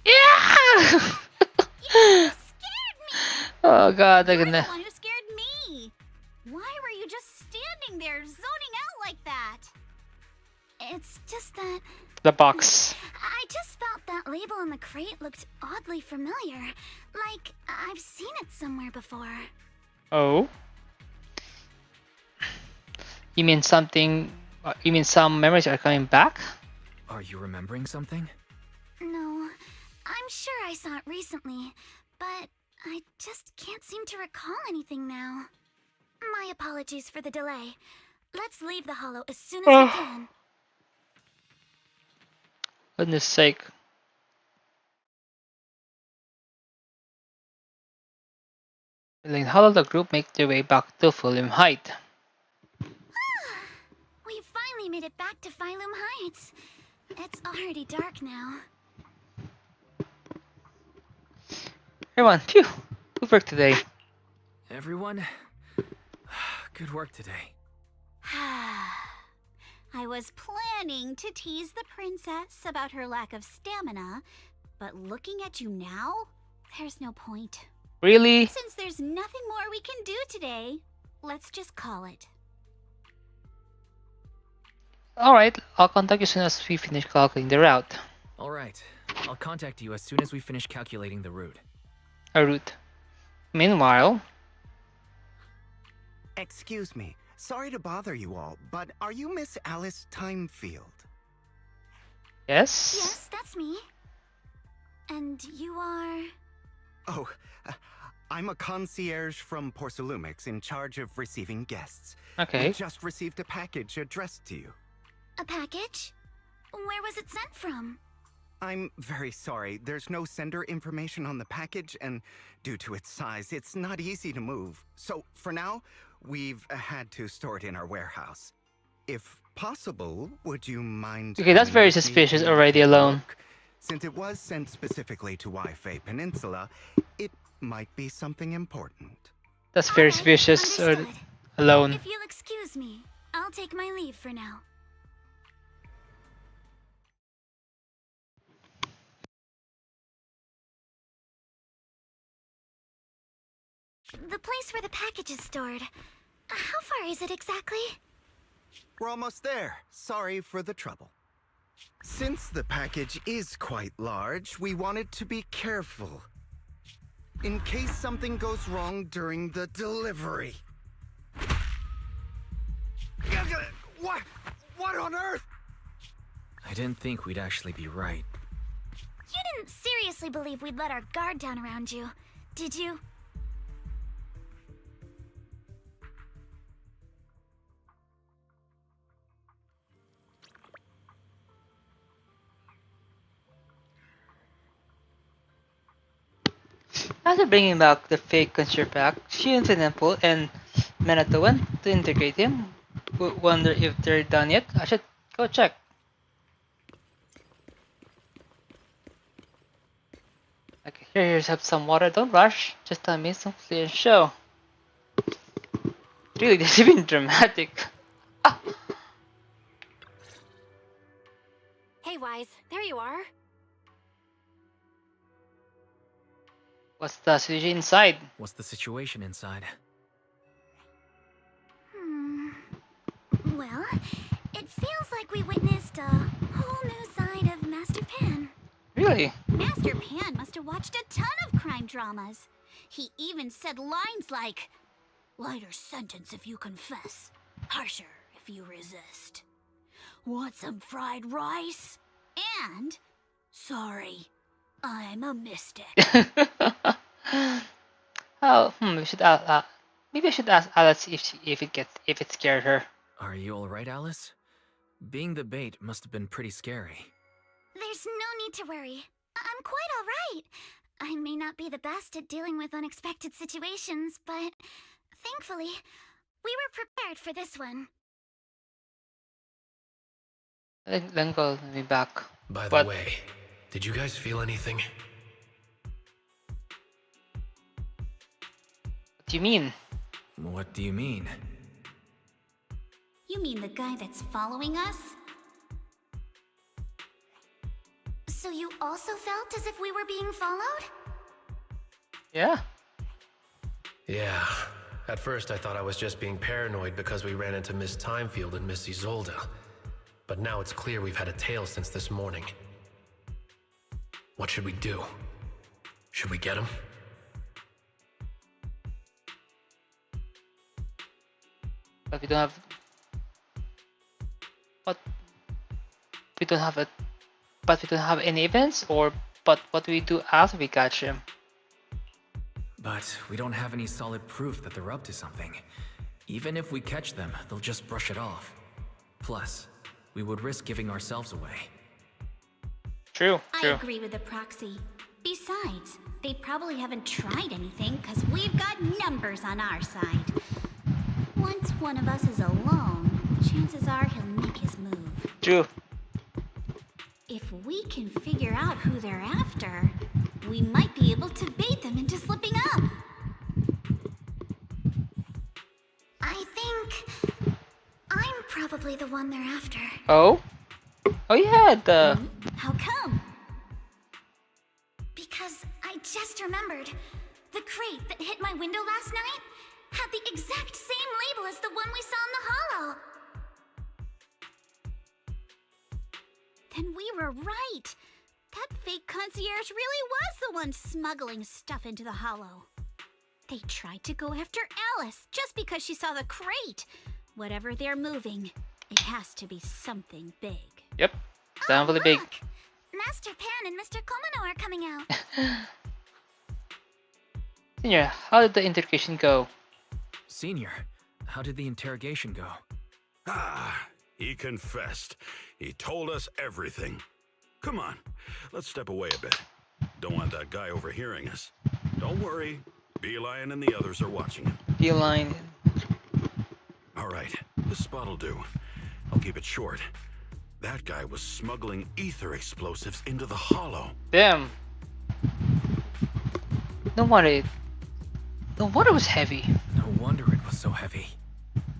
Yeah! Oh god, they're You're gonna. the one who scared me. Why were you just standing there, zoning out like that? It's just that The box. I just felt that label on the crate looked oddly familiar. Like I've seen it somewhere before. Oh? You mean something? You mean some memories are coming back? Are you remembering something? No, I'm sure I saw it recently, but I just can't seem to recall anything now. My apologies for the delay. Let's leave the hollow as soon as we can. Goodness sake. Then how did the group make their way back to Fulham Height? We finally made it back to Phylum Heights. It's already dark now. Everyone, phew! Good work today. Everyone, good work today. I was planning to tease the princess about her lack of stamina, but looking at you now, there's no point. Really? Since there's nothing more we can do today, let's just call it. Alright, I'll contact you as soon as we finish calculating the route. Alright, I'll contact you as soon as we finish calculating the route. A route. Meanwhile... Excuse me. Sorry to bother you all, but are you Miss Alice Timefield? Yes? Yes, that's me. And you are... Oh, I'm a concierge from Porcelumix in charge of receiving guests. Okay. We just received a package addressed to you. A package? Where was it sent from? I'm very sorry. There's no sender information on the package, and due to its size, it's not easy to move. So, for now, we've had to store it in our warehouse. If possible, would you mind... Okay, that's coming very with me suspicious to already take a alone. look? Since it was sent specifically to Wi-Fi Peninsula, it might be something important. That's very suspicious alone. If you'll excuse me, I'll take my leave for now. The place where the package is stored. far is it exactly? We're almost there. Sorry for the trouble. Since the package is quite large, we wanted to be careful. In case something goes wrong during the delivery. What? What on earth? I didn't think we'd actually be right. You didn't seriously believe we'd let our guard down around you, did you? After bringing back the fake consumer pack, she and Temple and Minato went to integrate him. Wonder if they're done yet? I should go check. Okay, here's have some water. Don't rush. Just tell me some clear show. Really, this is even dramatic. Hey, Wise, there you are. What's the situation inside? What's the situation inside? Well, it feels like we witnessed a whole new side of Master Pan. Really? Master Pan must have watched a ton of crime dramas. He even said lines like, "Lighter sentence if you confess, harsher if you resist. Want some fried rice? And, sorry, I'm a mystic." Oh, we should ask. Maybe I should ask Alice if it scared her. Are you all right, Alice? Being the bait must have been pretty scary. There's no need to worry. I'm quite all right. I may not be the best at dealing with unexpected situations, but thankfully, we were prepared for this one. Then go me back. By the way, did you guys feel anything? What do you mean? What do you mean? You mean the guy that's following us? So you also felt as if we were being followed? Yeah. Yeah. At first I thought I was just being paranoid because we ran into Miss Timefield and Miss Isolde. But now it's clear we've had a tail since this morning. What should we do? Should we get him? But we don't have. But we don't have a. But we don't have any events, or but what do we do after we catch him? But we don't have any solid proof that they're up to something. Even if we catch them, they'll just brush it off. Plus, we would risk giving ourselves away. True. I agree with the proxy. Besides, they probably haven't tried anything because we've got numbers on our side. Once one of us is alone, chances are he'll make his move. True. If we can figure out who they're after, we might be able to bait them into slipping up. I think I'm probably the one they're after. Oh? Oh yeah, the... How come? Because I just remembered. The crate that hit my window last night had the exact same label as the one we saw in the hollow. Then we were right. That fake concierge really was the one smuggling stuff into the hollow. They tried to go after Alice just because she saw the crate. Whatever they're moving, it has to be something big. Yep. Sound really big. Master Pan and Mr. Komano are coming out. Senior, how did the interrogation go? Senior, how did the interrogation go? Ah, he confessed. He told us everything. Come on, let's step away a bit. Don't want that guy overhearing us. Don't worry, Beeline and the others are watching him. Beeline. All right, this spot'll do. I'll keep it short. That guy was smuggling ether explosives into the hollow. Damn. No wonder it was heavy. No wonder it was so heavy.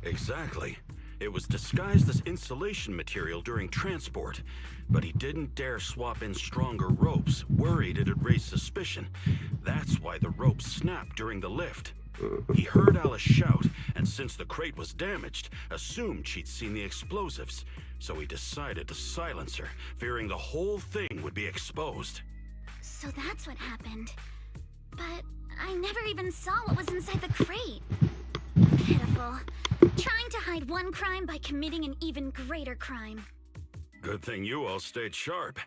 Exactly. It was disguised as insulation material during transport, but he didn't dare swap in stronger ropes, worried it'd raise suspicion. That's why the ropes snapped during the lift. He heard Alice shout, and since the crate was damaged, assumed she'd seen the explosives. So he decided to silence her, fearing the whole thing would be exposed. So that's what happened. But I never even saw what was inside the crate. Pitiful. Trying to hide one crime by committing an even greater crime. Good thing you all stayed sharp.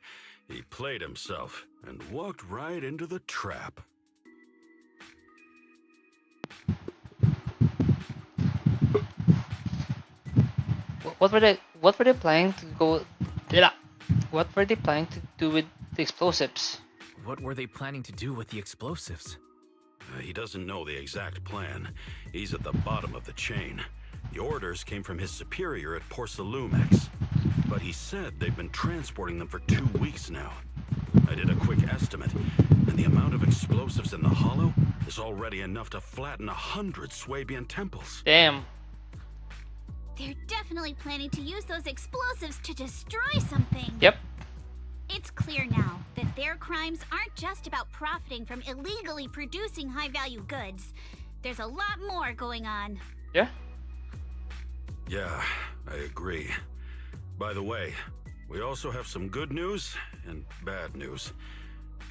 He played himself and walked right into the trap. What were they planning to go? Yeah. What were they planning to do with the explosives? What were they planning to do with the explosives? He doesn't know the exact plan. He's at the bottom of the chain. The orders came from his superior at Porcelumex. But he said they've been transporting them for 2 weeks now. I did a quick estimate, and the amount of explosives in the hollow is already enough to flatten 100 Swabian temples. Damn. They're definitely planning to use those explosives to destroy something. Yep. It's clear now that their crimes aren't just about profiting from illegally producing high-value goods. There's a lot more going on. Yeah? Yeah, I agree. By the way, we also have some good news and bad news.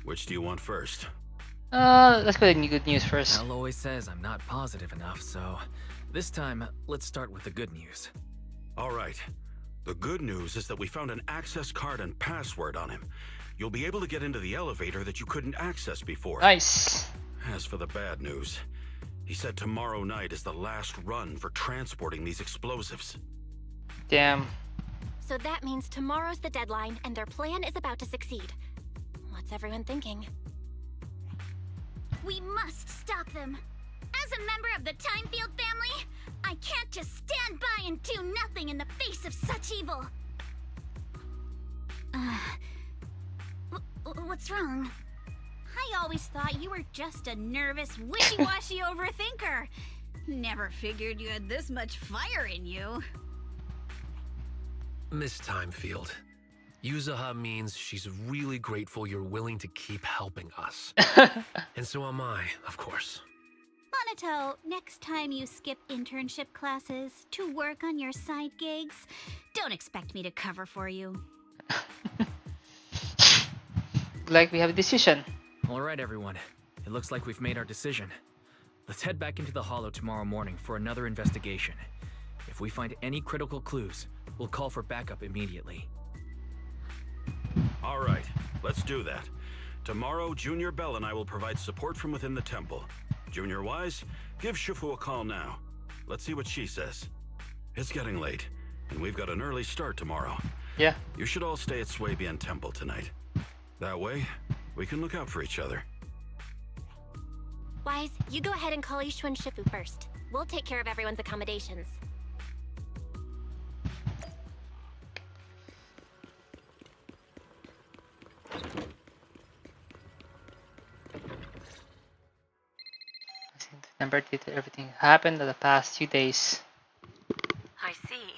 Which do you want first? Let's go with good news first. Al always says I'm not positive enough, so this time, let's start with the good news. All right. The good news is that we found an access card and password on him. You'll be able to get into the elevator that you couldn't access before. Nice. As for the bad news, he said tomorrow night is the last run for transporting these explosives. Damn. So that means tomorrow's the deadline, and their plan is about to succeed. What's everyone thinking? We must stop them. As a member of the Timefield family, I can't just stand by and do nothing in the face of such evil. What's wrong? I always thought you were just a nervous, wishy-washy overthinker. Never figured you had this much fire in you. Miss Timefield, Yuzaha means she's really grateful you're willing to keep helping us. And so am I, of course. Monato, next time you skip internship classes to work on your side gigs, don't expect me to cover for you. Like we have a decision. All right, everyone. It looks like we've made our decision. Let's head back into the Hollow tomorrow morning for another investigation. If we find any critical clues, we'll call for backup immediately. All right, let's do that. Tomorrow, Junior Bell and I will provide support from within the temple. Junior Wise, give Shifu a call now. Let's see what she says. It's getting late, and we've got an early start tomorrow. Yeah. You should all stay at Swabian Temple tonight. That way, we can look out for each other. Wise, you go ahead and call Ishu and Shifu first. We'll take care of everyone's accommodations. Remember that everything happened in the past few days. I see.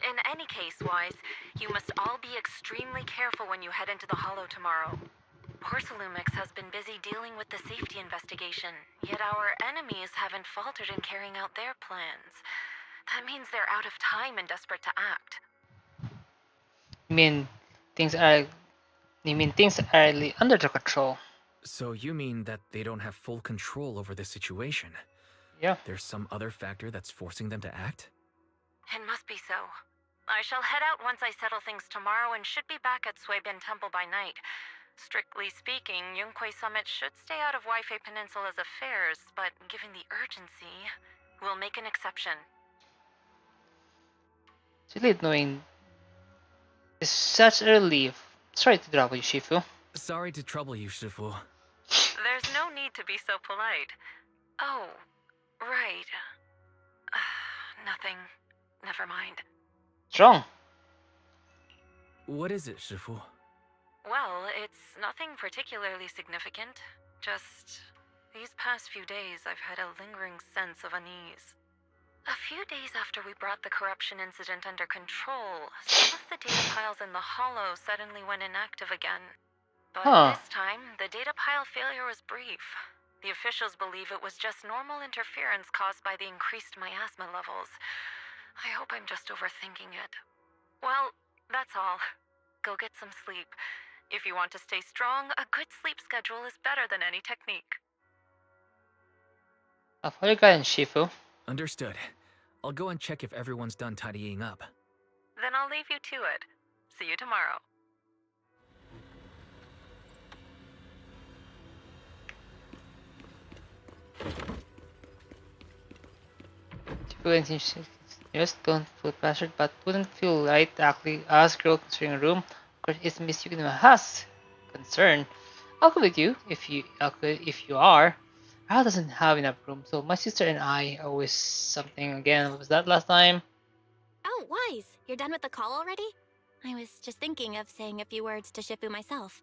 In any case, Wise, you must all be extremely careful when you head into the Hollow tomorrow. Porcelumex has been busy dealing with the safety investigation, yet our enemies haven't faltered in carrying out their plans. That means they're out of time and desperate to act. You mean things are under their control? So you mean that they don't have full control over the situation? Yeah. There's some other factor that's forcing them to act? It must be so. I shall head out once I settle things tomorrow and should be back at Swabian Temple by night. Strictly speaking, Yunque Summit should stay out of Waifei Peninsula's affairs, but given the urgency, we'll make an exception. It's really annoying. It's such early. Sorry to trouble you, Shifu. Sorry to trouble you, Shifu. There's no need to be so polite. Oh, right. Nothing. Never mind. What's wrong? What is it, Shifu? Well, it's nothing particularly significant. Just these past few days I've had a lingering sense of unease. A few days after we brought the corruption incident under control, some of the data piles in the Hollow suddenly went inactive again. But this time, the data pile failure was brief. The officials believe it was just normal interference caused by the increased miasma levels. I hope I'm just overthinking it. Well, that's all. Go get some sleep. If you want to stay strong, a good sleep schedule is better than any technique. I'll follow your guidance, Shifu. Understood. I'll go and check if everyone's done tidying up. Then I'll leave you to it. See you tomorrow. Shifu and just don't feel pressured, but wouldn't feel right actually ask girl considering a room. Of course, it's Miss Yukino has concern. I'll go with you if you are. Our house doesn't have enough room, so my sister and I always something again. What was that last time? Oh, Wise, you're done with the call already? I was just thinking of saying a few words to Shifu myself.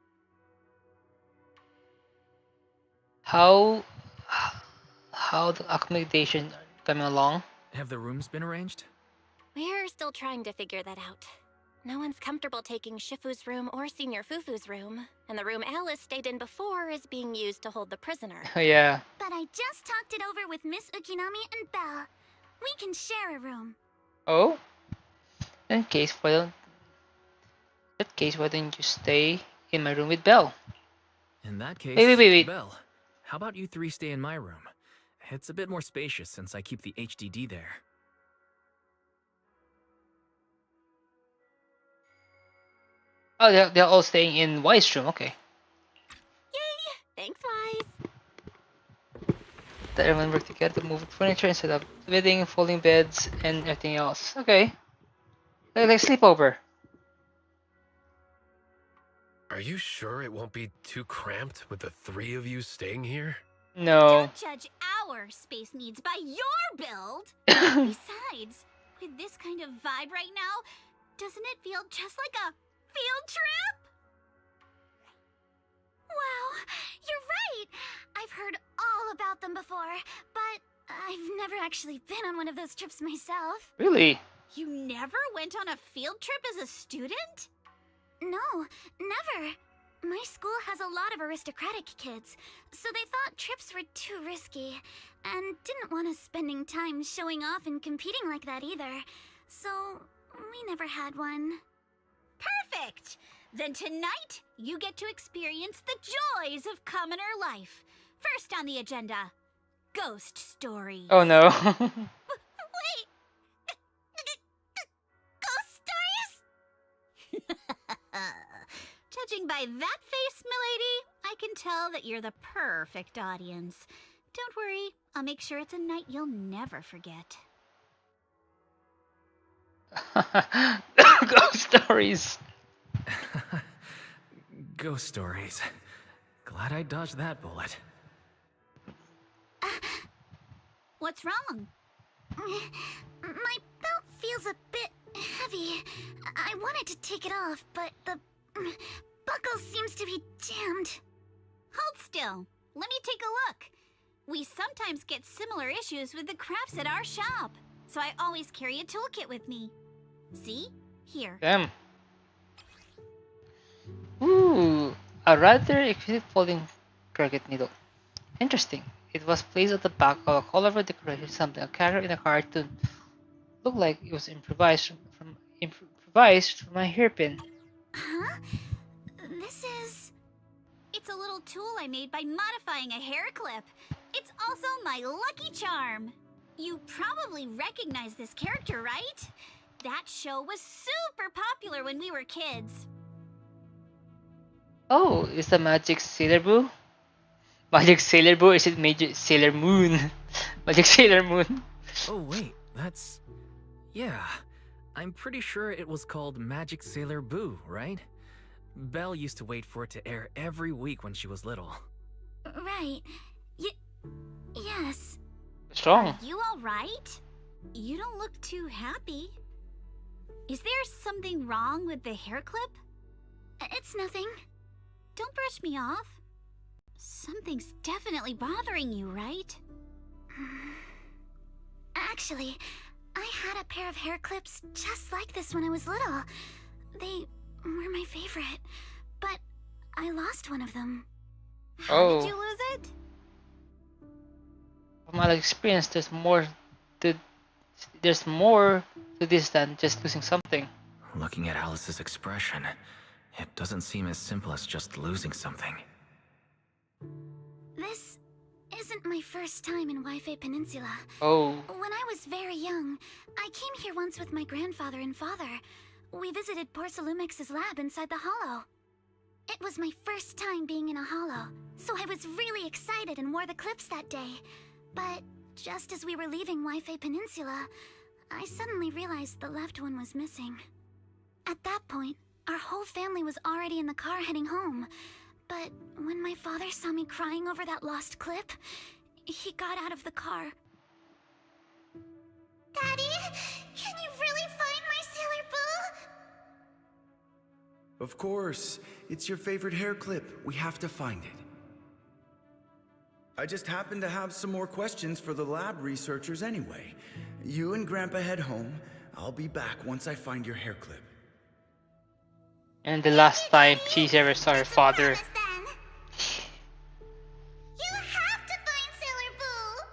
How the accommodation coming along? Have the rooms been arranged? We're still trying to figure that out. No one's comfortable taking Shifu's room or Senior Fufu's room, and the room Alice stayed in before is being used to hold the prisoner. Oh yeah. But I just talked it over with Miss Ukinami and Belle. We can share a room. Oh? In that case, why don't you stay in my room with Belle? In that case, Wait. Belle, how about you three stay in my room? It's a bit more spacious since I keep the HDD there. Oh, they're all staying in Wise's room. Okay. Yay! Thanks, Wise. That everyone work together to move furniture instead of bedding, folding beds, and everything else. Okay. Like sleepover. Are you sure it won't be too cramped with the three of you staying here? No. Don't judge our space needs by your build. Besides, with this kind of vibe right now, doesn't it feel just like a field trip? Wow, you're right. I've heard all about them before, but I've never actually been on one of those trips myself. Really? You never went on a field trip as a student? No, never. My school has a lot of aristocratic kids, so they thought trips were too risky, and didn't want us spending time showing off and competing like that either. So, we never had one. Perfect! Then tonight, you get to experience the joys of commoner life. First on the agenda, ghost stories. Oh no. Wait! Ghost stories? Judging by that face, milady, I can tell that you're the perfect audience. Don't worry, I'll make sure it's a night you'll never forget. Ghost stories. Ghost stories. Glad I dodged that bullet. What's wrong? My belt feels a bit heavy. I wanted to take it off, but the buckle seems to be jammed. Hold still. Let me take a look. We sometimes get similar issues with the crafts at our shop, so I always carry a toolkit with me. See? Here. Damn. Ooh, a rather exquisite folding cricket needle. Interesting. It was placed at the back of a colorful decoration, something a character in a cartoon. Looked like it was improvised from my hairpin. Huh? This is... It's a little tool I made by modifying a hair clip. It's also my lucky charm. You probably recognize this character, right? That show was super popular when we were kids. Oh, is the Magic Sailor Boo? Magic Sailor Boo? Is it Magic Sailor Moon? Magic Sailor Moon? Oh wait, that's... Yeah, I'm pretty sure it was called Magic Sailor Boo, right? Belle used to wait for it to air every week when she was little. Right. Yes. What's wrong? Are you alright? You don't look too happy. Is there something wrong with the hair clip? It's nothing. Don't brush me off. Something's definitely bothering you, right? Actually, I had a pair of hair clips just like this when I was little. They were my favorite, but I lost one of them. How did you lose it? From my experience, to there's more to this than just losing something. Looking at Alice's expression, it doesn't seem as simple as just losing something. This isn't my first time in Wi-Fi Peninsula. Oh. When I was very young, I came here once with my grandfather and father. We visited Porcelumex's lab inside the hollow. It was my first time being in a hollow, so I was really excited and wore the clips that day. But just as we were leaving Wi-Fi Peninsula, I suddenly realized the left one was missing. At that point, our whole family was already in the car heading home. But when my father saw me crying over that lost clip, he got out of the car. Daddy, can you really find my Sailor Boo? Of course. It's your favorite hair clip. We have to find it. I just happen to have some more questions for the lab researchers anyway. You and Grandpa head home. I'll be back once I find your hair clip. And the last time she's ever saw her father. You have to find Sailor Boo!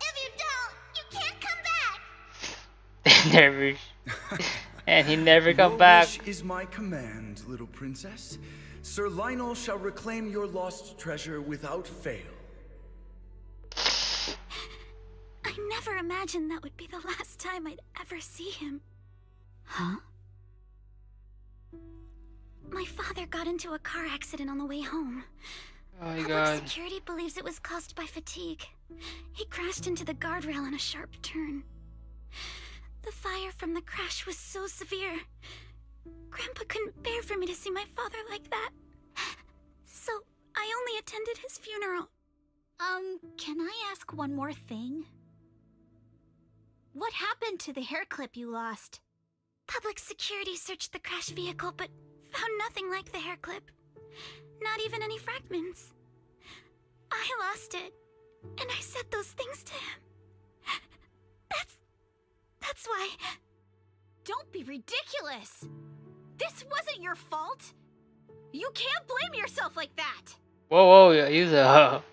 If you don't, you can't come back! Never. And he never come Your back. wish is my command, little princess. Sir Lionel shall reclaim your lost treasure without fail. I never imagined that would be the last time I'd ever see him. Huh? My father got into a car accident on the way home. Oh my Public god. security believes it was caused by fatigue. He crashed into the guardrail on a sharp turn. The fire from the crash was so severe. Grandpa couldn't bear for me to see my father like that. So I only attended his funeral. Can I ask one more thing? What happened to the hair clip you lost? Public security searched the crashed vehicle, but found nothing like the hair clip. Not even any fragments. I lost it, and I said those things to him. That's why... Don't be ridiculous! This wasn't your fault! You can't blame yourself like that! Whoa, whoa, yeah, Yuza.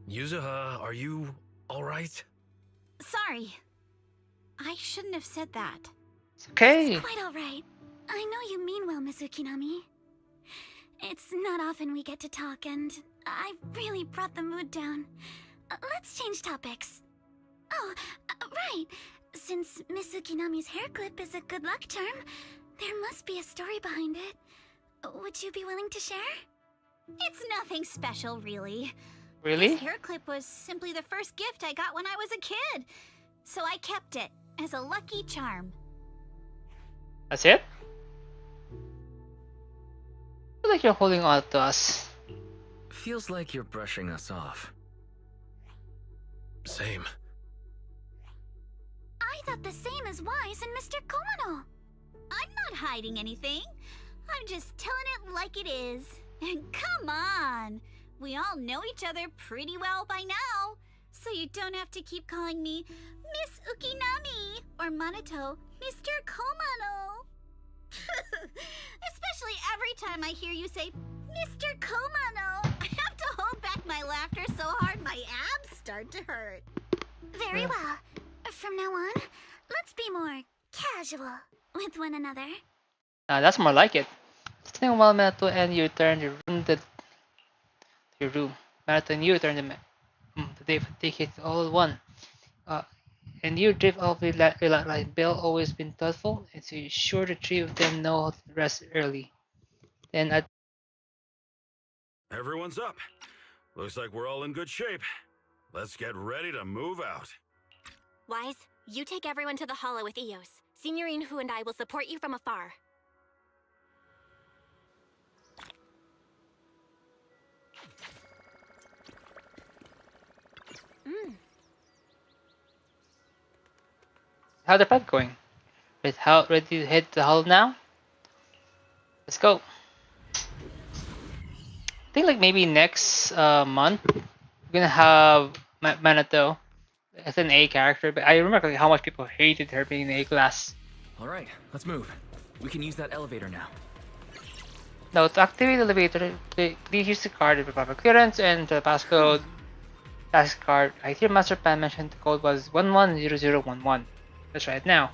Yuzuha, are you alright? Sorry. I shouldn't have said that. It's okay. It's quite alright. I know you mean well, Miss Ukinami. It's not often we get to talk, and I really brought the mood down. Let's change topics. Oh, right. Since Miss Ukinami's hair clip is a good luck charm, there must be a story behind it. Would you be willing to share? It's nothing special, really. Really? This hair clip was simply the first gift I got when I was a kid. So I kept it as a lucky charm. That's it? I feel like you're holding on to us. Feels like you're brushing us off. Same. I thought the same as Wise and Mr. Komano. I'm not hiding anything. I'm just telling it like it is. And come on! We all know each other pretty well by now. So you don't have to keep calling me Miss Ukinami or Manato Mr. Komano. Especially every time I hear you say Mr. Komano, I have to hold back my laughter so hard my abs start to hurt. Very well. From now on, let's be more casual with one another. That's more like it. It's been a while, Minato, and you return your room. Your room. Minato and you return the day take it all one. And you drift off with like Bill, always been thoughtful, and so you're sure the three of them know how to rest early. Then at Everyone's up. Looks like we're all in good shape. Let's get ready to move out. Wise, you take everyone to the hollow with Eos. Signorine Hu and I will support you from afar. how's the prep going? Ready to head to the hull now? Let's go. I think like maybe next month we're gonna have Minato as an A character, but I remember like, how much people hated her being in A class. Alright, let's move. We can use that elevator now. Now to activate the elevator, please use the card with proper clearance and the passcode Task card. I hear Master Pan mentioned the code was 110011. Let's try it now.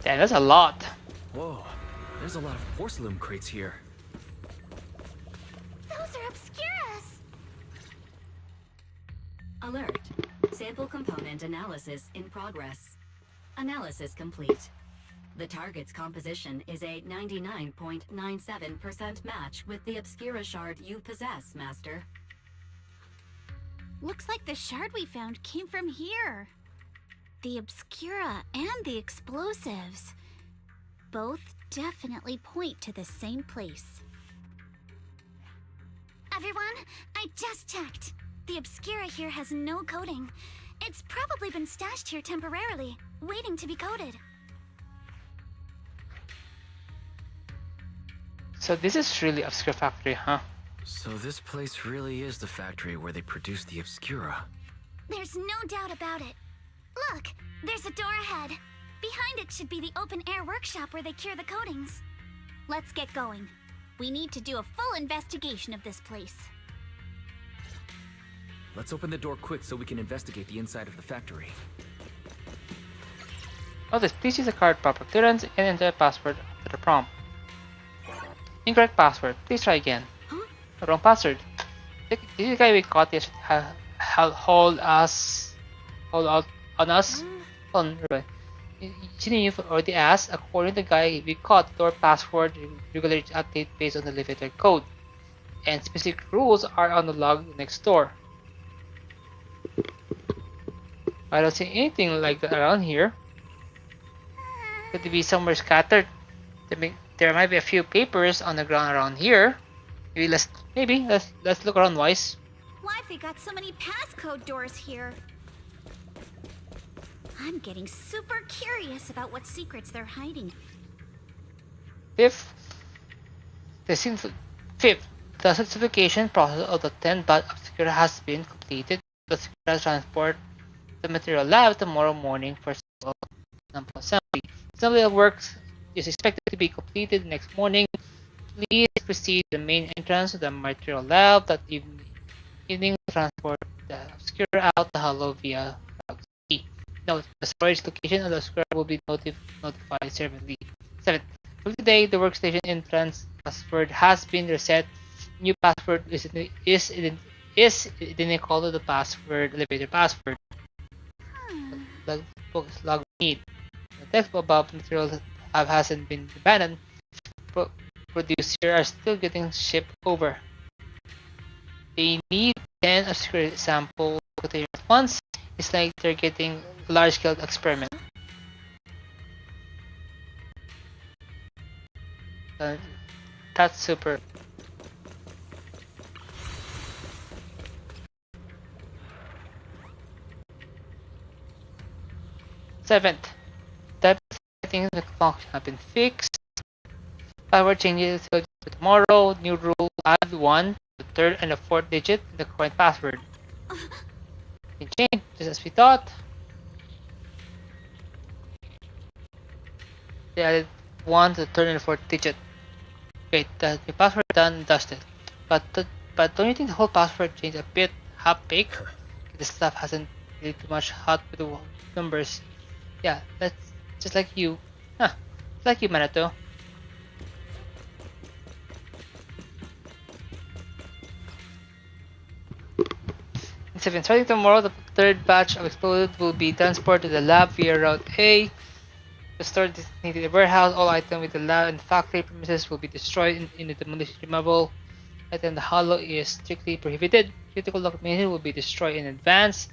Damn, that's a lot. Whoa, there's a lot of porcelain crates here. Those are Obscuras! Alert. Sample component analysis in progress. Analysis complete. The target's composition is a 99.97% match with the Obscura shard you possess, Master. Looks like the shard we found came from here. The Obscura and the explosives. Both definitely point to the same place. Everyone, I just checked. The Obscura here has no coding. It's probably been stashed here temporarily, waiting to be coded. So this is really Obscura Factory, huh? So this place really is the factory where they produce the Obscura. There's no doubt about it. Look, there's a door ahead. Behind it should be the open-air workshop where they cure the coatings. Let's get going. We need to do a full investigation of this place. Let's open the door quick so we can investigate the inside of the factory. Notice, please use the card proper clearance and enter a password after the prompt. Incorrect password. Please try again. Wrong password. This guy we caught yesterday hold out on us. You've already asked. According to the guy we caught, the door password regularly update based on the elevator code, and specific rules are on the log next door. I don't see anything like that around here. Could it be somewhere scattered? There might be a few papers on the ground around here. Let's look around, Wise. Why have they got so many passcode doors here? I'm getting super curious about what secrets they're hiding. Fifth, the certification process of the 10 batch Obscura has been completed. The Obscura transport the material lab tomorrow morning for sample assembly. Assembly of works is expected to be completed next morning. Please proceed to the main entrance of the material lab that evening to transport the Obscura out the hollow via Route C. Note, the storage location of the Obscura will be notified separately. 7. For today, the workstation entrance password has been reset. New password is identical to the password, elevator password. Log need. The text above materials hasn't been abandoned. Produced here are still getting shipped over. They need 10 Obscura sample containers at once. It's like they're getting a large-scale experiment. That's super. Seventh, type settings the function have been fixed. Password changes to tomorrow. New rule: add 1, the third and the fourth digit in the current password. It changed just as we thought. They added 1 to the third and the fourth digit. Great, the password done and dusted. But don't you think the whole password changed a bit half-baked? This stuff hasn't really too much hot with the numbers. Yeah, that's just like you. Huh, it's like you, Manato. Starting tomorrow, the third batch of exploded will be transported to the lab via Route A. The store designated warehouse. All items with the lab and factory premises will be destroyed in the demolition removal. Item the hollow is strictly prohibited. Critical documentation will be destroyed in advance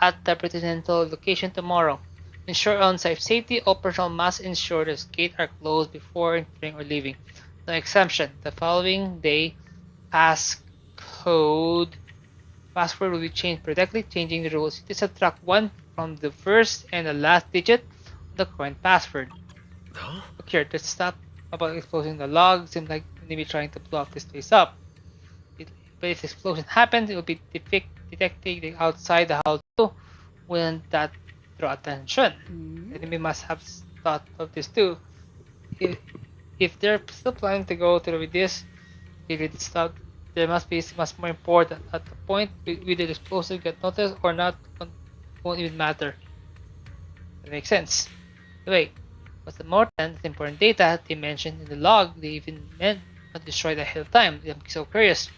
at the presidential location tomorrow. Ensure on-site safety. All personnel must ensure the gates are closed before entering or leaving. No exemption. The following day, password will be changed periodically. Changing the rules to subtract 1 from the first and the last digit of the current password. Okay, let's stop about exposing the log. Seems like maybe trying to blow up this place up. But if the explosion happens, it will be detecting the outside the house too. Wouldn't that draw attention? The enemy must have thought of this too. If they're still planning to go through with this, if it's not, there must be much more important. At the point whether the explosive get noticed or not won't even matter. That makes sense. Wait, what's the more than the important data they mentioned in the log? They even meant not destroyed ahead of time. I'm so curious.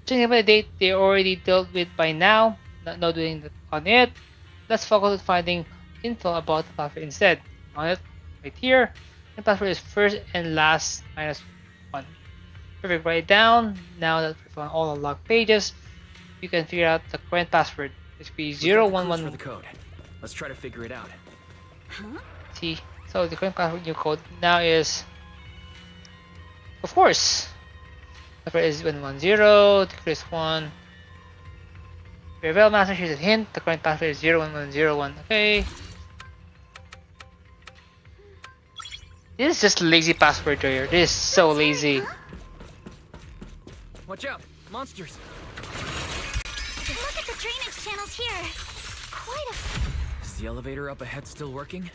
Judging by the date they already dealt with by now, not doing that on it. Let's focus on finding info about the password instead. On it, right here. The password is first and last -1. Perfect, write it down. Now that we've found all the log pages, you can figure out the current password. It should be We've got the clues 011. for the code. Let's try to figure it out. See, so the current password new code now is, of course, the password is 110, the code is 1. Very well, master, here's a hint. The current password is 01101. Okay. This is just lazy password here. This is so lazy. Watch out! Monsters! Look at the drainage channels here. Quite a... Is the elevator up ahead still working?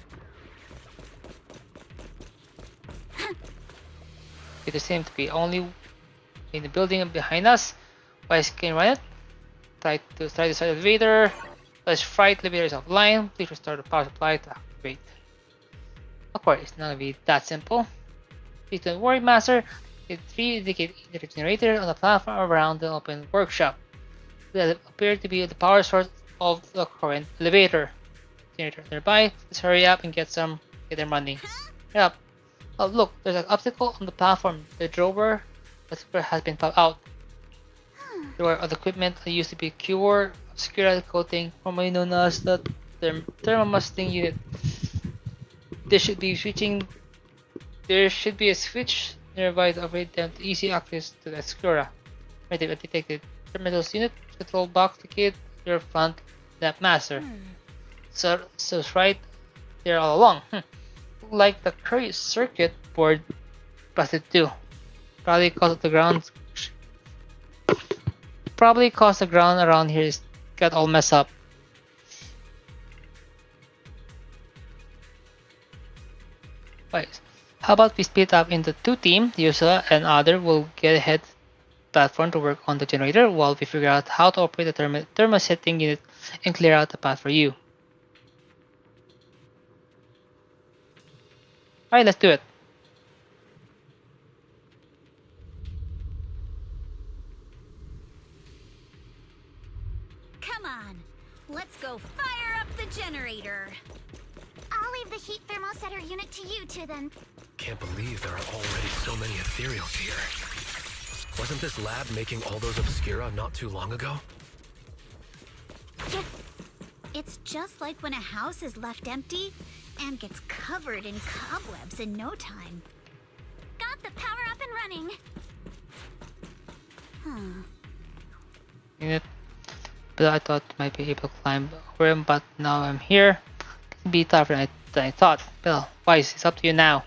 It seems to be only in the building behind us. Why can you run it? Try to start the elevator. Let's fright elevator is offline. Please restore the power supply to activate. Of course, it's not gonna be that simple. Please don't worry, master. The 3 indicate the generator on the platform around the open workshop. That appear to be the power source of the current elevator. Generator nearby. Let's hurry up and get them running. Hurry up. Oh look, there's an obstacle on the platform. The drawer has been popped out. Drawer of the equipment that used to be cure security coating, formerly known as the thermomusting unit. There should be a switch nearby to operate them to easy access to the Escura. Right, I detected terminals unit control box located your front left master. So it's right there all along. Like the current circuit board busted too. Probably cause the ground around here got all messed up. Right. How about we split up into 2 teams? Ursula and other will get ahead platform to work on the generator while we figure out how to operate the thermal setting unit and clear out the path for you. Alright, let's do it. Come on, let's go fire up the generator. I'll leave the heat thermosetter unit to you two then. Can't believe there are already so many ethereals here. Wasn't this lab making all those obscura not too long ago? It's just like when a house is left empty and gets covered in cobwebs in no time. Got the power up and running. Unit. But I thought I might be able to climb over him, but now I'm here. It can be tougher than I thought. Well, Wise, it's up to you now.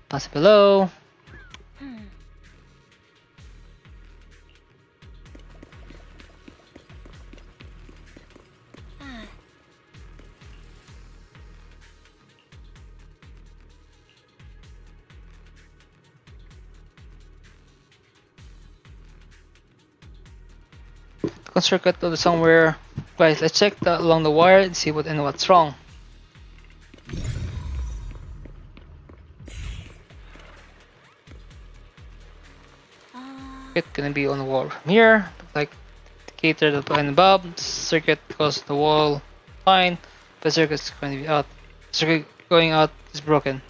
Pass it below. Circuit somewhere. Guys, let's check along the wire and see what's wrong. It's gonna be on the wall from here, like indicator that behind the bulb. Circuit goes to the wall, fine. But circuit's going to be out. Circuit going out is broken.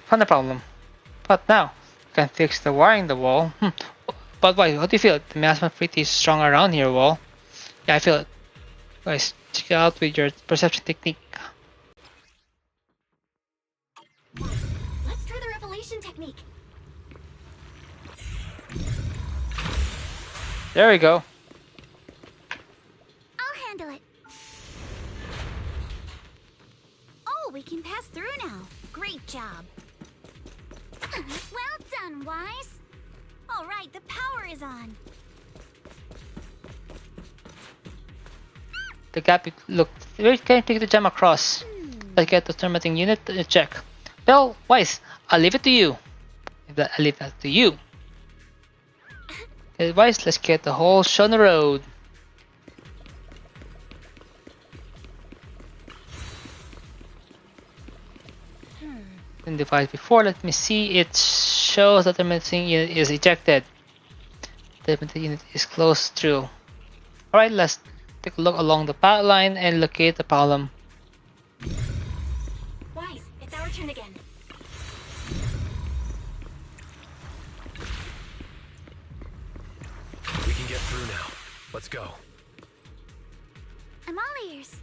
Found the problem. But now we can fix the wiring the wall. But why? How do you feel? The mass is pretty strong around here, wall. Yeah, I feel it. Guys, check it out with your perception technique. Let's try the revelation technique. There we go. I'll handle it. Oh, we can pass through now. Great job. Well done, Wise. All right, the power is on. The gap, look, we can take the gem across. Let's get the terminating unit check. Well, Wise, I'll leave it to you. I'll leave that to you. Okay, Wise, let's get the whole show on the road. In the device before, let me see. It shows that the terminating unit is ejected. The terminating unit is closed through. Alright, let's take a look along the power line and locate the problem. Wise, it's our turn again. We can get through now. Let's go. I'm all ears.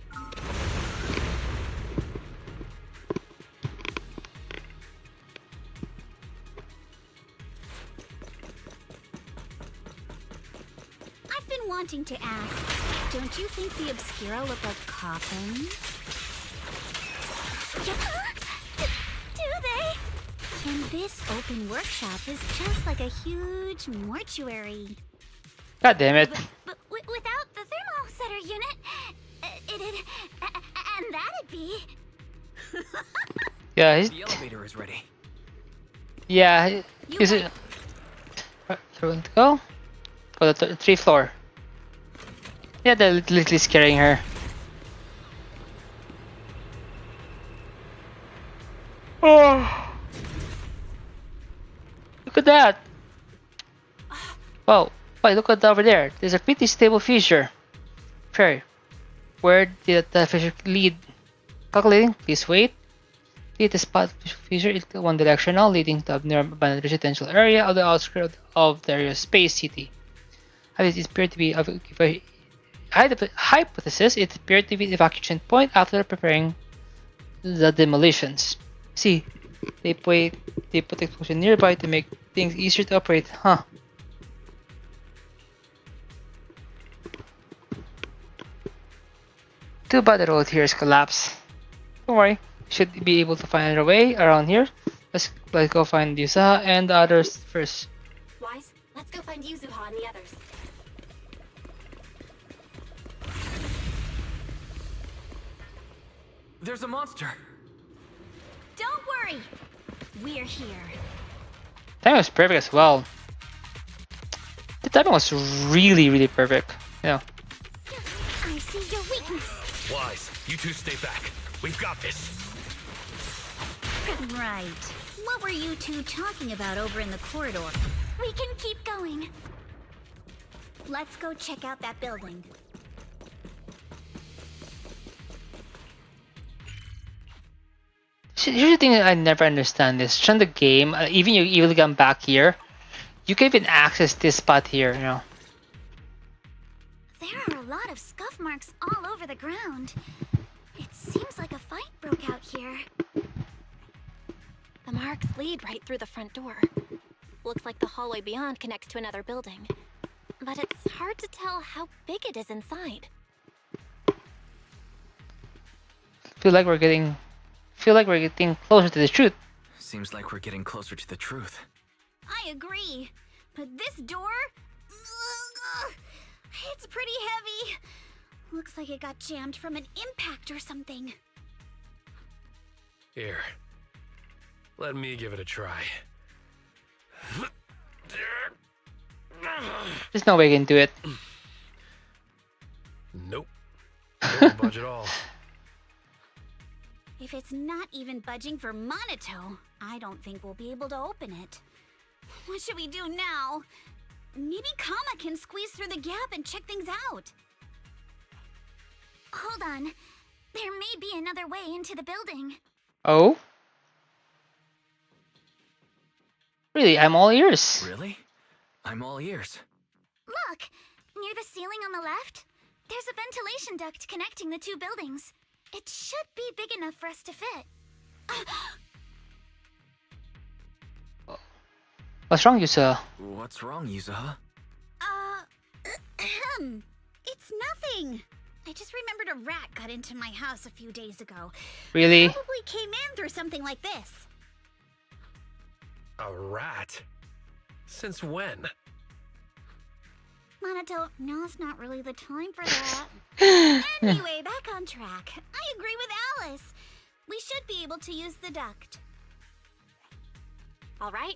I've been wanting to ask, don't you think the Obscura look like coffins? Do they? And this open workshop is just like a huge mortuary. God damn it. But without the thermal setter unit, and that'd be... Yeah, The elevator is ready. yeah, is it? Where we going to go? Go to the 3rd floor. Yeah, they're literally scaring her. Oh, look at that! Wow, wait, look at over there. There's a pretty stable fissure. Sure. Where did the fissure lead? Calculating. Please wait. Lead the spot fissure into one direction now, leading to abandoned residential area of the outskirts of the space city. It appeared to be a hypothesis. It appeared to be the evacuation point after preparing the demolitions. See, they put explosion nearby to make things easier to operate, huh? Too bad the road here is collapsed. Don't worry, we should be able to find another way around here. Let's go find Yusaha and the others first. Wise, let's go find Yuzuha and the others. There's a monster. Don't worry, we're here. Timing was perfect as well. The timing was really perfect. Yeah. I see your weakness. Wise, you two stay back. We've got this. Right. What were you two talking about over in the corridor? We can keep going. Let's go check out that building. Here's the thing that I never understand this. From the game, even you even come back here, you can even access this spot here, you know. There are a lot of scuff marks all over the ground. It seems like a fight broke out here. The marks lead right through the front door. Looks like the hallway beyond connects to another building. But it's hard to tell how big it is inside. Feel like we're getting closer to the truth. Seems like we're getting closer to the truth. I agree. But this door... it's pretty heavy. Looks like it got jammed from an impact or something. Here. Let me give it a try. There's no way you can do it. Nope. Don't budge at all. If it's not even budging for Monato, I don't think we'll be able to open it. What should we do now? Maybe Kama can squeeze through the gap and check things out. Hold on. There may be another way into the building. Oh? Really? I'm all ears. Really? I'm all ears. Look! Near the ceiling on the left, there's a ventilation duct connecting the two buildings. It should be big enough for us to fit. What's wrong, Yusa? What's wrong, Yusaha? It's nothing. I just remembered a rat got into my house a few days ago. Really? Probably came in through something like this. A rat? Since when? Monato, now's not really the time for that. Anyway, back on track. I agree with Alice. We should be able to use the duct. All right,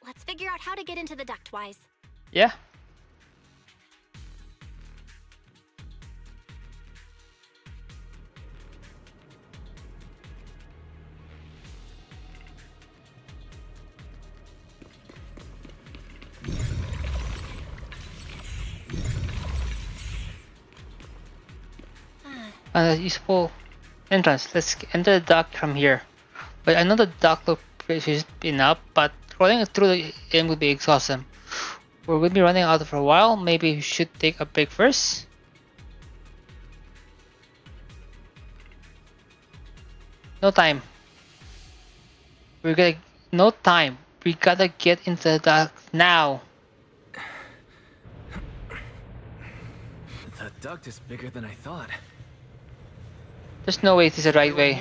let's figure out how to get into the ductwise. Yeah. Useful entrance. Let's enter the duct from here. But I know the duct location is enough, but rolling it through the end would be exhausting. We're going to be running out for a while. Maybe we should take a break first. No time. No time. We gotta get into the duct now. The duct is bigger than I thought. There's no way this is the right way.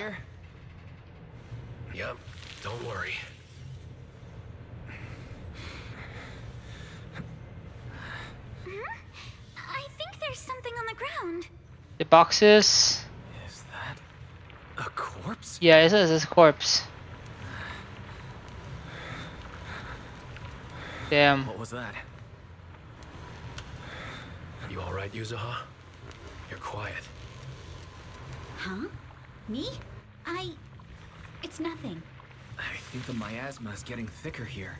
Yep, don't worry. I think there's something on the ground. The boxes. Is that a corpse? Yeah, it says it's a corpse. Damn. What was that? You alright, Yuzuha? You're quiet. Huh? Me? It's nothing. I think the miasma is getting thicker here.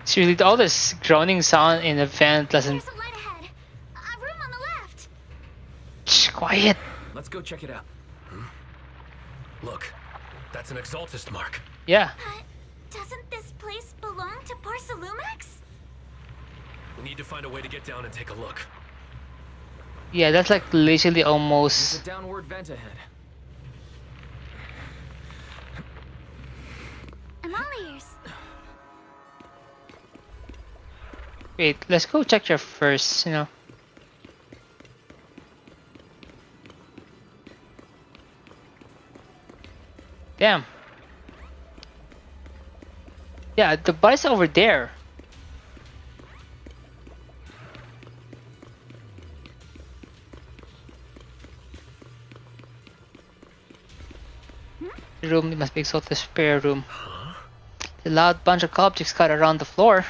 Seriously, all this groaning sound in the vent doesn't. There's a light ahead. A room on the left. Shh, quiet. Let's go check it out. Look, that's an Exaltist mark. Yeah. Doesn't this place belong to Porcelumex? We need to find a way to get down and take a look. Yeah, that's like literally There's almost. a downward vent ahead. I'm all ears. Wait, let's go check here first, you know. Damn. Yeah, the body's over there. The room must be exalted spare room. The loud bunch of objects scattered around the floor.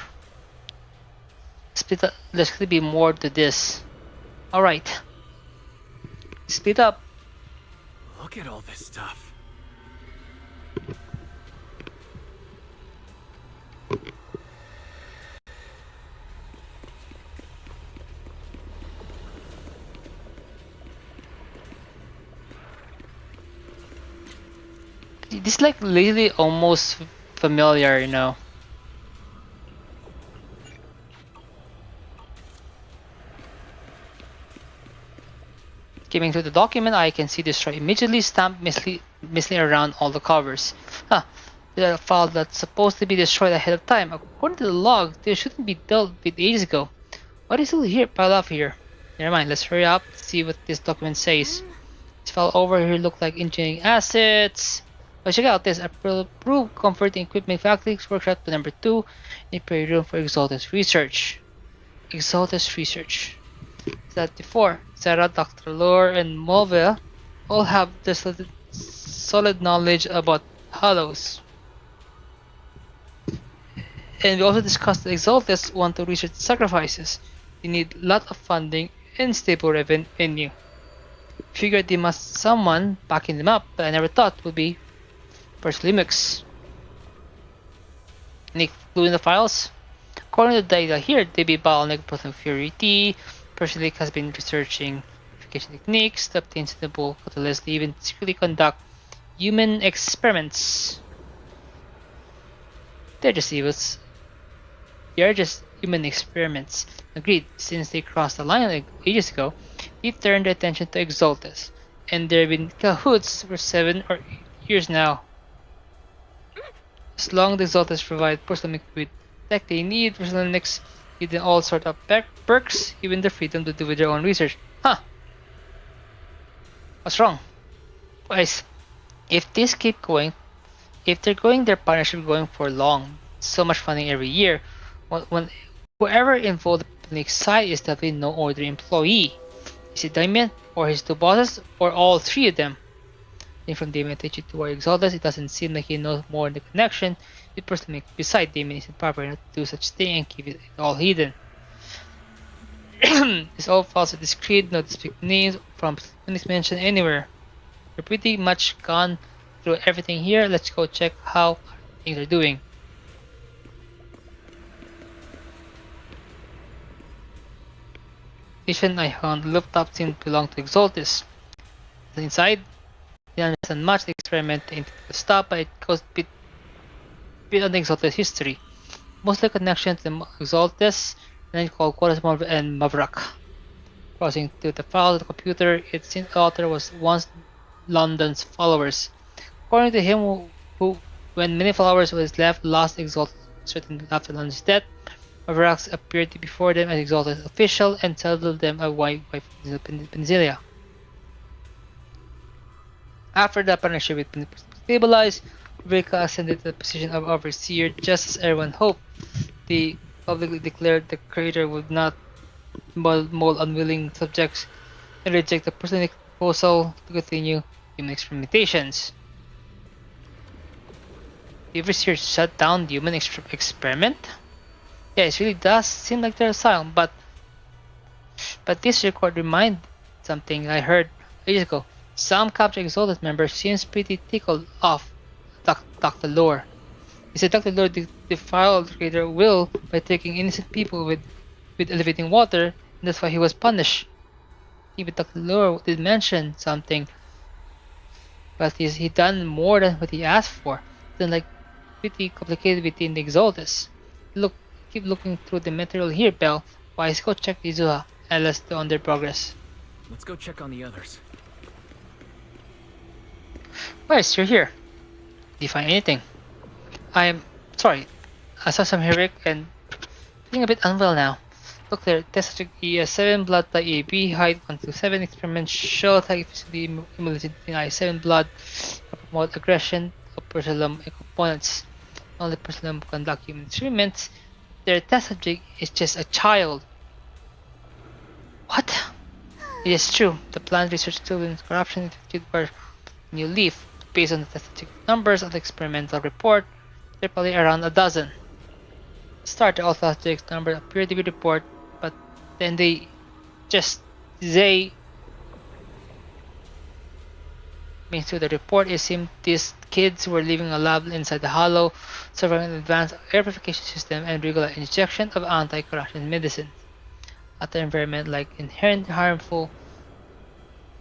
There's gonna be more to this. Alright. Split up. Look at all this stuff. This is like literally almost familiar, you know. Skimming through the document, I can see destroy immediately stamped missing around all the covers. Huh. There's a file that's supposed to be destroyed ahead of time. According to the log, they shouldn't be dealt with ages ago. What is still here? Pile up here. Never mind, let's hurry up, see what this document says. This file over here look like engineering assets. But check out this, approved comforting equipment factories workshop to number 2, a room for Exaltus research. Exaltus research. That before, Sarah, Dr. Lore, and Mulville all have this solid knowledge about hollows. And we also discussed that Exaltus want to research sacrifices. They need a lot of funding and stable revenue. Figured they must someone backing them up, but I never thought would be Porcelumex. Any clue in the files? According to the data here, they be bottleneck purity. Porcelumex has been researching purification techniques to obtain suitable catalysts. They even secretly conduct human experiments. They're just evils. They are just human experiments. Agreed, since they crossed the line like ages ago, they turned their attention to Exaltus, and they've been cahoots for 7 or 8 years now. As long as Exaltus provide Porcelumex with tech they need, Porcelumex give them all sort of perks, even the freedom to do with their own research. Huh? What's wrong? Guys, if this keep going, if they're going their partnership going for long, so much funding every year, when whoever involved the public side is definitely no ordinary employee. Is it Damien, or his two bosses, or all three of them? And from Damien attention to where Exaltus, it doesn't seem like he knows more than the connection. It personally beside Damien is improper not to do such thing and keep it all hidden. This all false and discreet, no specific names from clinics mentioned anywhere. We're pretty much gone through everything here. Let's go check how things are doing. Station I found the rooftop seemed to belong to Exaltus. Inside, they understand much the experiment into the stop, but it goes a bit on the Exaltus history. Mostly connection to the Exaltus, and then called Quaresmov and Mavrak. Crossing to the file of the computer, it seems the author was once London's followers. According to him, who when many followers was left, lost Exaltus certain after London's death, Mavrak appeared before them as Exaltus official and settled them a wife in Penzilia. After the partnership with stabilized, Rika ascended to the position of overseer just as everyone hoped. They publicly declared the creator would not mold unwilling subjects and reject the personal proposal to continue human experimentations. The overseer shut down the human experiment? Yeah, it really does seem like they're silent, but this record reminds something I heard ages ago. Some Capture Exalted member seems pretty tickled off Dr. Lore. He said Dr. Lore defiled the creator will by taking innocent people with elevating water, and that's why he was punished. Even Dr. Lore did mention something, but he done more than what he asked for. Then like pretty complicated within the Exaltus. Keep looking through the material here, Bell. Wise, go check Izuha and let's on their progress. Let's go check on the others. Wise, you're here. Did you find anything? I'm sorry. I saw some heroic and feeling a bit unwell now. Look there, test ES7 blood type AB, height 127, experiment show type efficiently emulated in I7 blood, promote aggression of Persilum components. Only Persilum conduct human experiments. Their test subject is just a child. What? It is true. The planned research student corruption institute were new leaf. Based on the test subject numbers of the experimental report, there are probably around a dozen. Start all subjects number appear to be report, but then they means to the report it seemed these kids were living a lab inside the hollow, surviving an advanced air purification system and regular injection of anti-corruption medicine. Other environment like inherent harmful,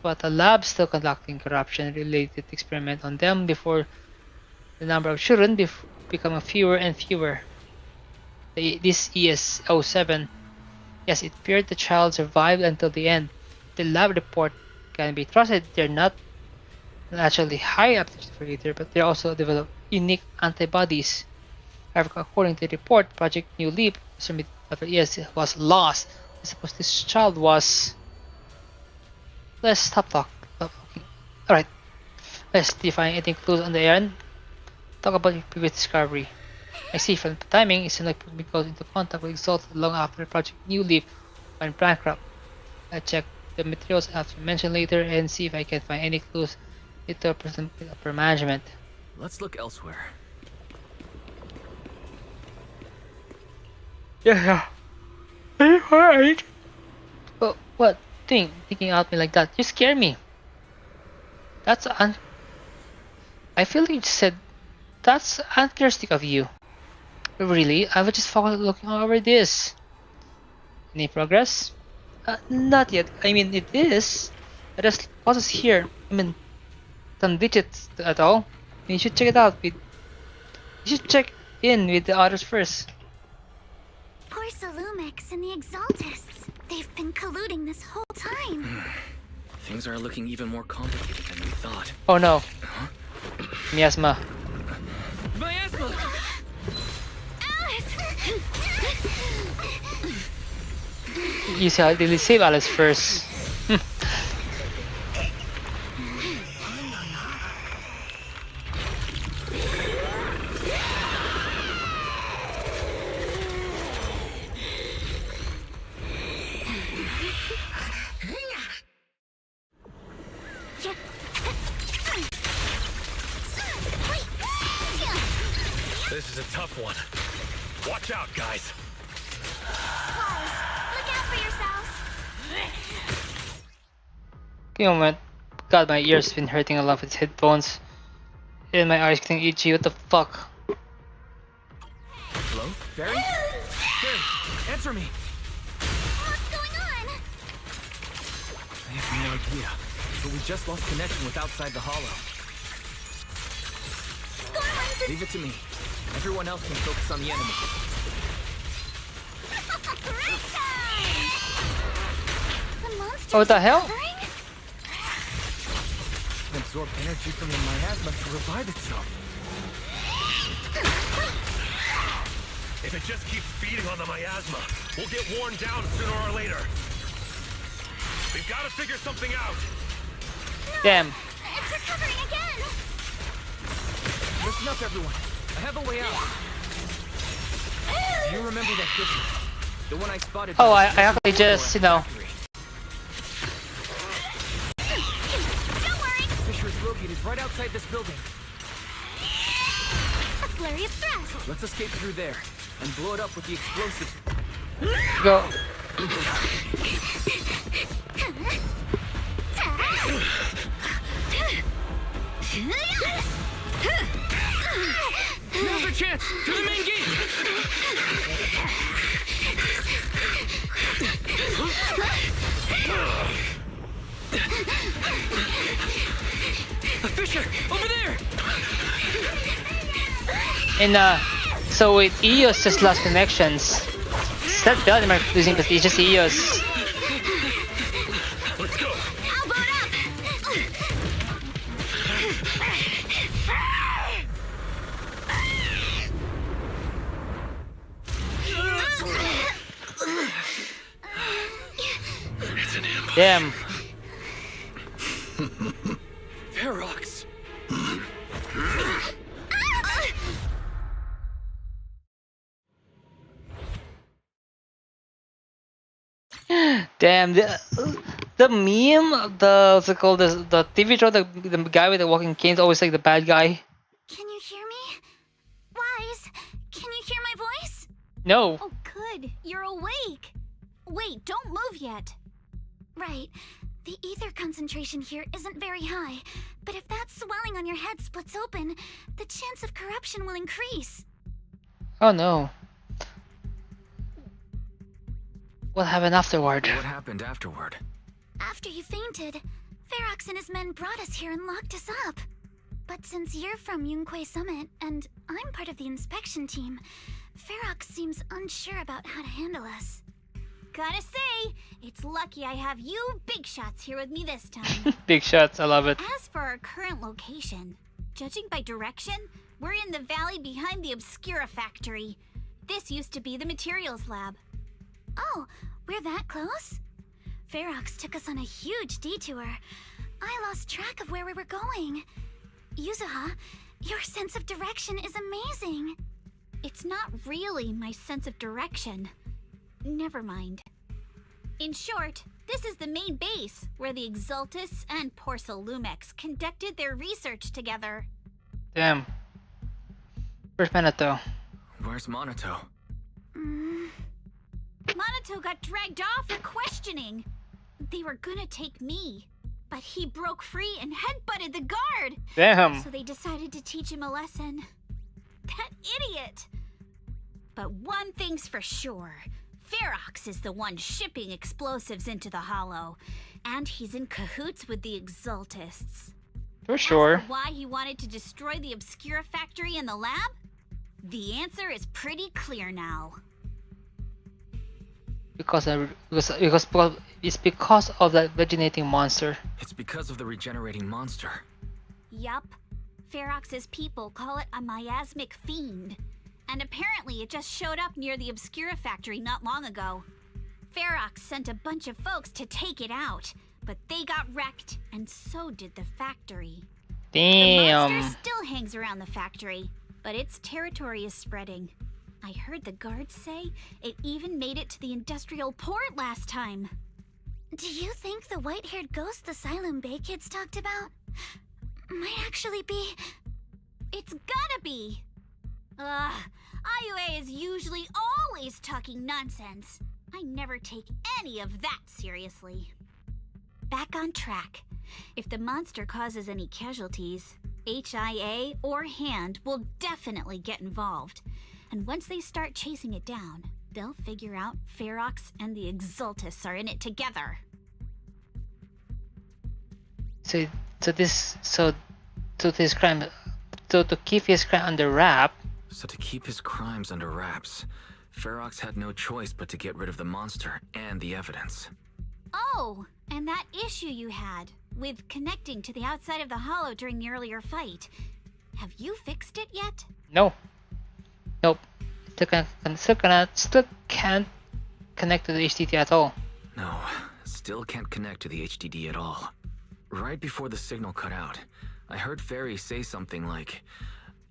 but the lab still conducting corruption-related experiment on them before the number of children becoming fewer and fewer. This ES07, yes, it appeared the child survived until the end. The lab report can be trusted. They're not naturally high up for either, but they also develop unique antibodies. However, according to the report, Project New Leap submitted after ES was lost. I suppose this child was. Let's stop talking. Okay. Alright. Let's define anything clues on the errand. Talk about your previous discovery. I see from the timing, it seems like we got into contact with Exalted long after Project New Leaf went bankrupt. I'll check the materials after mentioned later and see if I can find any clues into upper management. Let's look elsewhere. Yeah. Are you alright? But what thing? Thinking out me like that? You scare me. That's I feel like you said that's uncharacteristic of you. Really? I was just focused looking over this. Any progress? Not yet. I mean, it is. I just pauses here. I mean, some digits at all. You should check it out. You should check in with the others first. Poor Salumix and the Exaltists. They've been colluding this whole time. Things are looking even more complicated than we thought. Oh no. Miasma. Miasma! You see how they save Alice first. This is a tough one. Watch out, guys. Pause. Look out for yourselves. Give me a moment. God, my ears been hurting a lot with headphones. And my eyes getting itchy. What the fuck? Hello? Barry? Barry, answer me! What's going on? I have no idea, but we just lost connection with outside the hollow. Leave it to me. Everyone else can focus on the enemy. Oh, what the hell? Can absorb energy from the miasma to revive itself. If it just keeps feeding on the miasma, we'll get worn down sooner or later. We've got to figure something out. Damn. It's recovering again. Listen up, everyone. I have a way out. Do you remember that fissure? The one I spotted. Oh, I actually just, you know. Fissure is located right outside this building. A flurry of thrust. Let's escape through there and blow it up with the explosives. Go. Now's our chance! To the main gate! A fissure! Over there! And so with EOS just lost connections. It's not Vladimir losing because it's just EOS. Let's go. I'll blow it up. It's an ambush. Damn. Ferox! Damn, the meme, what's it called, the TV show, the guy with the walking cane is always like the bad guy. Can you hear me? Wise, can you hear my voice? No. Oh, good. You're awake. Wait, don't move yet. Right. The ether concentration here isn't very high, but if that swelling on your head splits open, the chance of corruption will increase. Oh no. What happened afterward? What happened afterward? After you fainted, Ferox and his men brought us here and locked us up. But since you're from Yunque Summit, and I'm part of the inspection team, Ferox seems unsure about how to handle us. Gotta say, it's lucky I have you big shots here with me this time. Big shots, I love it. As for our current location, judging by direction, we're in the valley behind the Obscura factory. This used to be the materials lab. Oh, we're that close? Ferox took us on a huge detour. I lost track of where we were going. Yuzuha, your sense of direction is amazing. It's not really my sense of direction. Never mind. In short, this is the main base where the Exaltus and Porcelumex conducted their research together. Damn. Where's Minato? Where's Monato? Monato got dragged off for questioning. They were gonna take me, but he broke free and headbutted the guard. Damn. So they decided to teach him a lesson. That idiot! But one thing's for sure. Ferox is the one shipping explosives into the Hollow, and he's in cahoots with the Exaltists. For sure. As for why he wanted to destroy the Obscura factory and the lab? The answer is pretty clear now. Because it's because of that regenerating monster. It's because of the regenerating monster. Yup. Ferox's people call it a miasmic fiend. And apparently it just showed up near the Obscura factory not long ago. Ferox sent a bunch of folks to take it out, but they got wrecked, and so did the factory. The monster still hangs around the factory, but its territory is spreading. I heard the guards say it even made it to the industrial port last time. Do you think the white-haired ghost the Asylum Bay kids talked about might actually be... It's gotta be! Ugh, IUA is usually always talking nonsense. I never take any of that seriously. Back on track. If the monster causes any casualties, HIA or Hand will definitely get involved. And once they start chasing it down, they'll figure out Ferox and the Exultus are in it together. So to keep his crime under wrap. So to keep his crimes under wraps, Ferox had no choice but to get rid of the monster and the evidence. Oh, and that issue you had with connecting to the outside of the hollow during the earlier fight. Have you fixed it yet? No. Nope. Still can't connect to the HDD at all. No, still can't connect to the HDD at all. Right before the signal cut out, I heard Fairy say something like,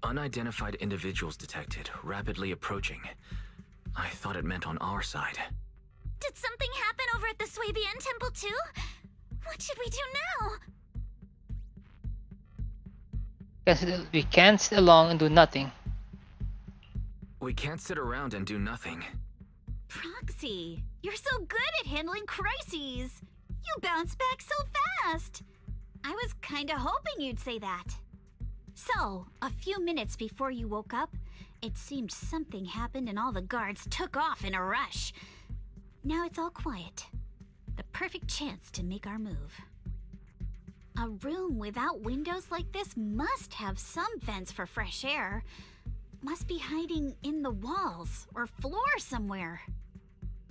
"Unidentified individuals detected, rapidly approaching." I thought it meant on our side. Did something happen over at the Swabian temple too? What should we do now? We can't sit along and do nothing. We can't sit around and do nothing. Proxy, you're so good at handling crises. You bounce back so fast. I was kinda hoping you'd say that. So, a few minutes before you woke up, it seemed something happened and all the guards took off in a rush. Now it's all quiet. The perfect chance to make our move. A room without windows like this must have some vents for fresh air. Must be hiding in the walls or floor somewhere.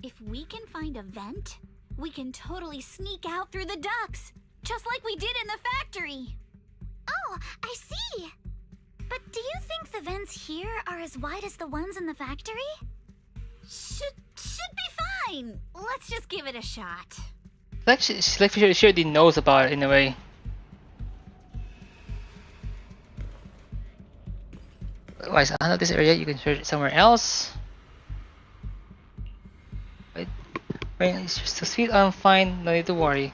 If we can find a vent, we can totally sneak out through the ducts, just like we did in the factory. Oh, I see. But do you think the vents here are as wide as the ones in the factory? Should be fine. Let's just give it a shot. She already knows about it in a way. Otherwise, I know this area. You can search it somewhere else. Wait, it's just so sweet. I'm fine. No need to worry.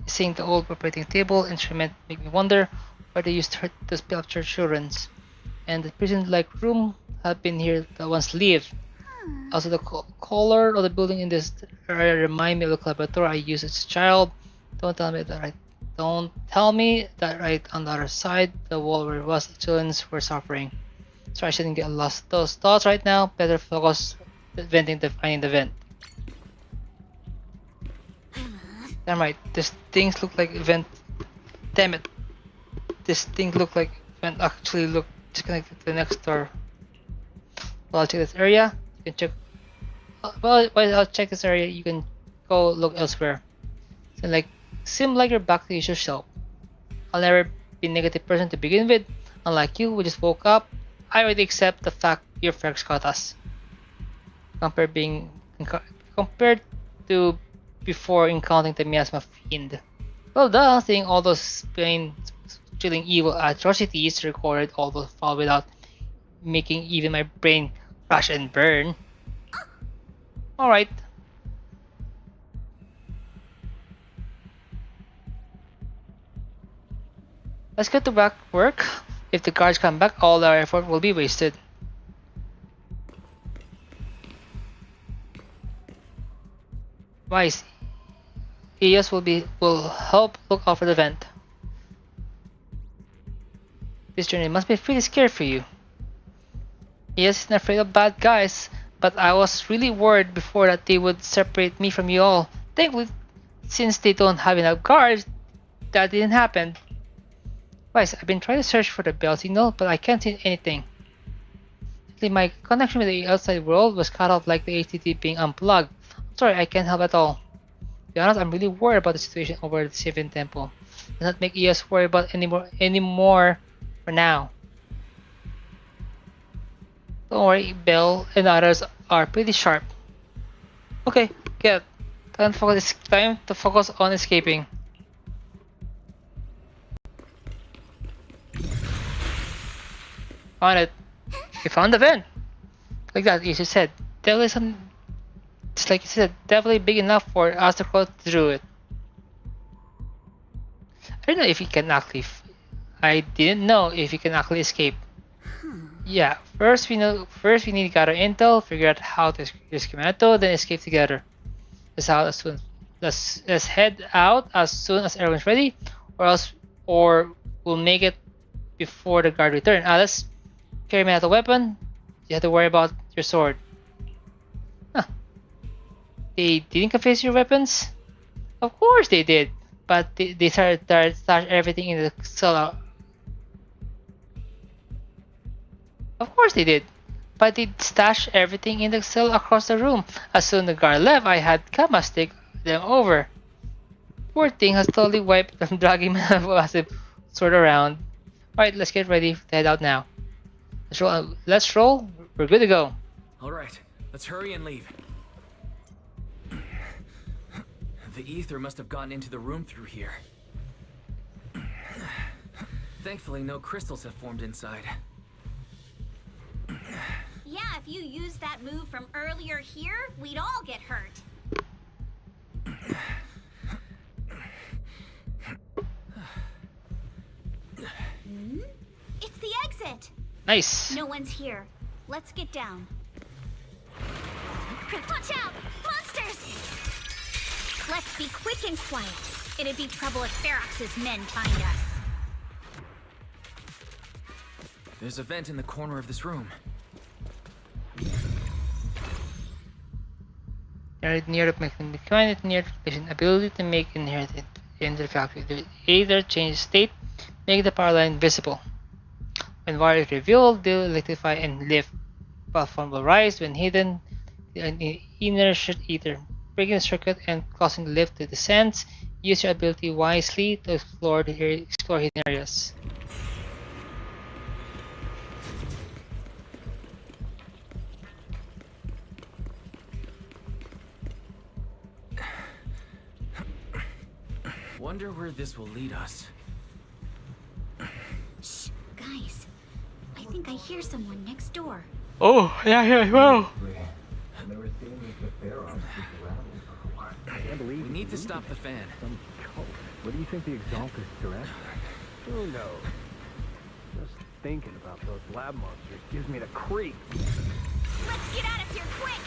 Seeing the old operating table instrument make me wonder why they used to spell up children's. And the prison-like room had been here that once lived. Also, the color of the building in this area remind me of the laboratory I used as a child. Don't tell me that right on the other side, the wall where it was, the children were suffering. So I shouldn't get lost those thoughts right now. Better focus finding the vent. Damn right, these things look like vent. Damn it. This thing look like vent actually look disconnected to the next door. Well, I'll check this area. You can check. Well, while I'll check this area, you can go look elsewhere. Seem like you're back to the usual self. I'll never be a negative person to begin with. Unlike you, we just woke up. I already accept the fact your Ferx caught us. Compared to before encountering the miasma fiend. Well duh, seeing all those plain chilling evil atrocities recorded all those files without making even my brain crash and burn. Alright. Let's get to back work. If the guards come back, all our effort will be wasted. Wise. ES will help look out for the vent. This journey must be pretty scary for you. ES isn't afraid of bad guys, but I was really worried before that they would separate me from you all. Thankfully, since they don't have enough guards, that didn't happen. Wise, I've been trying to search for the bell signal, but I can't see anything. My connection with the outside world was cut off like the HDD being unplugged. I'm sorry, I can't help at all. To be honest, I'm really worried about the situation over at the Sylvan Temple. Does not make ES worry about anymore for now. Don't worry, Bell and others are pretty sharp. Okay, get. Time to focus on escaping. Found it. We found the vent. Like that, you said. Definitely some. Just like you said, definitely big enough for us to crawl through it. I don't know if you can actually. I didn't know if you can actually escape. Yeah, first we need to gather intel, figure out how to rescue Minato, then escape together. Let's head out as soon as everyone's ready, or we'll make it before the guard return. Let's carry Minato weapon. You have to worry about your sword. Huh. They didn't confess your weapons? Of course they did, but they started to stash everything in the cell. Of course they did, but they stashed everything in the cell across the room. As soon as the guard left, I had Kama take them over. Poor thing has totally wiped them, dragging my massive sword around. Alright, let's get ready to head out now. Let's roll. We're good to go. Alright, let's hurry and leave. The ether must have gotten into the room through here. Thankfully, no crystals have formed inside. Yeah, if you used that move from earlier here, we'd all get hurt. It's the exit. Nice. No one's here. Let's get down. Watch out! Monsters! Let's be quick and quiet. It'd be trouble if Ferox's men find us. There's a vent in the corner of this room. Near the ability to make inherited into the factory. The either change state, make the power line visible. When wire is revealed, they'll electrify and lift. Platform will rise when hidden. The inner ether, breaking the circuit and causing the lift to descend. Use your ability wisely to explore hidden areas. Wonder where this will lead us. Shh, guys. I think I hear someone next door. Oh, yeah, wow. We need to stop the fan. What do you think the Exalted direct? Who knows? Just thinking about those lab monsters gives me the creeps. Let's get out of here quick!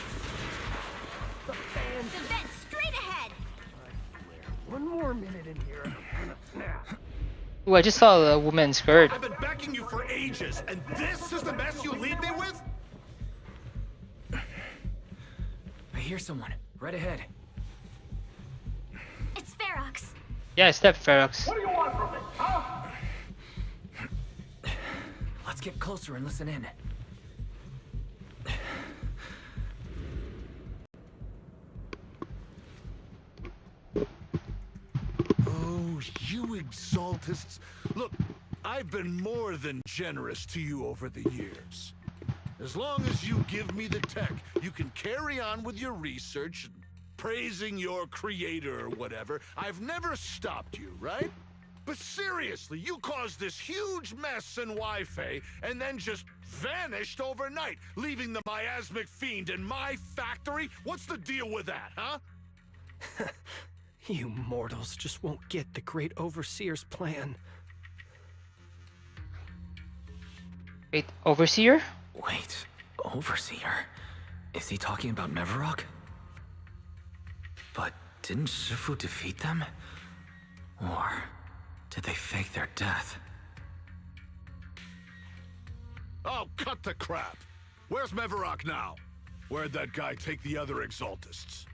The fan. The vent straight ahead! One more minute in here and I'm gonna snap. Ooh, I just saw a woman's skirt. I've been backing you for ages, and this is the mess you leave me with? I hear someone right ahead. It's Ferox. Yeah, it's that Ferox. What do you want from me, huh? Let's get closer and listen in. Oh, you Exaltists. Look, I've been more than generous to you over the years. As long as you give me the tech, you can carry on with your research and praising your creator or whatever. I've never stopped you, right? But seriously, you caused this huge mess in Wi-Fi and then just vanished overnight, leaving the miasmic fiend in my factory? What's the deal with that, huh? You mortals just won't get the Great Overseer's plan. Wait, Overseer? Wait, Overseer? Is he talking about Mevarok? But didn't Shifu defeat them? Or did they fake their death? Oh, cut the crap! Where's Mevarok now? Where'd that guy take the other Exaltists?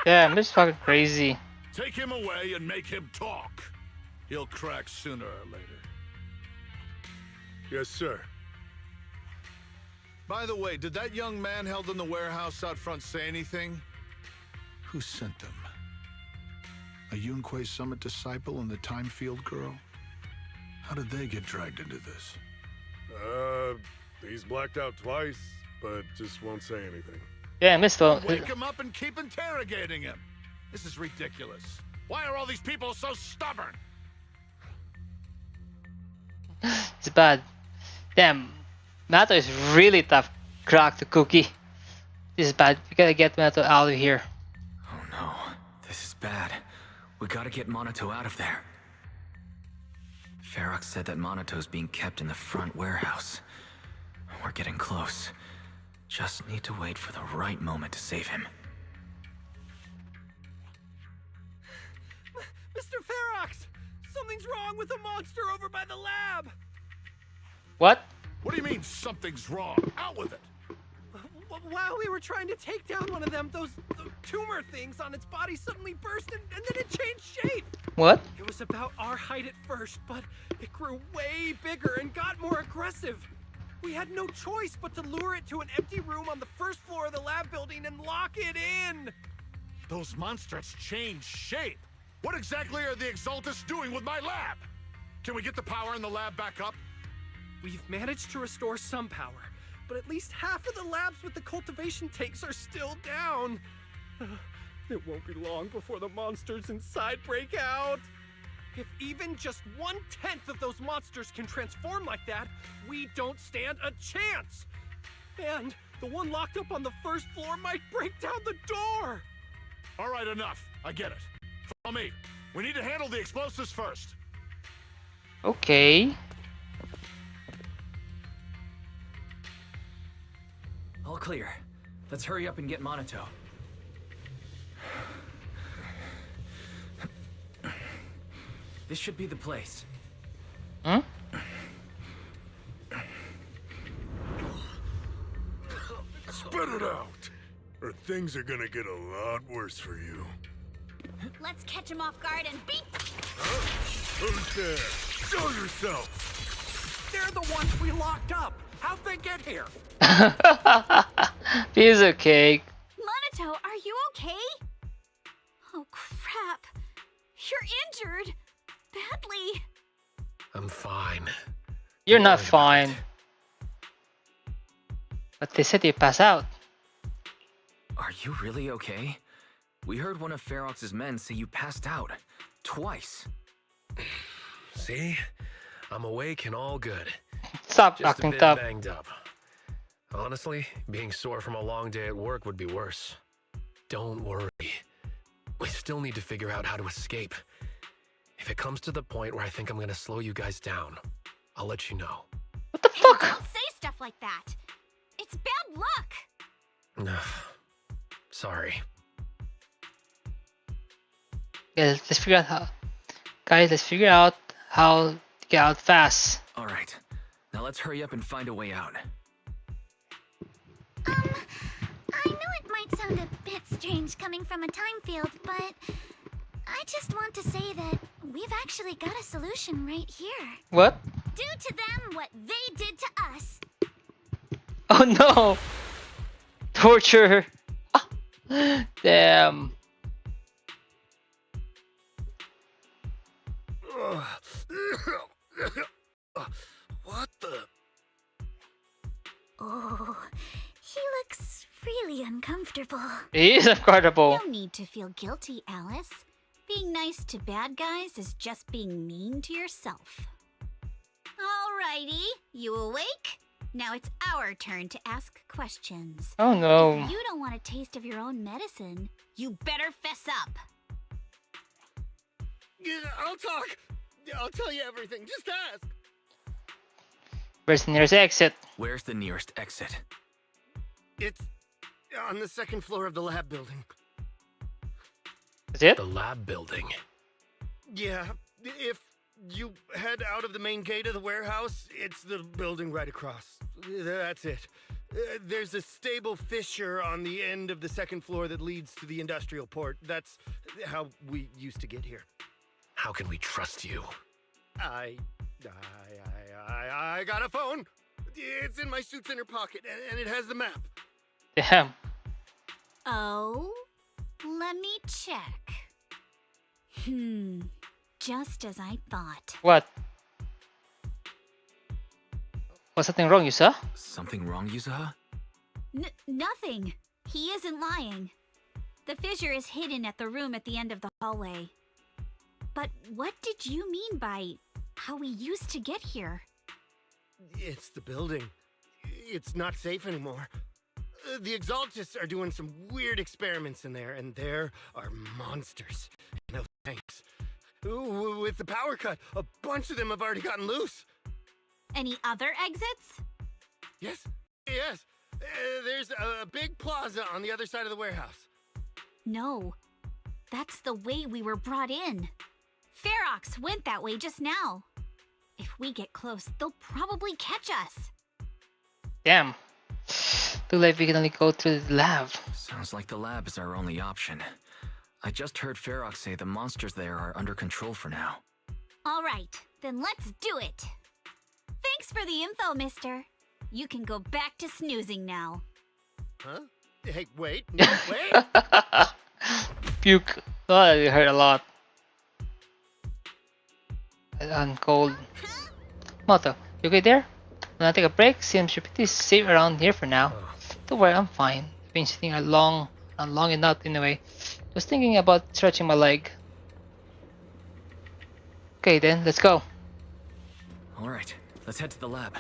Yeah, I'm just fucking crazy. Take him away and make him talk. He'll crack sooner or later. Yes, sir. By the way, did that young man held in the warehouse out front say anything? Who sent them? A Yunque Summit disciple and the Time Field girl? How did they get dragged into this? He's blacked out twice, but just won't say anything. Yeah, Wake him up and keep interrogating him. This is ridiculous. Why are all these people so stubborn? It's bad. Damn, Mato is really tough. Crack the cookie. This is bad. We gotta get Mato out of here. Oh no, this is bad. We gotta get Monato out of there. Ferox said that Monato's being kept in the front warehouse. We're getting close. Just need to wait for the right moment to save him. Mr. Ferox! Something's wrong with the monster over by the lab! What? What do you mean something's wrong? Out with it! While we were trying to take down one of them, those tumor things on its body suddenly burst and then it changed shape! What? It was about our height at first, but it grew way bigger and got more aggressive. We had no choice but to lure it to an empty room on the first floor of the lab building and lock it in! Those monsters changed shape! What exactly are the Exaltists doing with my lab? Can we get the power in the lab back up? We've managed to restore some power, but at least half of the labs with the cultivation tanks are still down. It won't be long before the monsters inside break out. If even just 1/10 of those monsters can transform like that, we don't stand a chance. And the one locked up on the first floor might break down the door. All right, enough. I get it. Follow me. We need to handle the explosives first. Okay. All clear. Let's hurry up and get Monato. This should be the place. Huh? Spit it out, or things are gonna get a lot worse for you. Let's catch him off guard and beat. Who's there? Show yourself! They're the ones we locked up. How'd they get here? Piece of cake. Monato, are you okay? Oh crap. You're injured. Badly. I'm fine. You're not fine. But they said you pass out. Are you really okay? We heard one of Ferox's men say you passed out. Twice. See? I'm awake and all good. Stop Just a acting bit tough. banged up. Honestly, being sore from a long day at work would be worse. Don't worry. We still need to figure out how to escape. If it comes to the point where I think I'm gonna slow you guys down, I'll let you know. What the fuck? Don't say stuff like that. It's bad luck. Sorry. Yeah, let's figure out how. Guys, let's figure out how to get out fast. All right. Now let's hurry up and find a way out. I know it might sound a bit strange coming from a time field, but I just want to say that we've actually got a solution right here. What? Do to them what they did to us. Oh no! Torture! Damn. What the? Oh, he looks really uncomfortable. He is uncomfortable. No need to feel guilty, Alice. Being nice to bad guys is just being mean to yourself. Alrighty, you awake? Now it's our turn to ask questions. Oh no. If you don't want a taste of your own medicine, you better fess up. Yeah, I'll talk. I'll tell you everything. Just ask. Where's the nearest exit? Where's the nearest exit? It's on the second floor of the lab building. Is it? The lab building. Yeah, if you head out of the main gate of the warehouse, it's the building right across. That's it. There's a stable fissure on the end of the second floor that leads to the industrial port. That's how we used to get here. How can we trust you? I got a phone. It's in my suit's inner pocket, and it has the map. Damn. Oh, let me check. Just as I thought. What? Was something wrong, Yusa? Something wrong, Yusaha? Nothing. He isn't lying. The fissure is hidden at the room at the end of the hallway. But what did you mean by how we used to get here? It's the building. It's not safe anymore. The Exaltists are doing some weird experiments in there, and there are monsters. No thanks. With the power cut, a bunch of them have already gotten loose. Any other exits? Yes. There's a big plaza on the other side of the warehouse. No. That's the way we were brought in. Ferox went that way just now. If we get close, they'll probably catch us. Damn. Looks like we can only go through the lab. Sounds like the lab is our only option. I just heard Ferox say the monsters there are under control for now. All right, then let's do it. Thanks for the info, mister. You can go back to snoozing now. Huh? Hey, wait. No, wait. Puke. Oh, it hurt a lot. And cold. Moto, you okay there? Wanna take a break? Seems you're pretty safe around here for now. Don't worry, I'm fine. I've been sitting long enough anyway. Just thinking about stretching my leg. Okay then, let's go. Alright, let's head to the lab.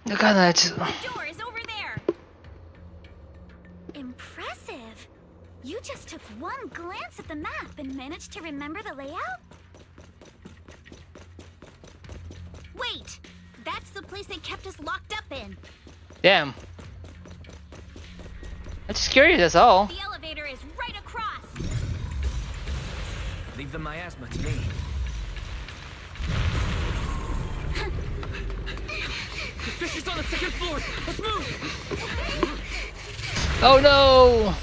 The door is over there. Impressive. You just took one glance at the map and managed to remember the layout? Wait, that's the place they kept us locked up in. Damn. I'm just curious, that's all. The elevator is right across. Leave the miasma to me. The fish is on the second floor. Let's move. Oh no!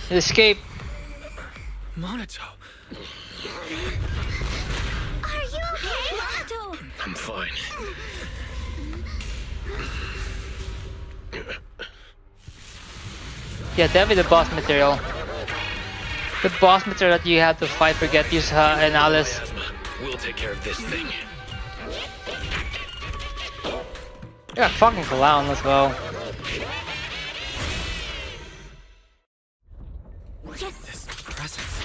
Escape. Monato. Are you okay, Monato? I'm fine. Yeah, definitely the boss material. The boss material that you have to fight for get use and Alice. We'll take care of this thing. You're a fucking clown as well. This presence.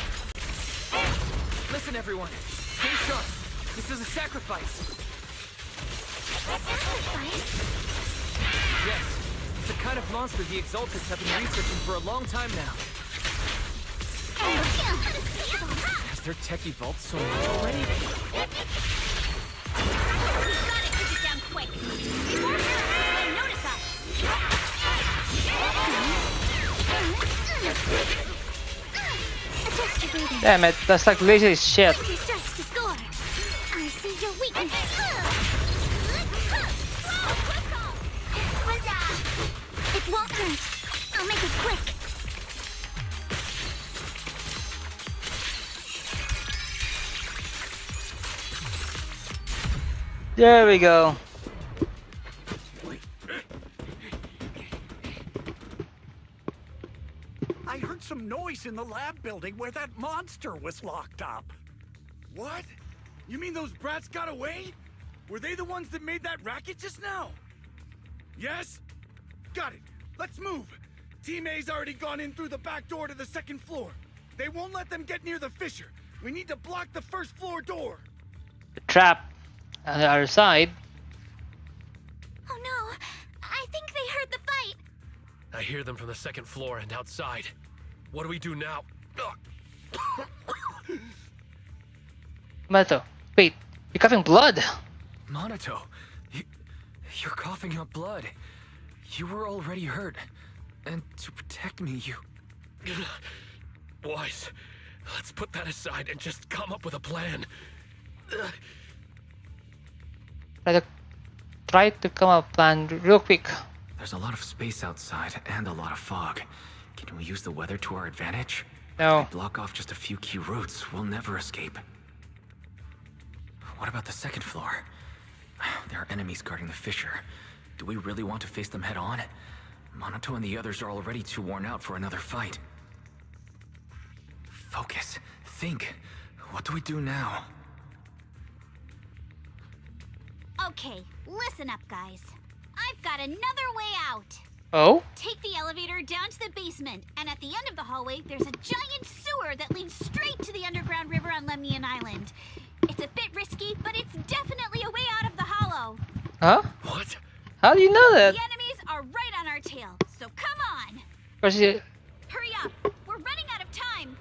Listen, everyone. Stay sharp. This is a sacrifice. Yes. It's a kind of monster the Exaltists have been researching for a long time now. Has their tech evolved so much already? We've gotta keep it down quick. Before they notice us. Adjust your breathing. Damn it, that's like lazy as shit. Empty strikes to score. I see your weakness. It won't hurt. I'll make it quick. There we go. I heard some noise in the lab building where that monster was locked up. What? You mean those brats got away? Were they the ones that made that racket just now? Yes? Got it. Let's move. Team A's already gone in through the back door to the second floor. They won't let them get near the fissure. We need to block the first floor door. The trap on the other side. Oh no, I think they heard the fight. I hear them from the second floor and outside. What do we do now? Monato, wait, you're coughing blood. Monato, you're coughing up blood. You were already hurt. And to protect me, you... Wise, let's put that aside and just come up with a plan. Try to come up plan real quick. There's a lot of space outside and a lot of fog. Can we use the weather to our advantage? No. If we block off just a few key routes, we'll never escape. What about the second floor? There are enemies guarding the fissure. Do we really want to face them head on? Monato and the others are already too worn out for another fight. Focus. Think. What do we do now? Okay, listen up, guys. I've got another way out. Oh? Take the elevator down to the basement, and at the end of the hallway, there's a giant sewer that leads straight to the underground river on Lemnian Island. It's a bit risky, but it's definitely a way out of the hollow. Huh? What? How do you know that? The enemies are right on our tail, so come on. Kasi, Hurry up. We're running out of time.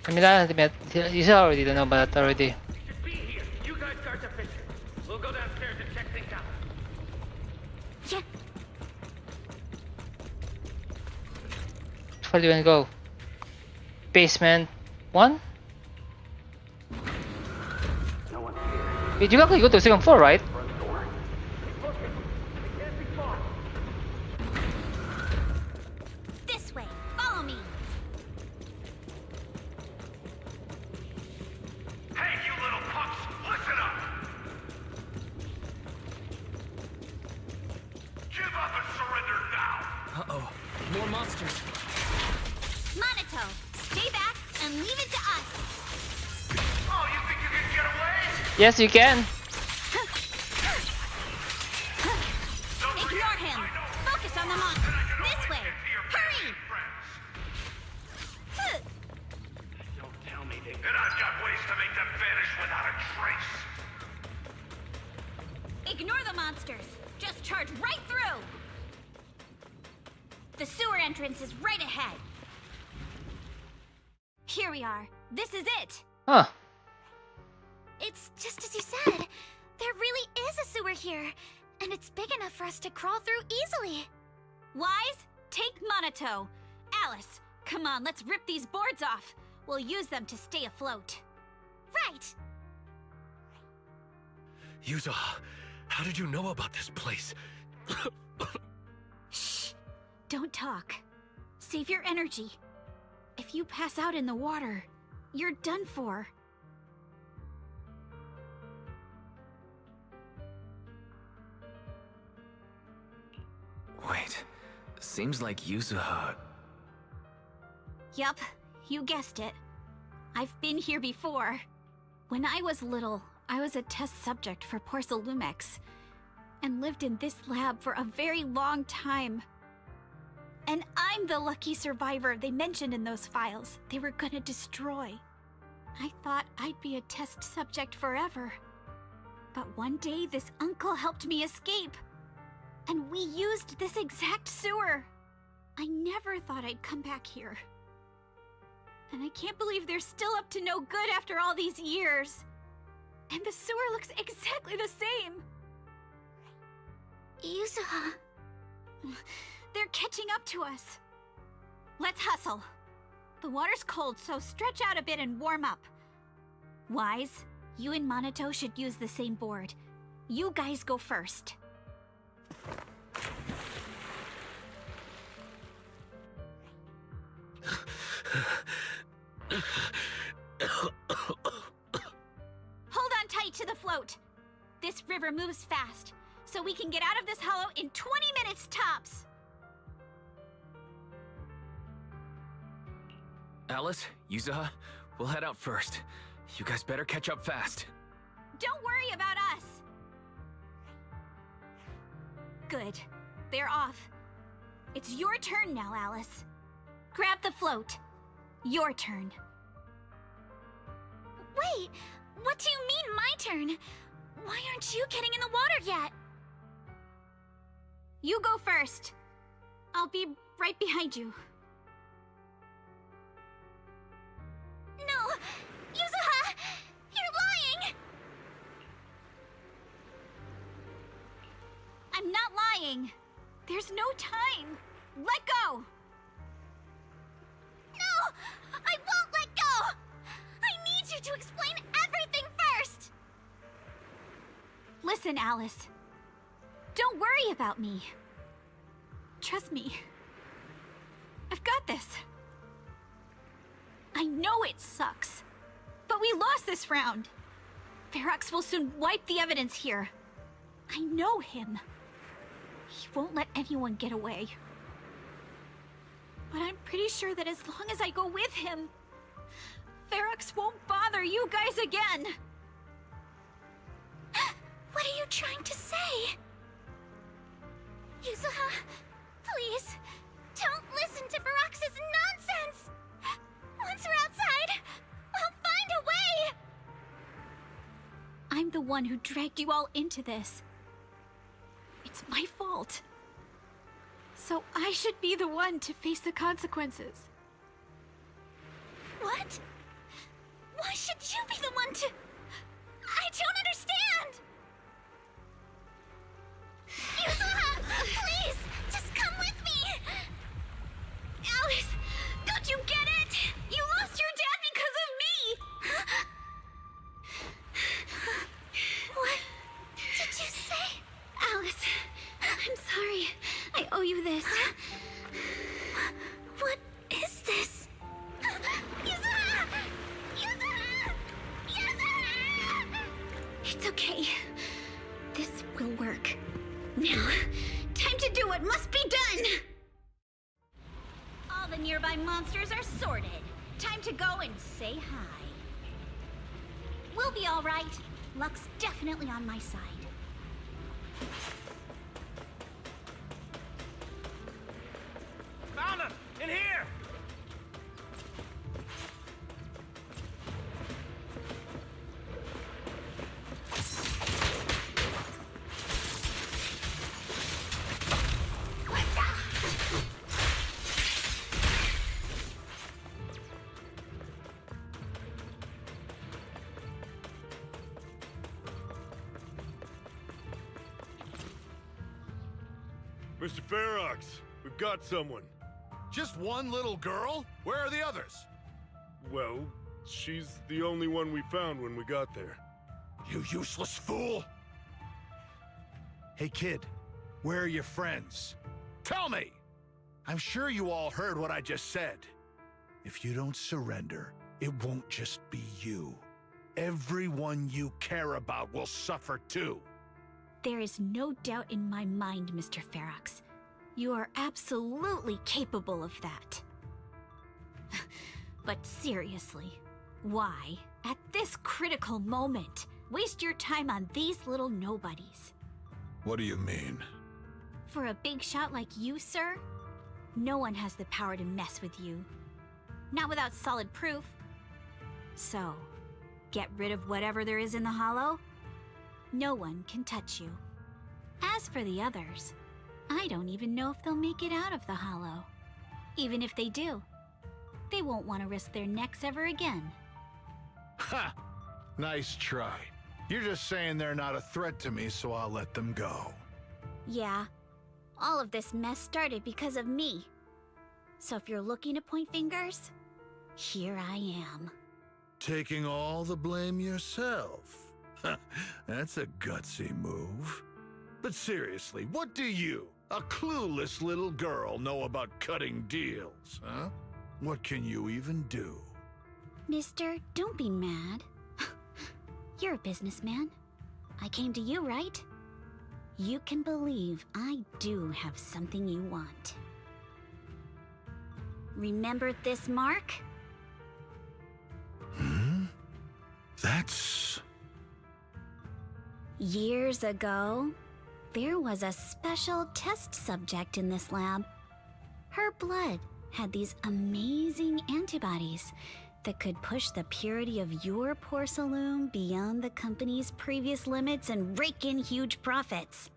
kailangan natin you already know about that already. Be here. You guys guard the fissure. We'll go downstairs and check things out. Yeah. Where do you want to go? Basement 1? Wait, you actually go to the second floor, right? This way. Follow me. Hey, you little punks! Listen up! Give up and surrender now! Uh-oh. More monsters. Monato, stay back and leave it to us. Oh, you think you can get away? Yes, you can. Ignore him. Focus on the monster. This way. Hurry. Don't tell me they... And I've got ways to make them vanish without a trace. Ignore the monsters. Just charge right through. The sewer entrance is right ahead. Here we are. This is it. Huh. It's just as you said. There really is a sewer here, and it's big enough for us to crawl through easily. Wise, take Monato. Alice, come on, let's rip these boards off. We'll use them to stay afloat. Right. Yuza, how did you know about this place? Shh. Don't talk. Save your energy. If you pass out in the water, you're done for. Wait. Seems like Yuzuha... Yup, you guessed it. I've been here before. When I was little, I was a test subject for Porcelumex, and lived in this lab for a very long time. And I'm the lucky survivor they mentioned in those files they were gonna destroy. I thought I'd be a test subject forever. But one day this uncle helped me escape. And we used this exact sewer. I never thought I'd come back here. And I can't believe they're still up to no good after all these years. And the sewer looks exactly the same. Yuzuha. They're catching up to us. Let's hustle. The water's cold, so stretch out a bit and warm up. Wise, you and Monato should use the same board. You guys go first. Hold on tight to the float. This river moves fast, so we can get out of this hollow in 20 minutes tops. Alice, Yuzuha, we'll head out first. You guys better catch up fast. Don't worry about us. Good. They're off. It's your turn now, Alice. Grab the float. Your turn. Wait, what do you mean my turn? Why aren't you getting in the water yet? You go first. I'll be right behind you. No! Yuzuha! You're lying! I'm not lying. There's no time. Let go! No! I won't let go! I need you to explain everything first! Listen, Alice. Don't worry about me. Trust me. I've got this. I know it sucks, but we lost this round. Ferox will soon wipe the evidence here. I know him. He won't let anyone get away. But I'm pretty sure that as long as I go with him, Ferox won't bother you guys again. What are you trying to say? Yuzuha, please, don't listen to Ferox's nonsense! Once we're outside, we'll find a way! I'm the one who dragged you all into this. It's my fault. So I should be the one to face the consequences. What? Why should you be the one to... I don't understand! Yuzuha! Please! Just come with me! Alice! Don't you get it? You lost your dad because of me! What did you say? Alice, I'm sorry. I owe you this. What is this? Yuzuha! Yuzuha! Yuzuha! It's okay. This will work. Now, time to do what must be done! All the nearby monsters are sorted. Time to go and say hi. We'll be all right. Luck's definitely on my side. Found him! In here! Mr. Ferox, we've got someone. Just one little girl? Where are the others? Well, she's the only one we found when we got there. You useless fool! Hey kid, where are your friends? Tell me! I'm sure you all heard what I just said. If you don't surrender, it won't just be you. Everyone you care about will suffer too. There is no doubt in my mind, Mr. Ferox. You are absolutely capable of that. But seriously, why, at this critical moment, waste your time on these little nobodies? What do you mean? For a big shot like you, sir, no one has the power to mess with you. Not without solid proof. So, get rid of whatever there is in the hollow. No one can touch you. As for the others, I don't even know if they'll make it out of the hollow. Even if they do, they won't want to risk their necks ever again. Ha! Nice try. You're just saying they're not a threat to me, so I'll let them go. Yeah, all of this mess started because of me. So if you're looking to point fingers, here I am. Taking all the blame yourself. That's a gutsy move. But seriously, what do you, a clueless little girl, know about cutting deals, huh? What can you even do? Mister, don't be mad. You're a businessman. I came to you, right? You can believe I do have something you want. Remember this mark? That's... Years ago, there was a special test subject in this lab. Her blood had these amazing antibodies that could push the purity of your porcelain beyond the company's previous limits and rake in huge profits.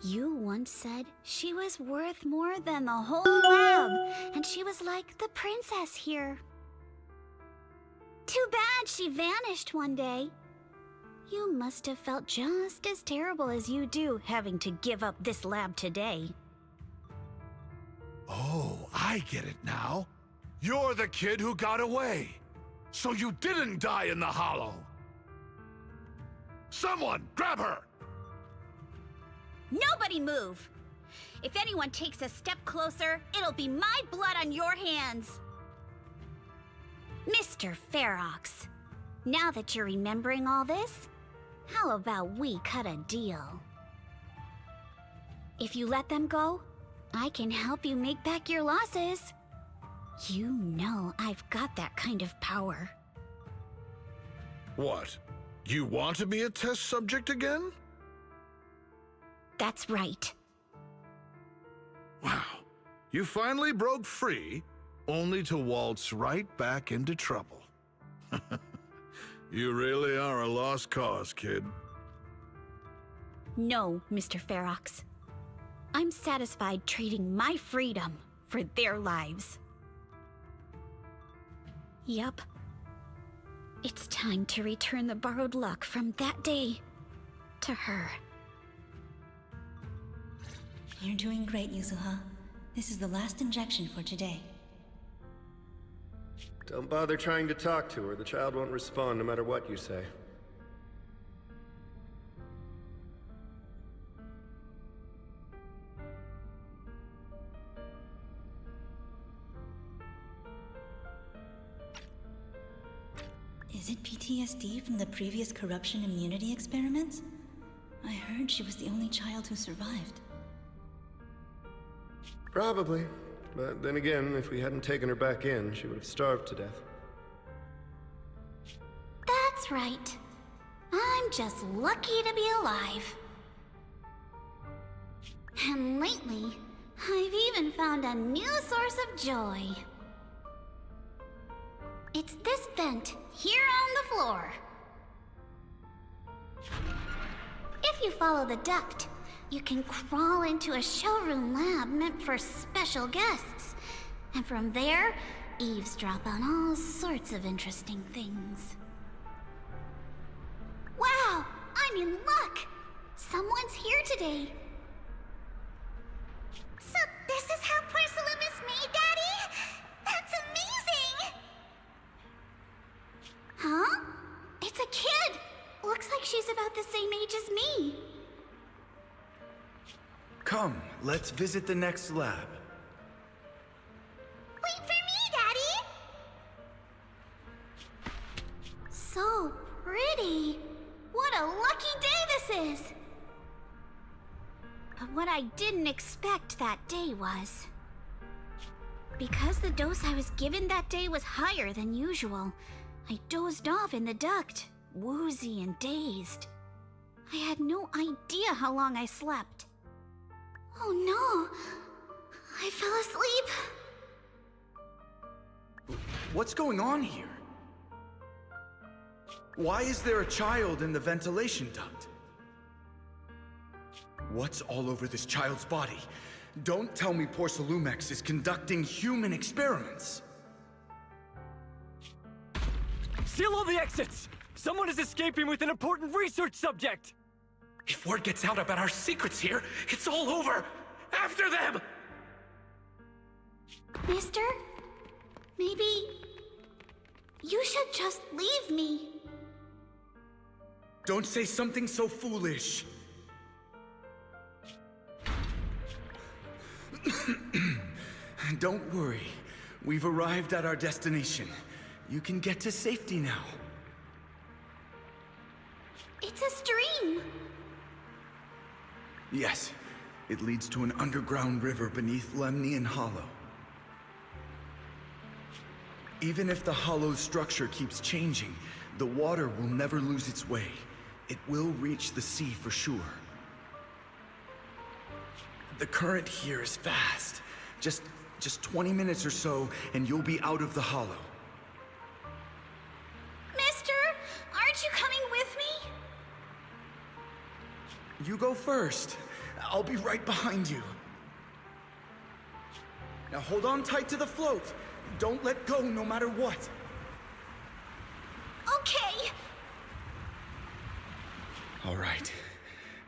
You once said she was worth more than the whole lab, and she was like the princess here. Too bad she vanished one day. You must have felt just as terrible as you do having to give up this lab today. Oh, I get it now. You're the kid who got away. So you didn't die in the hollow. Someone, grab her! Nobody move! If anyone takes a step closer, it'll be my blood on your hands. Mr. Ferox, now that you're remembering all this, how about we cut a deal? If you let them go, I can help you make back your losses. You know I've got that kind of power. What? You want to be a test subject again? That's right. Wow. You finally broke free, only to waltz right back into trouble. You really are a lost cause, kid. No, Mr. Ferox. I'm satisfied trading my freedom for their lives. Yup. It's time to return the borrowed luck from that day to her. You're doing great, Yuzuha. This is the last injection for today. Don't bother trying to talk to her. The child won't respond no matter what you say. Is it PTSD from the previous corruption immunity experiments? I heard she was the only child who survived. Probably. But then again, if we hadn't taken her back in, she would have starved to death. That's right. I'm just lucky to be alive. And lately, I've even found a new source of joy. It's this vent here on the floor. If you follow the duct, you can crawl into a showroom lab meant for special guests. And from there, eavesdrop on all sorts of interesting things. Wow, I'm in luck! Someone's here today. So this is how porcelain is made, Daddy? That's amazing! Huh? It's a kid! Looks like she's about the same age as me. Come, let's visit the next lab. Wait for me, Daddy! So pretty. What a lucky day this is! But what I didn't expect that day was... because the dose I was given that day was higher than usual, I dozed off in the duct, woozy and dazed. I had no idea how long I slept. Oh no! I fell asleep! What's going on here? Why is there a child in the ventilation duct? What's all over this child's body? Don't tell me Porcelumex is conducting human experiments. Seal all the exits! Someone is escaping with an important research subject! If word gets out about our secrets here, it's all over! After them! Mister? Maybe... you should just leave me. Don't say something so foolish. Don't worry. We've arrived at our destination. You can get to safety now. It's a stream! Yes, it leads to an underground river beneath Lemnian Hollow. Even if the hollow's structure keeps changing, the water will never lose its way. It will reach the sea for sure. The current here is fast. Just 20 minutes or so, and you'll be out of the hollow. Mister, aren't you coming with me? You go first. I'll be right behind you. Now hold on tight to the float. Don't let go no matter what. Okay. All right.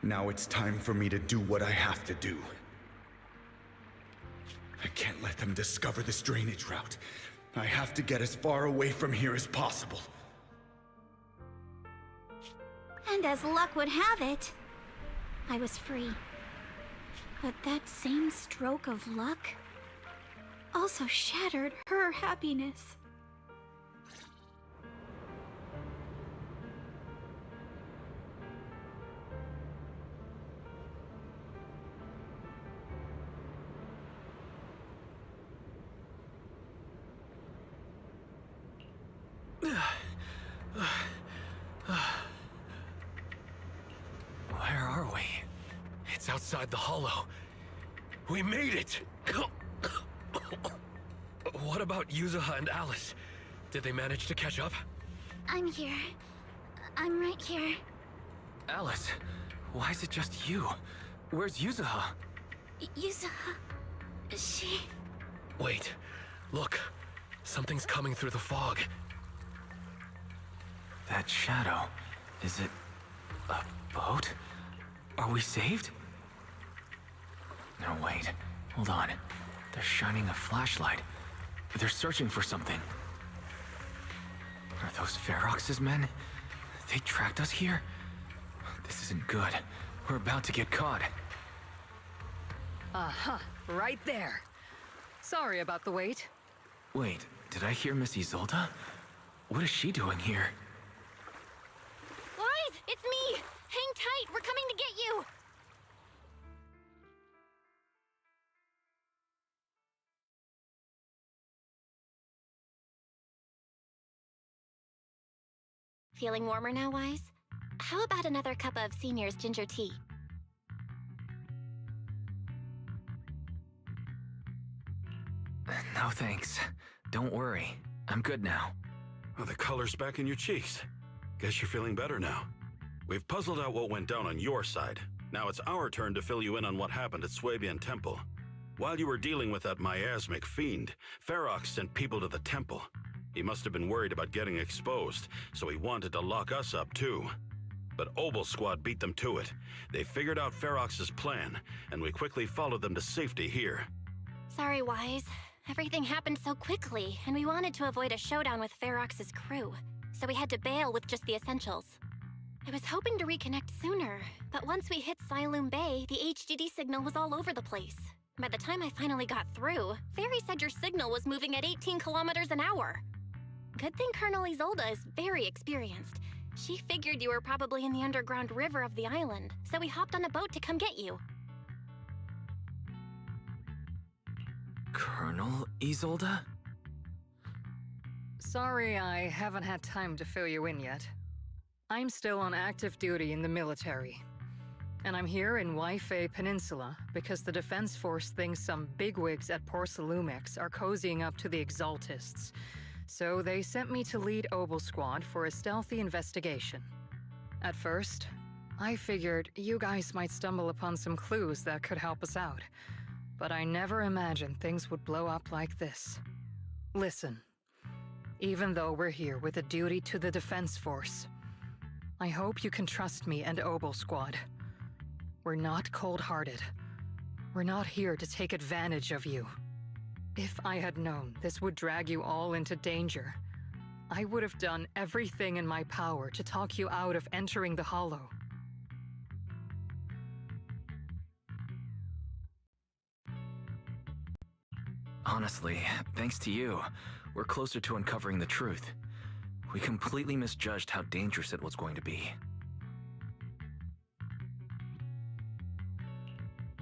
Now it's time for me to do what I have to do. I can't let them discover this drainage route. I have to get as far away from here as possible. And as luck would have it, I was free. But that same stroke of luck also shattered her happiness. Where are we? It's outside the hollow. We made it! What about Yuzuha and Alice? Did they manage to catch up? I'm here. I'm right here. Alice, why is it just you? Where's Yuzuha? Yuzuha... She... Wait, look. Something's coming through the fog. That shadow, is it a boat? Are we saved? No, wait. Hold on. They're shining a flashlight. They're searching for something. Are those Ferox's men? They tracked us here? This isn't good. We're about to get caught. Uh-huh. Right there. Sorry about the wait. Wait, did I hear Miss Isolde? What is she doing here? Wise, it's me! Hang tight, we're coming to get you! Feeling warmer now, Wise? How about another cup of Senior's ginger tea? No thanks. Don't worry. I'm good now. Well, the color's back in your cheeks. Guess you're feeling better now. We've puzzled out what went down on your side. Now it's our turn to fill you in on what happened at Swabian Temple. While you were dealing with that miasmic fiend, Ferox sent people to the temple. He must have been worried about getting exposed, so he wanted to lock us up too. But Obel Squad beat them to it. They figured out Ferox's plan, and we quickly followed them to safety here. Sorry, Wise. Everything happened so quickly, and we wanted to avoid a showdown with Ferox's crew, so we had to bail with just the essentials. I was hoping to reconnect sooner, but once we hit Siloom Bay, the HDD signal was all over the place. By the time I finally got through, Fairy said your signal was moving at 18 kilometers an hour. Good thing Colonel Isolde is very experienced. She figured you were probably in the underground river of the island, so we hopped on a boat to come get you. Colonel Isolde? Sorry I haven't had time to fill you in yet. I'm still on active duty in the military. And I'm here in Waifei Peninsula because the Defense Force thinks some bigwigs at Porcelumex are cozying up to the Exaltists. So they sent me to lead Obel Squad for a stealthy investigation. At first, I figured you guys might stumble upon some clues that could help us out. But I never imagined things would blow up like this. Listen, even though we're here with a duty to the Defense Force, I hope you can trust me and Obel Squad. We're not cold-hearted. We're not here to take advantage of you. If I had known this would drag you all into danger, I would have done everything in my power to talk you out of entering the Hollow. Honestly, thanks to you, we're closer to uncovering the truth. We completely misjudged how dangerous it was going to be.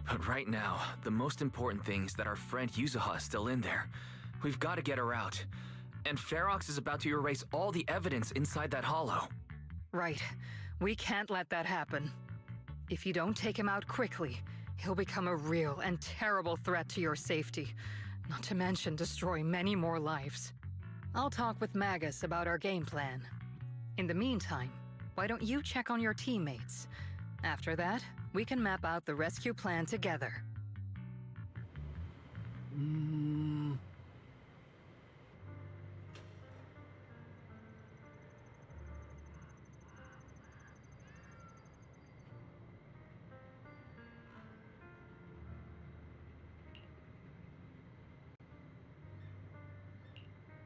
But right now, the most important thing is that our friend Yuzuha is still in there. We've got to get her out. And Ferox is about to erase all the evidence inside that hollow. Right. We can't let that happen. If you don't take him out quickly, he'll become a real and terrible threat to your safety. Not to mention destroy many more lives. I'll talk with Magus about our game plan. In the meantime, why don't you check on your teammates? After that, we can map out the rescue plan together.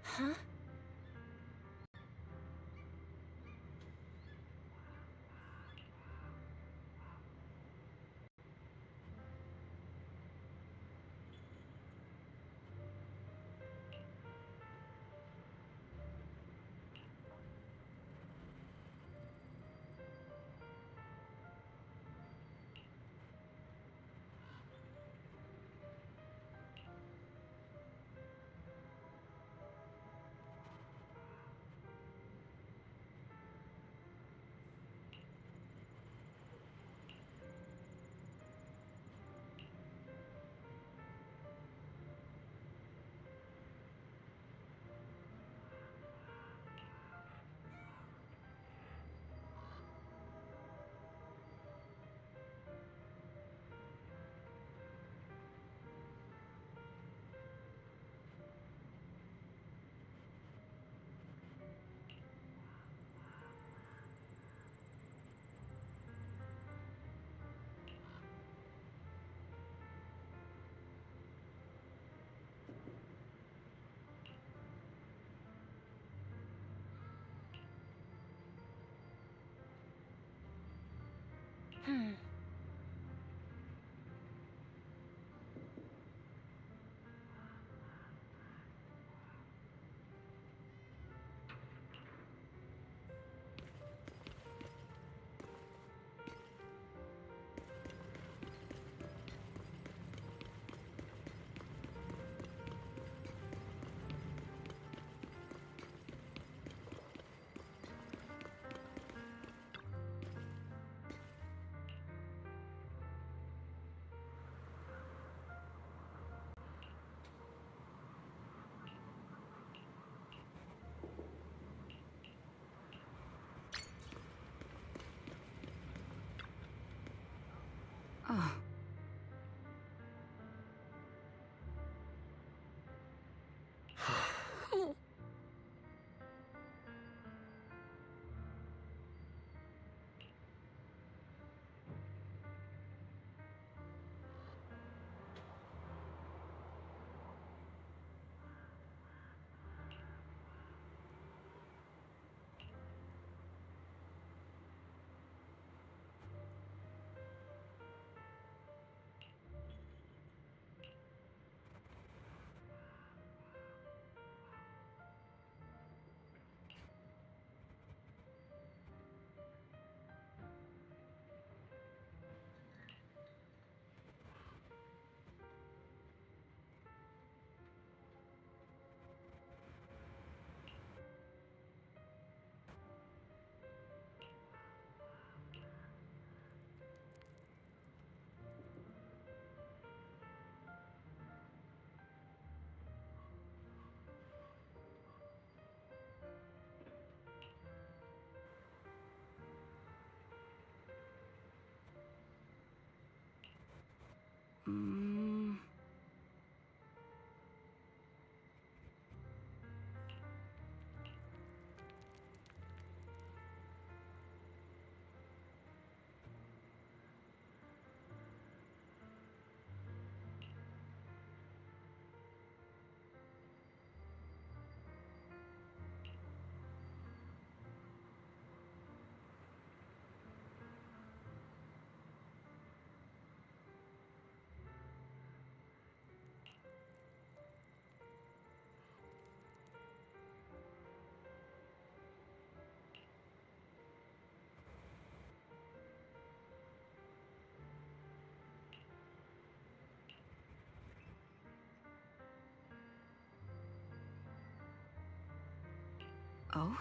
Huh? Oh. Mm. Oh?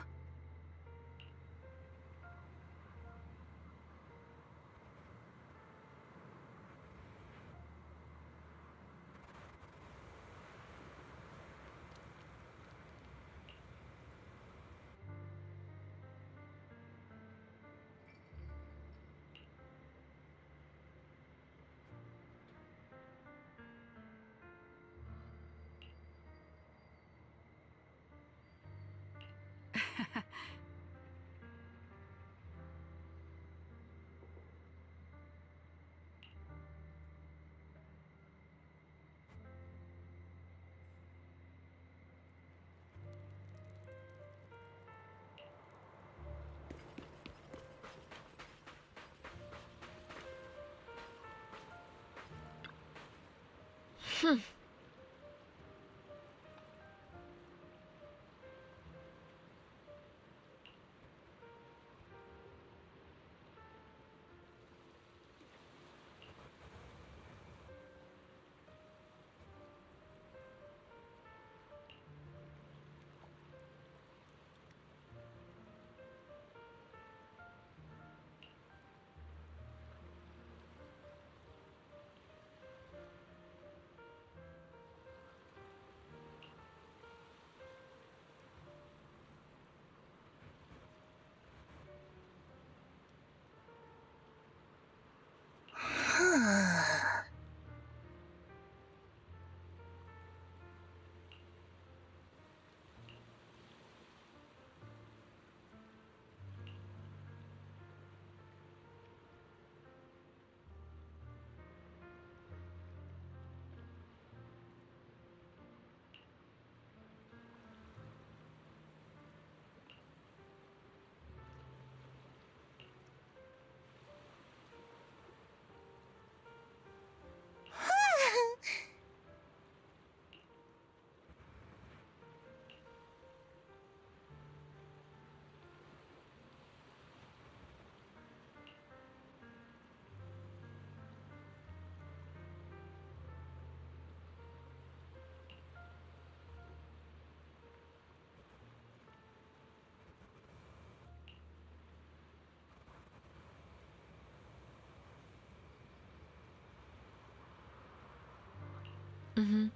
Mm-hmm.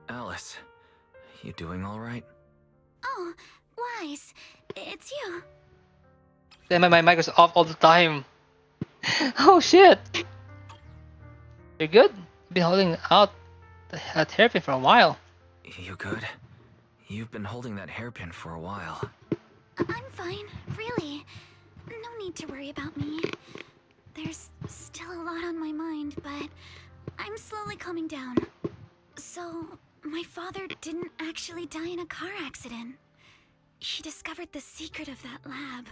Alice, you doing all right? Oh, Wise, it's you. Then my mic was off all the time. Oh shit! You're good? You've been holding out that hairpin for a while. You good? You've been holding that hairpin for a while. I'm fine, really. No need to worry about me. There's still a lot on my mind, but I'm slowly calming down. So, my father didn't actually die in a car accident. He discovered the secret of that lab.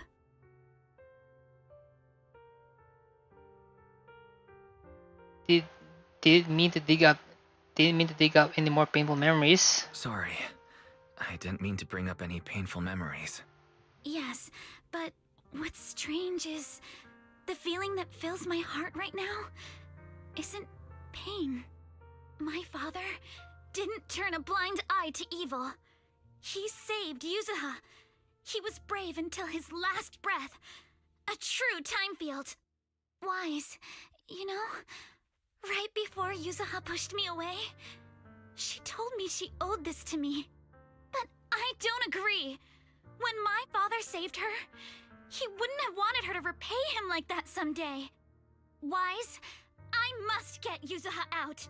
Did didn't mean to dig up any more painful memories. Sorry. I didn't mean to bring up any painful memories. Yes, but what's strange is the feeling that fills my heart right now isn't pain. My father didn't turn a blind eye to evil. He saved Yuzuha. He was brave until his last breath. A true time field. Wise, you know, right before Yuzuha pushed me away, she told me she owed this to me. But I don't agree. When my father saved her, he wouldn't have wanted her to repay him like that someday. Wise, I must get Yuzuha out.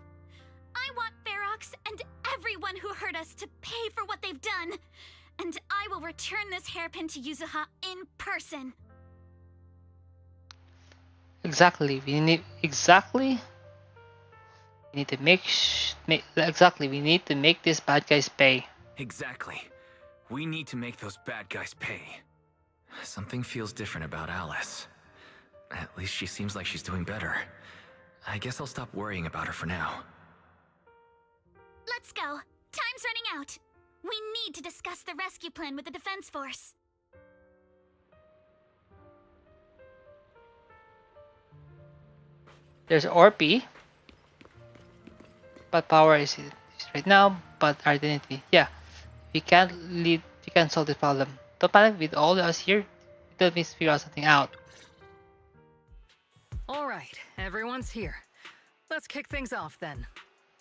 I want Ferox and everyone who hurt us to pay for what they've done. And I will return this hairpin to Yuzuha in person. Exactly. We need to we need to make these bad guys pay. Exactly. We need to make those bad guys pay. Something feels different about Alice. At least she seems like she's doing better. I guess I'll stop worrying about her for now. Let's go. Time's running out. We need to discuss the rescue plan with the Defense Force. There's Orpi. But power is right now, but identity. Yeah. We can't solve this problem. Don't panic, with all of us here, let me figure out something out. Alright, everyone's here. Let's kick things off then.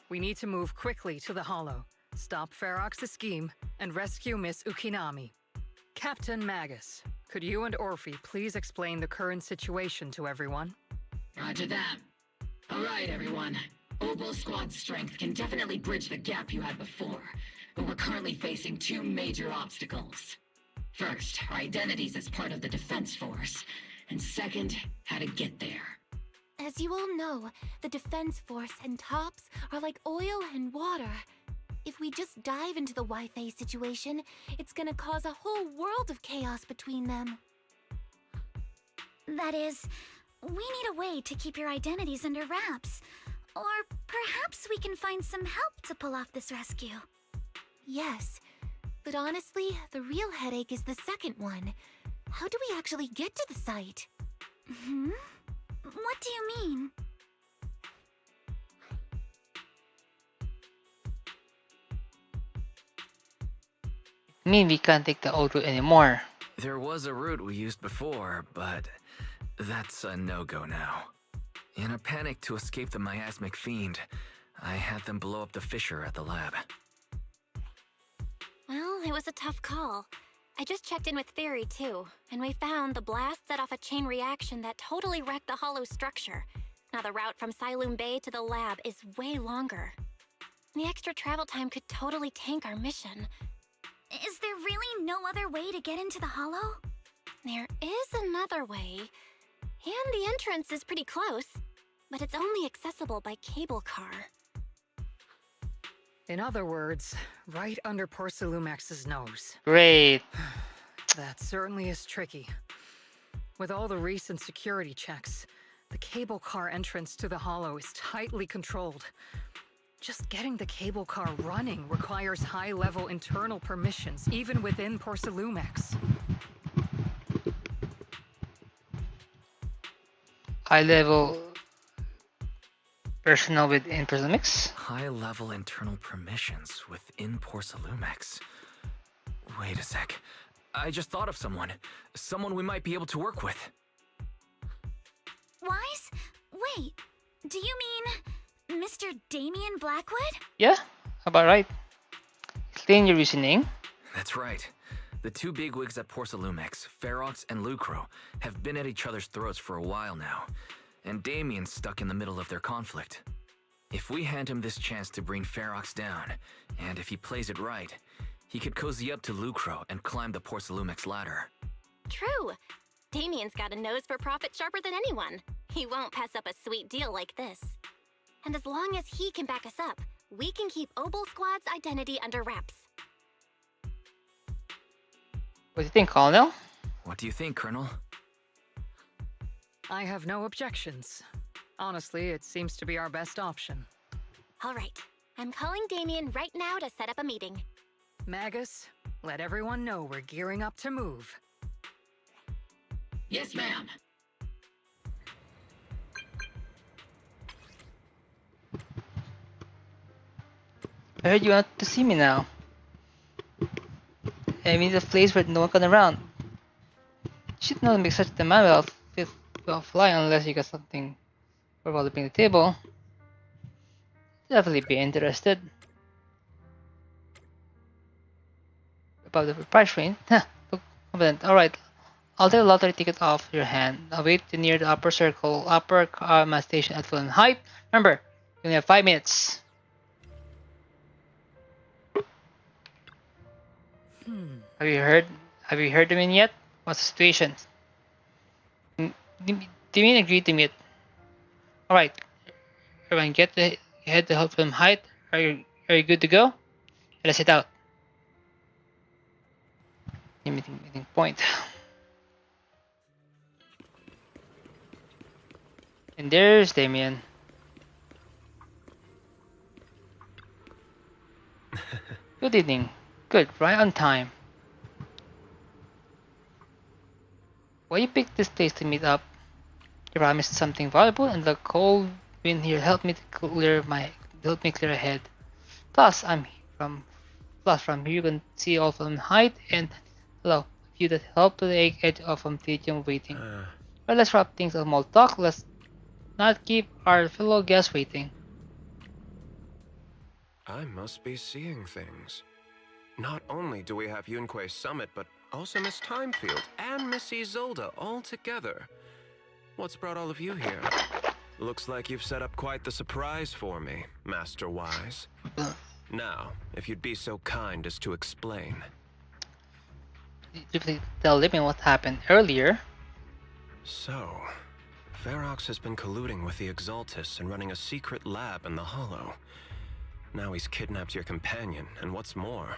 We need to move quickly to the Hollow, stop Ferox's scheme, and rescue Miss Ukinami. Captain Magus, could you and Orphe please explain the current situation to everyone? Roger that. Alright, everyone. Opal Squad's strength can definitely bridge the gap you had before, but we're currently facing two major obstacles. First, our identities as part of the Defense Force, and second, how to get there. As you all know, the Defense Force and TOPS are like oil and water. If we just dive into the Wi-Fi situation, it's gonna cause a whole world of chaos between them. That is, we need a way to keep your identities under wraps. Or perhaps we can find some help to pull off this rescue. Yes, but honestly, the real headache is the second one. How do we actually get to the site? Hmm? What do you mean? I mean, we can't take the old route anymore. There was a route we used before, but that's a no-go now. In a panic to escape the miasmic fiend, I had them blow up the fissure at the lab. Well, it was a tough call. I just checked in with Theory too, and we found the blast set off a chain reaction that totally wrecked the hollow structure. Now the route from Siloam Bay to the lab is way longer. The extra travel time could totally tank our mission. Is there really no other way to get into the hollow? There is another way, and the entrance is pretty close, but it's only accessible by cable car. In other words, right under Porcelumax's nose. Great. That certainly is tricky. With all the recent security checks, the cable car entrance to the hollow is tightly controlled. Just getting the cable car running requires high-level internal permissions, even within Porcelumax. High-level personnel within Porcelumax? High-level internal permissions within Porcelumax. Wait a sec. I just thought of someone. Someone we might be able to work with. Wise? Wait, do you mean Mr. Damien Blackwood? Yeah, about right. Explain your reasoning. That's right. The two bigwigs at Porcelumax, Ferox and Lucro, have been at each other's throats for a while now, and Damien's stuck in the middle of their conflict. If we hand him this chance to bring Ferox down, and if he plays it right, he could cozy up to Lucro and climb the Porcelumax ladder. True. Damien's got a nose for profit sharper than anyone. He won't pass up a sweet deal like this. And as long as he can back us up, we can keep Obel Squad's identity under wraps. What do you think, Colonel? What do you think, Colonel? I have no objections. Honestly, it seems to be our best option. All right. I'm calling Damien right now to set up a meeting. Magus, let everyone know we're gearing up to move. Yes, ma'am. I heard you want to see me now. I mean, the place where no one can around. You should not make such a demand without flying unless you got something for developing the table. Definitely be interested. About the price range? Huh, look confident. Alright, I'll take a lottery ticket off your hand. I'll wait near the upper circle, upper mass station at full height. Remember, you only have 5 minutes. Have you heard them in yet? What's the situation? Damien agreed to meet. Alright. Everyone head to help them height. Are you good to go? Let's head out. Meeting point. And there's Damien. Good evening. Good, right on time. Why you picked this place to meet up? You promised something valuable, and the cold wind here helped me clear a head. Plus, from here you can see all from height and hello, view that help to the edge of Amphitheater waiting. But let's wrap things up small talk. Let's not keep our fellow guests waiting. I must be seeing things. Not only do we have Yunque's summit, but also Miss Timefield and Miss Isolde all together. What's brought all of you here? Looks like you've set up quite the surprise for me, Master Wise. Now, if you'd be so kind as to explain. You please tell Damien what happened earlier. So, Ferox has been colluding with the Exaltus and running a secret lab in the Hollow. Now he's kidnapped your companion, and what's more,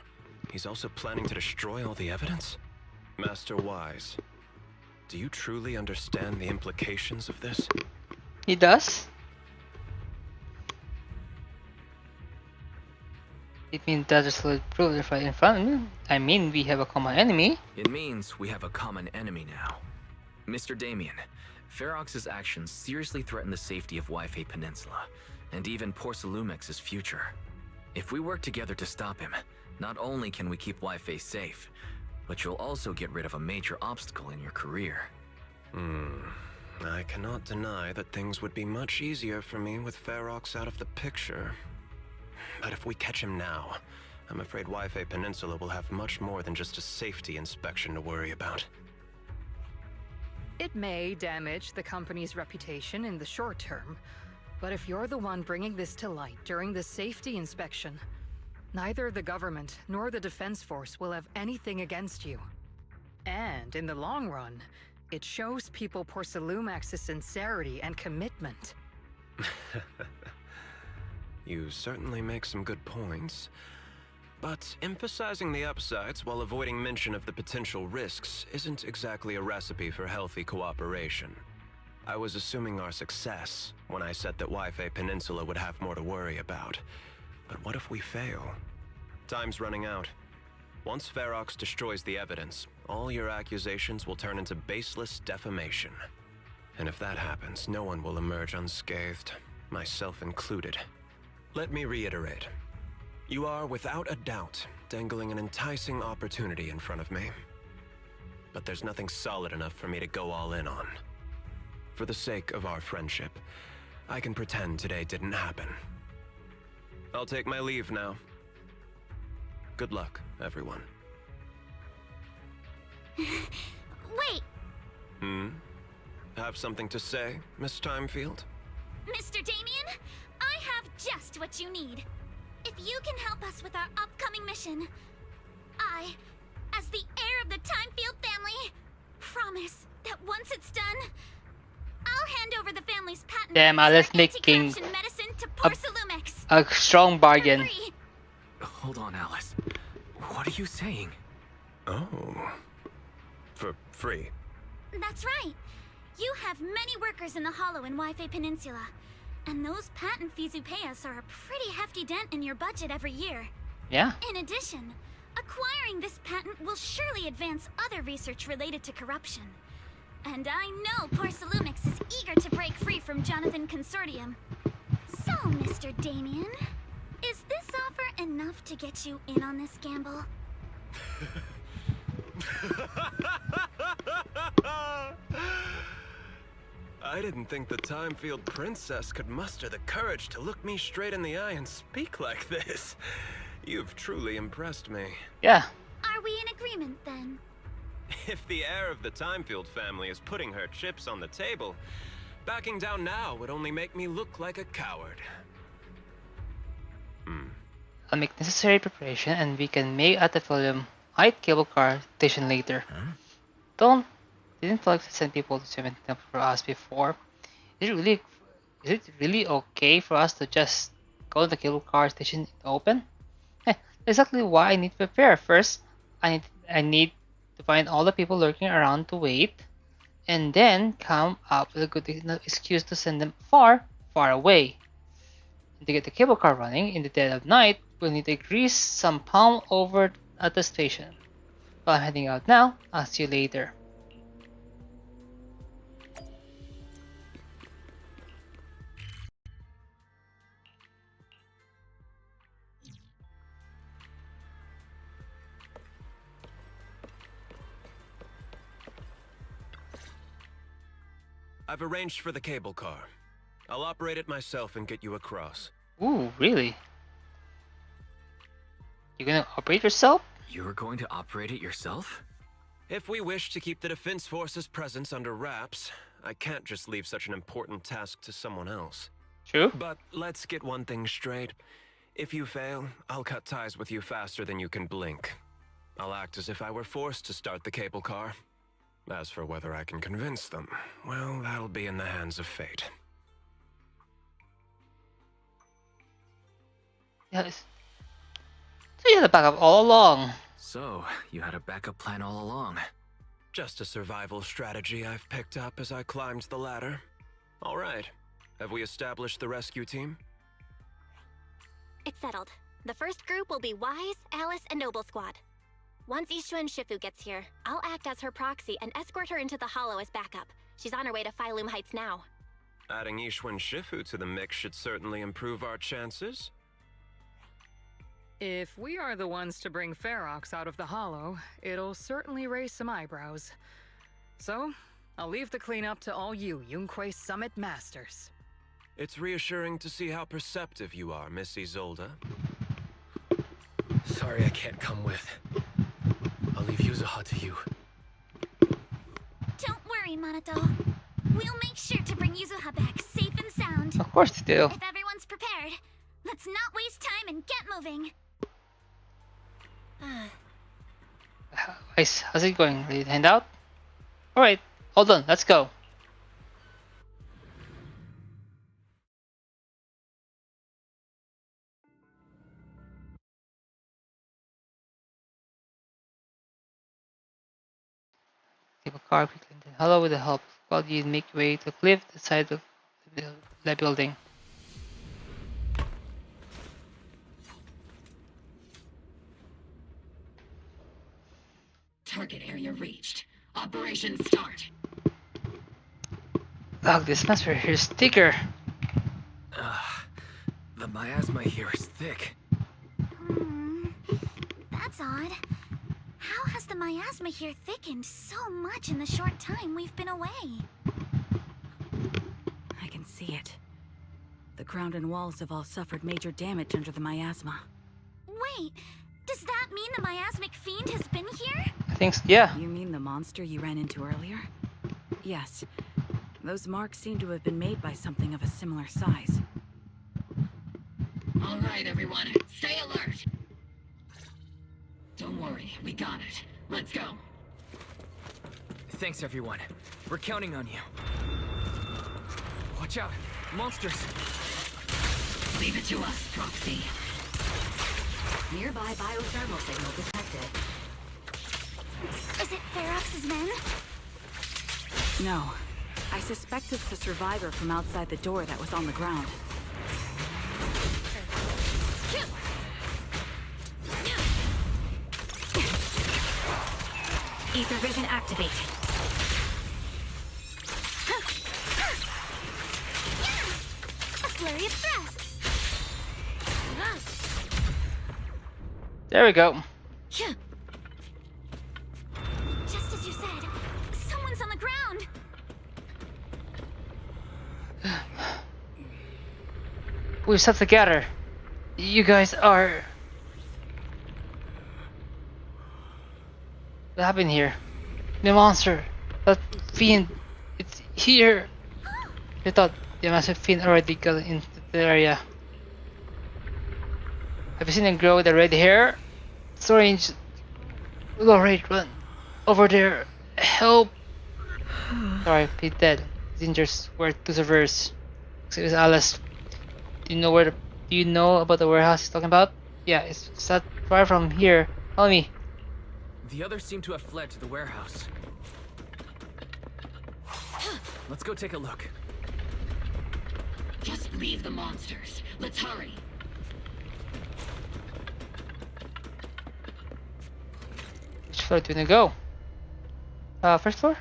he's also planning to destroy all the evidence? Master Wise, do you truly understand the implications of this? He does. It means that there's solid proof right in front of me. I mean, we have a common enemy. It means we have a common enemy now. Mr. Damien, Ferox's actions seriously threaten the safety of Wi-Fi Peninsula, and even Porcelumax's future. If we work together to stop him, not only can we keep Wi-Fi safe, but you'll also get rid of a major obstacle in your career. I cannot deny that things would be much easier for me with Ferox out of the picture. But if we catch him now, I'm afraid Wi-Fi Peninsula will have much more than just a safety inspection to worry about. It may damage the company's reputation in the short term, but if you're the one bringing this to light during the safety inspection, neither the government nor the Defense Force will have anything against you. And in the long run, it shows people Porcelumax's sincerity and commitment. You certainly make some good points. But emphasizing the upsides while avoiding mention of the potential risks isn't exactly a recipe for healthy cooperation. I was assuming our success when I said that Wi-Fi Peninsula would have more to worry about. But what if we fail? Time's running out. Once Ferox destroys the evidence, all your accusations will turn into baseless defamation. And if that happens, no one will emerge unscathed, myself included. Let me reiterate. You are, without a doubt, dangling an enticing opportunity in front of me. But there's nothing solid enough for me to go all in on. For the sake of our friendship, I can pretend today didn't happen. I'll take my leave now. Good luck, everyone. Wait! Have something to say, Miss Timefield? Mr. Damien, I have just what you need. If you can help us with our upcoming mission, I, as the heir of the Timefield family, promise that once it's done, I'll hand over the family's patent Damn, rights Alice for making anti-corruption medicine to Porcelumax. a strong bargain. Hold on, Alice. What are you saying? Oh. For free? That's right. You have many workers in the Hollow and Wi-Fi Peninsula. And those patent fees you pay us are a pretty hefty dent in your budget every year. Yeah. In addition, acquiring this patent will surely advance other research related to corruption. And I know Porcelumax is eager to break free from Jonathan Consortium. So, Mr. Damien, is this offer enough to get you in on this gamble? I didn't think the Timefield princess could muster the courage to look me straight in the eye and speak like this. You've truly impressed me. Yeah. Are we in agreement then? If the heir of the Timefield family is putting her chips on the table, backing down now would only make me look like a coward. I'll make necessary preparation and we can make at the film height cable car station later. Didn't Felix send people to cement them for us before? Is it really okay for us to just go to the cable car station in the open? Exactly why I need to prepare. First, I need to find all the people lurking around to wait, and then come up with a good excuse to send them far, far away. And to get the cable car running in the dead of night, we'll need to grease some palm over at the station. Well, I'm heading out now. I'll see you later. I've arranged for the cable car. I'll operate it myself and get you across. Ooh, really? You're gonna operate yourself? You're going to operate it yourself? If we wish to keep the Defense Force's presence under wraps, I can't just leave such an important task to someone else. True. But let's get one thing straight. If you fail, I'll cut ties with you faster than you can blink. I'll act as if I were forced to start the cable car. As for whether I can convince them, well, that'll be in the hands of fate. Yes. So you had a backup all along. So, you had a backup plan all along. Just a survival strategy I've picked up as I climbed the ladder. All right. Have we established the rescue team? It's settled. The first group will be Wise, Alice, and Noble Squad. Once Ishuen Shifu gets here, I'll act as her proxy and escort her into the Hollow as backup. She's on her way to Phylum Heights now. Adding Ishuen Shifu to the mix should certainly improve our chances. If we are the ones to bring Ferox out of the Hollow, it'll certainly raise some eyebrows. So, I'll leave the cleanup to all you Yunquei Summit Masters. It's reassuring to see how perceptive you are, Miss Isolde. Sorry I can't come with. I'll leave Yuzuha to you. Don't worry, Manato. We'll make sure to bring Yuzuha back safe and sound. Of course they do. If everyone's prepared, let's not waste time and get moving. Guys, how's it going? Ready to hand out? Alright, hold on, let's go. Take a car quickly. Hello, with the help. While you make your way to the cliff, the side of the building. Target area reached. Operation start. Look, this atmosphere here is thicker. The miasma here is thick. That's odd. How has the miasma here thickened so much in the short time we've been away? I can see it. The ground and walls have all suffered major damage under the miasma. Wait, does that mean the miasmic fiend has been here? I think so, yeah. You mean the monster you ran into earlier? Yes. Those marks seem to have been made by something of a similar size. All right, everyone. Stay alert. Don't worry, we got it. Let's go. Thanks, everyone. We're counting on you. Watch out! Monsters! Leave it to us, Proxy. Nearby biothermal signal detected. Is it Ferox's men? No. I suspect it's the survivor from outside the door that was on the ground. Ether vision activate. A flurry of thrusts. There we go. Just as you said, someone's on the ground. We've stuck together. You guys are... What happened here? The monster! That fiend! It's here! I thought the massive fiend already got into the area. Have you seen him grow with the red hair? Strange. Go right, run. Over there. Help! Sorry, he's dead. His injuries were too severe. Excuse Alice. Do you know about the warehouse he's talking about? Yeah, it's not far from here. Follow me. The others seem to have fled to the warehouse. Let's go take a look. Just leave the monsters. Let's hurry. Which floor do you wanna go? First floor?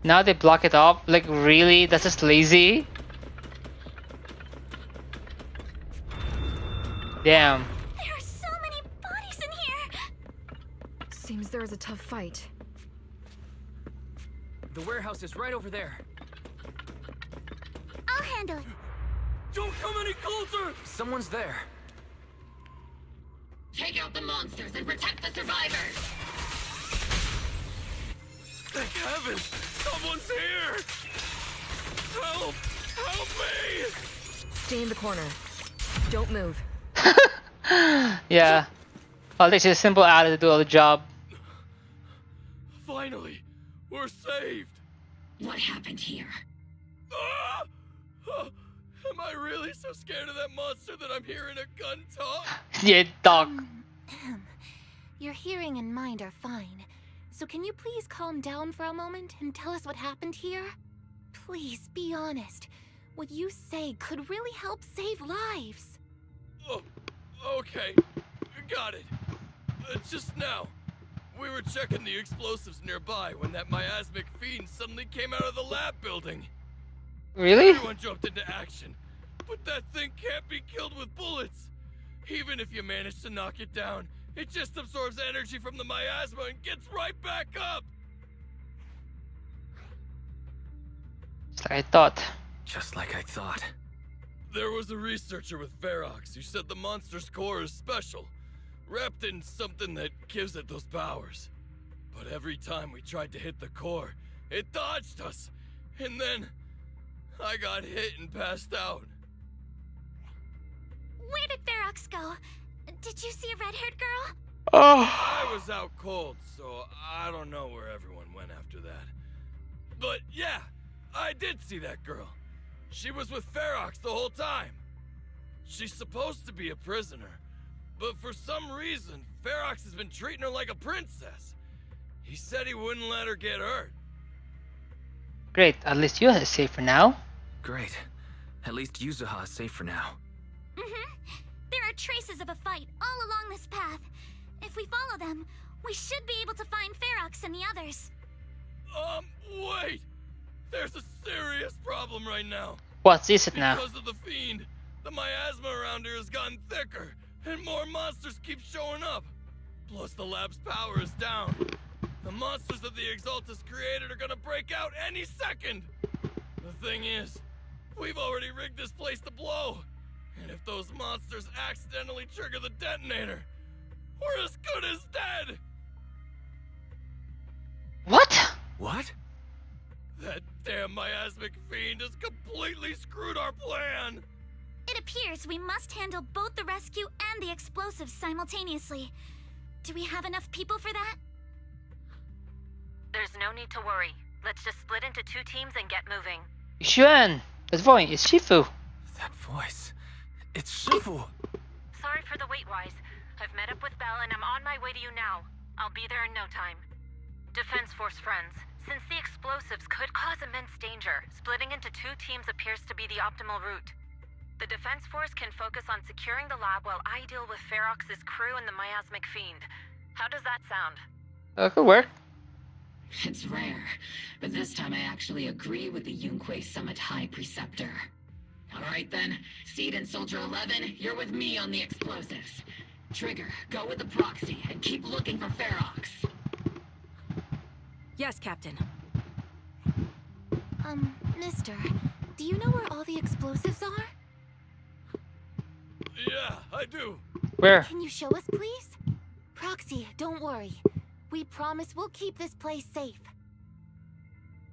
Now they block it off? Like really? That's just lazy? Damn. There are so many bodies in here. Seems there was a tough fight. The warehouse is right over there. I'll handle it. Don't come any closer! Someone's there. Take out the monsters and protect the survivors! Thank heavens! Someone's here! Help! Help me! Stay in the corner. Don't move. Yeah. Well, this is a simple ad to do all the job. Finally! We're saved! What happened here? Ah! Am I really so scared of that monster that I'm hearing a gun talk? Yeah, dog. Your hearing and mind are fine. So can you please calm down for a moment and tell us what happened here? Please, be honest. What you say could really help save lives. Oh, okay. Got it. Just now, we were checking the explosives nearby when that miasmic fiend suddenly came out of the lab building. Really? Everyone jumped into action. But that thing can't be killed with bullets. Even if you manage to knock it down, it just absorbs energy from the miasma and gets right back up! Just like I thought. Just like I thought. There was a researcher with Ferox who said the monster's core is special, wrapped in something that gives it those powers. But every time we tried to hit the core, it dodged us, and then I got hit and passed out. Where did Ferox go? Did you see a red-haired girl? I was out cold, so I don't know where everyone went after that. But yeah, I did see that girl. She was with Ferox the whole time. She's supposed to be a prisoner, but for some reason, Ferox has been treating her like a princess. He said he wouldn't let her get hurt. Great, at least you are safe for now. Great. At least Yuzuha is safe for now. There are traces of a fight all along this path. If we follow them, we should be able to find Ferox and the others. Wait! There's a serious problem right now. What is it now? Because of the fiend, the miasma around here has gotten thicker, and more monsters keep showing up. Plus the lab's power is down. The monsters that the Exaltus created are gonna break out any second. The thing is, we've already rigged this place to blow. And if those monsters accidentally trigger the detonator, we're as good as dead! What? What? That damn miasmic fiend has completely screwed our plan! It appears we must handle both the rescue and the explosives simultaneously. Do we have enough people for that? There's no need to worry. Let's just split into 2 teams and get moving. Xuan! That voice is Shifu. That voice. It's Shifu. Sorry for the wait, Wise. I've met up with Belle and I'm on my way to you now. I'll be there in no time. Defense Force friends, since the explosives could cause immense danger, splitting into 2 teams appears to be the optimal route. The Defense Force can focus on securing the lab while I deal with Ferox's crew and the miasmic fiend. How does that sound? Could work. It's rare, but this time I actually agree with the Yunque Summit High Preceptor. Alright then, Seed and Soldier 11, you're with me on the explosives. Trigger, go with the proxy and keep looking for Ferox. Yes, Captain. Mister, do you know where all the explosives are? Yeah, I do. Where? Can you show us, please? Proxy, don't worry. We promise we'll keep this place safe.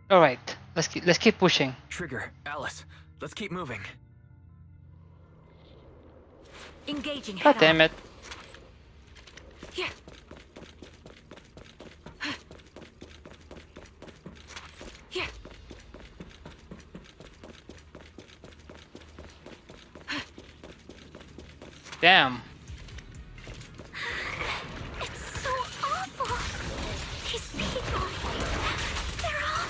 All right, let's keep pushing. Trigger, Alice, let's keep moving. Engaging. God damn it! Yeah. Yeah. Damn. It's so awful. These people, they're all...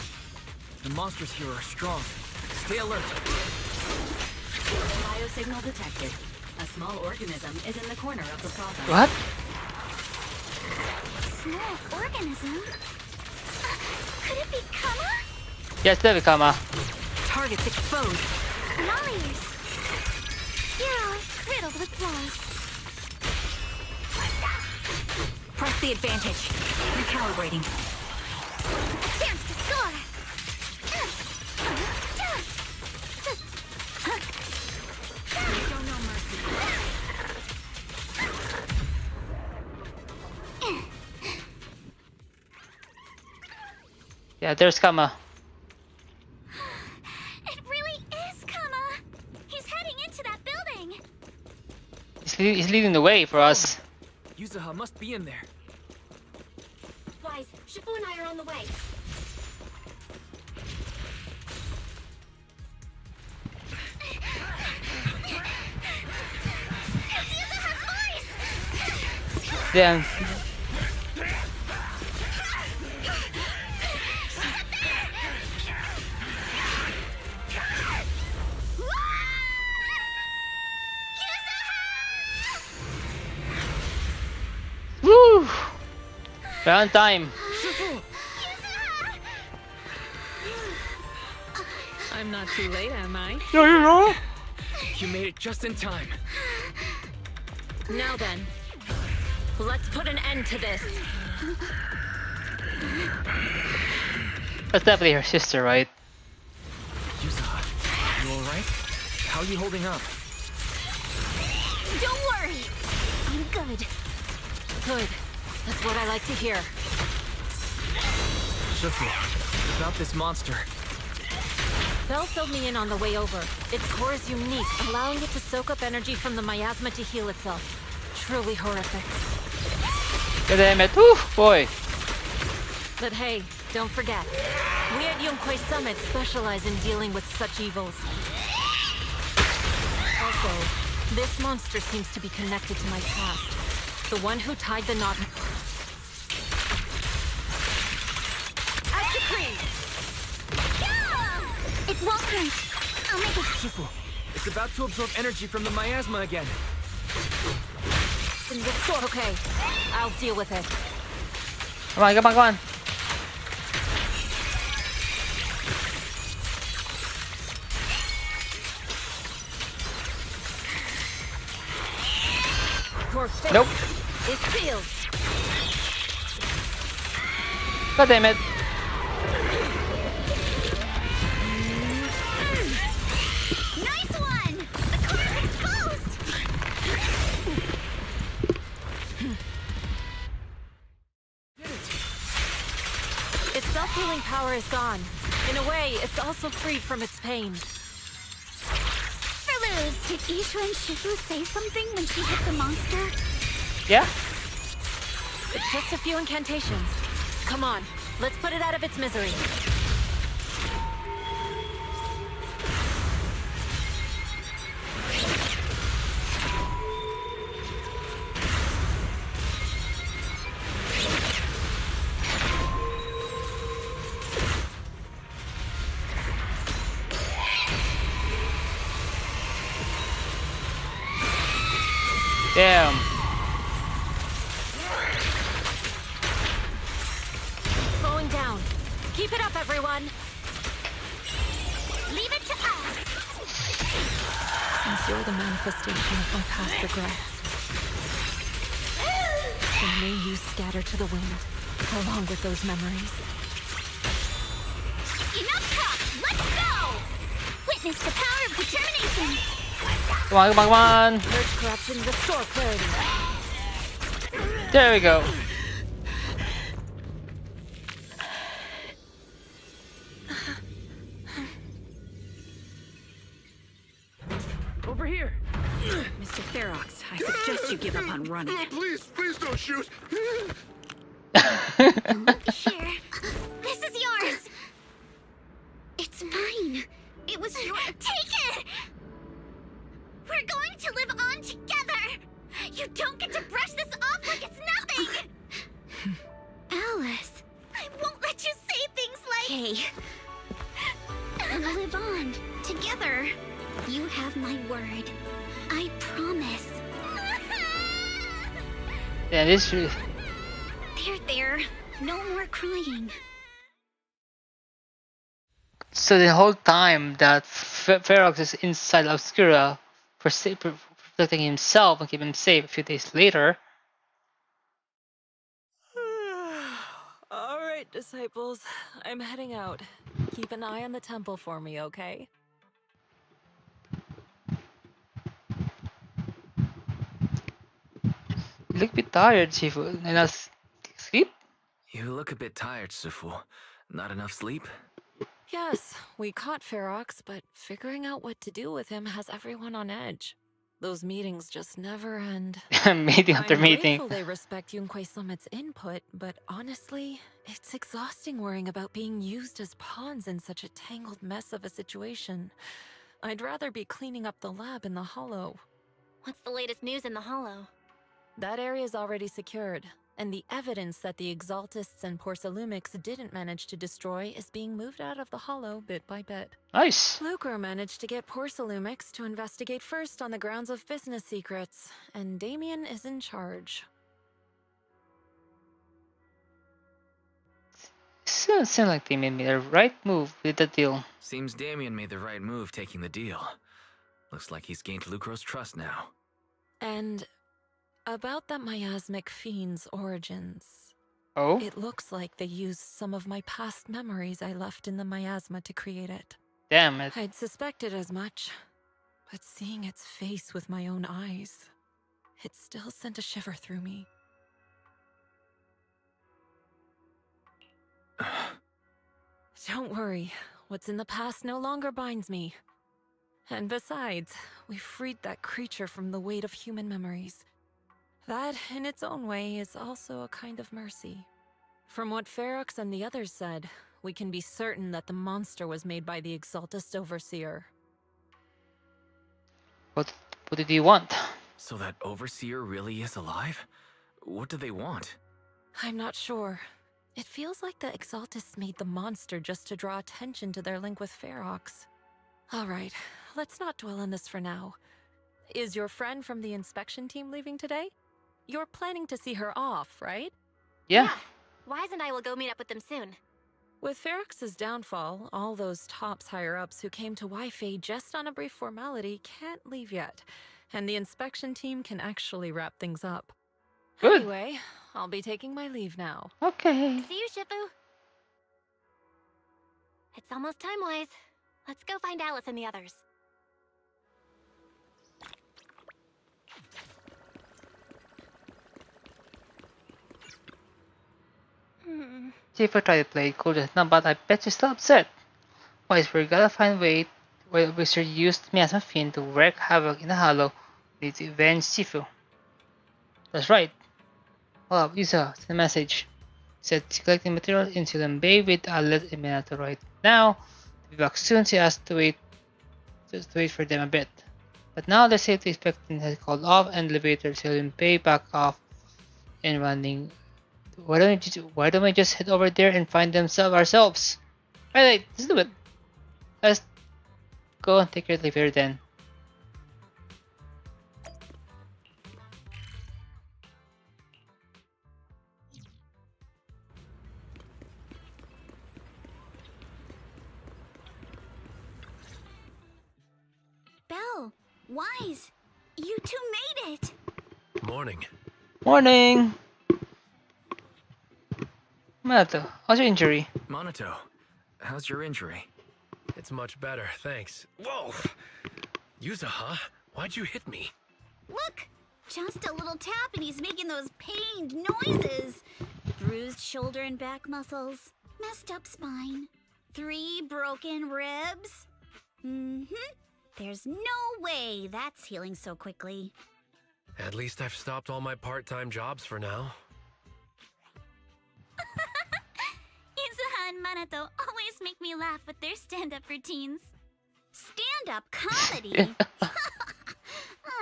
The monsters here are strong. Stay alert. Biosignal detected. A small organism is in the corner of the plaza. What? Small organism? Could it be Kama? Yes, there we come. Targets exposed. Liars. You're all riddled with flaws. Press the advantage. Recalibrating. A chance to score. Show no mercy. Yeah, there's Kama. It really is Kama. He's heading into that building. He's leading the way for us. Yuzuha must be in there. Wise, Shifu and I are on the way. Damn. Woo! We're on time. I'm not too late, am I? No. You made it just in time. Now then, let's put an end to this. That's definitely her sister, right? Yusa, you alright? How are you holding up? Don't worry! I'm good. Good. That's what I like to hear. Shifu, about this monster. Belle filled me in on the way over. Its core is unique, allowing it to soak up energy from the miasma to heal itself. Truly horrific. God damn it. Woo, boy. But hey, don't forget, we at Yunkwei Summit specialize in dealing with such evils. Also, this monster seems to be connected to my past. The one who tied the knot. It won't hurt. I'll make it. Shifu, it's about to absorb energy from the miasma again. In the store, okay. I'll deal with it. Come on, come on, come on. Your fate Nope. is sealed. God damn it. Nice one! The core is closed! Its self-healing power is gone. In a way, it's also freed from its pain. Ferluz, did Isha and Shifu say something when she hit the monster? Yeah? It's just a few incantations. Come on, let's put it out of its misery. Damn. Slowing down. Keep it up, everyone. Leave it to us! Since you're the manifestation of my past regrets, then may you scatter to the wind, along with those memories. Enough talk! Let's go! Witness the power of determination! Come on, come on, come on. Purge corruption, restore clarity. There we go. Over here. Mr. Ferox, I suggest you give up on running. Please don't shoot. Here. This is yours! It's mine. It was your. Take it! We're going to live on together! You don't get to brush this off like it's nothing! Alice, I won't let you say things like... Hey. We'll live on, together. You have my word. I promise. Yeah, this is... There. No more crying. So the whole time that Ferox is inside Obscura for protecting himself and keeping him safe a few days later. Alright, disciples. I'm heading out. Keep an eye on the temple for me, okay? You look a bit tired, Shifu. Enough sleep? You look a bit tired, Shifu. Not enough sleep? Yes, we caught Ferox, but figuring out what to do with him has everyone on edge. Those meetings just never end. Meeting after I'm meeting. grateful they respect Yunkwei Summit's input, but honestly, it's exhausting worrying about being used as pawns in such a tangled mess of a situation. I'd rather be cleaning up the lab in the Hollow. What's the latest news in the Hollow? That area's already secured, and the evidence that the Exaltists and Porcelumics didn't manage to destroy is being moved out of the Hollow bit by bit. Nice. Lucro managed to get Porcelumics to investigate first on the grounds of business secrets, and Damien is in charge. Seems like they made me the right move with the deal. Seems Damien made the right move taking the deal. Looks like he's gained Lucro's trust now. And About that miasmic fiend's origins. Oh? It looks like they used some of my past memories I left in the miasma to create it. Damn it. I'd suspected as much, but seeing its face with my own eyes, it still sent a shiver through me. Don't worry, what's in the past no longer binds me. And besides, we freed that creature from the weight of human memories. That, in its own way, is also a kind of mercy. From what Ferox and the others said, we can be certain that the monster was made by the Exaltist Overseer. What did he want? So that Overseer really is alive? What do they want? I'm not sure. It feels like the Exaltists made the monster just to draw attention to their link with Ferox. Alright, let's not dwell on this for now. Is your friend from the inspection team leaving today? You're planning to see her off, right? Yeah. Wise and I will go meet up with them soon. With Ferox's downfall, all those tops higher-ups who came to Wi-Fi just on a brief formality can't leave yet, and the inspection team can actually wrap things up. Good. Anyway, I'll be taking my leave now. Okay. See you, Shifu. It's almost time, Wise. Let's go find Alice and the others. Tifa tried to play it cool just now, but I bet she's still upset. Wise, we gotta find a way where Wizard used Miasma Fiend to wreak havoc in the Hollow. We need to avenge Sifu. That's right. Well, Lisa, send a message. Said she's collecting materials in Silent Bay with Outlet in Minato right now. To be back soon, she asked to wait for them a bit. But now the safety inspection has called off and the elevator Silent Bay back off and running. Why don't we just head over there and find them ourselves? Alright, let's do it. Let's go and take care of the elevator then. Belle, Wise, you two made it! Morning. Morning! Minato, how's your injury? Monato, how's your injury? It's much better, thanks. Whoa! Yuza, huh? Why'd you hit me? Look! Just a little tap and he's making those pained noises. Bruised shoulder and back muscles. Messed up spine. 3 broken ribs. There's no way that's healing so quickly. At least I've stopped all my part-time jobs for now. Yuzuha and Manato always make me laugh with their stand-up routines. Stand-up comedy?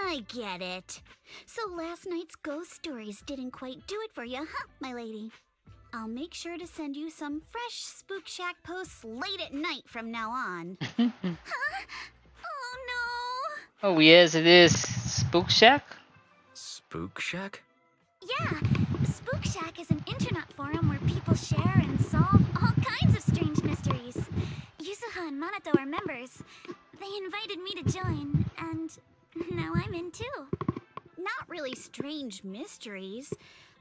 I get it. So last night's ghost stories didn't quite do it for you, huh, my lady? I'll make sure to send you some fresh Spook Shack posts late at night from now on. Huh? Oh no! Oh yes, it is. Spook Shack? Spook Shack? Yeah, Spook Shack is an internet forum where people share and solve all kinds of strange mysteries. Yuzuha and Manato are members. They invited me to join, and now I'm in too. Not really strange mysteries.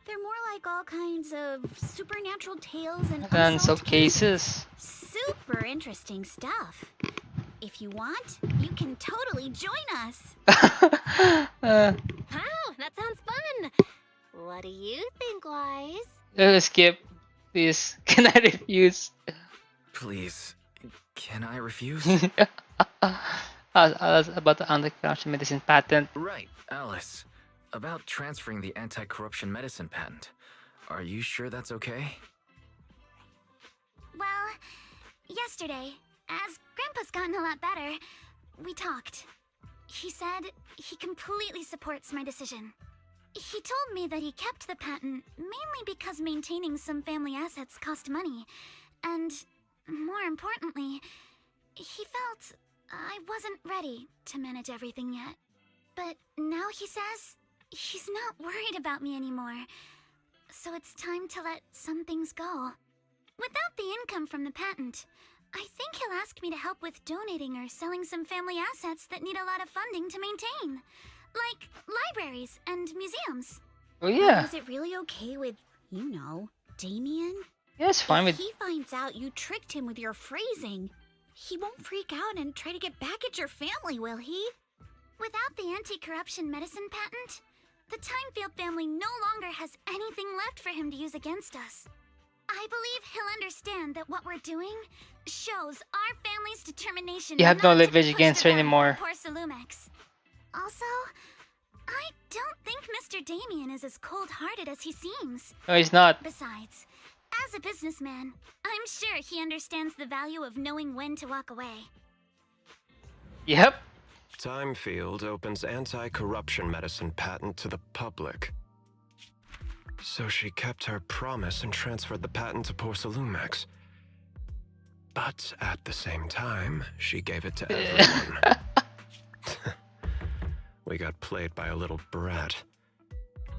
They're more like all kinds of supernatural tales and unsolved cases. Super interesting stuff. If you want, you can totally join us. Wow, that sounds fun. What do you think, Wise? Skip, please. Can I refuse? Please, can I refuse? I was about the anti-corruption medicine patent. Right, Alice. About transferring the anti-corruption medicine patent. Are you sure that's okay? Well, yesterday, as Grandpa's gotten a lot better, we talked. He said he completely supports my decision. He told me that he kept the patent mainly because maintaining some family assets cost money. And, more importantly, he felt I wasn't ready to manage everything yet. But now he says he's not worried about me anymore. So it's time to let some things go. Without the income from the patent, I think he'll ask me to help with donating or selling some family assets that need a lot of funding to maintain. Like libraries and museums. Oh yeah. But is it really okay with, you know, Damien? Yeah, it's fine If with. he finds out you tricked him with your phrasing, he won't freak out and try to get back at your family, will he? Without the anti-corruption medicine patent, the Timefield family no longer has anything left for him to use against us. I believe he'll understand that what we're doing shows our family's determination You have no not to be leverage pushed against her around by anymore. poor Salumex. Also, I don't think Mr. Damien is as cold-hearted as he seems. No, he's not. Besides, as a businessman, I'm sure he understands the value of knowing when to walk away. Yep. Timefield opens anti-corruption medicine patent to the public. So she kept her promise and transferred the patent to Porsalumex. But at the same time, she gave it to everyone. We got played by a little brat.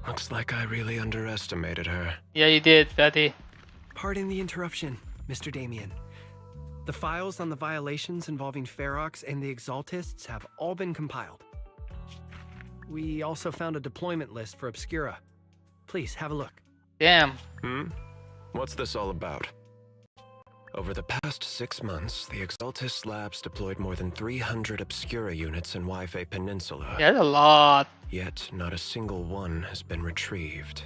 Looks like I really underestimated her. Yeah, you did, Betty. Pardon the interruption, Mr. Damien. The files on the violations involving Ferox and the Exaltists have all been compiled. We also found a deployment list for Obscura. Please, have a look. Damn. What's this all about? Over the past 6 months, the Exaltist labs deployed more than 300 Obscura units in Wi-Fi Peninsula. Yeah, that's a lot. Yet, not a single one has been retrieved.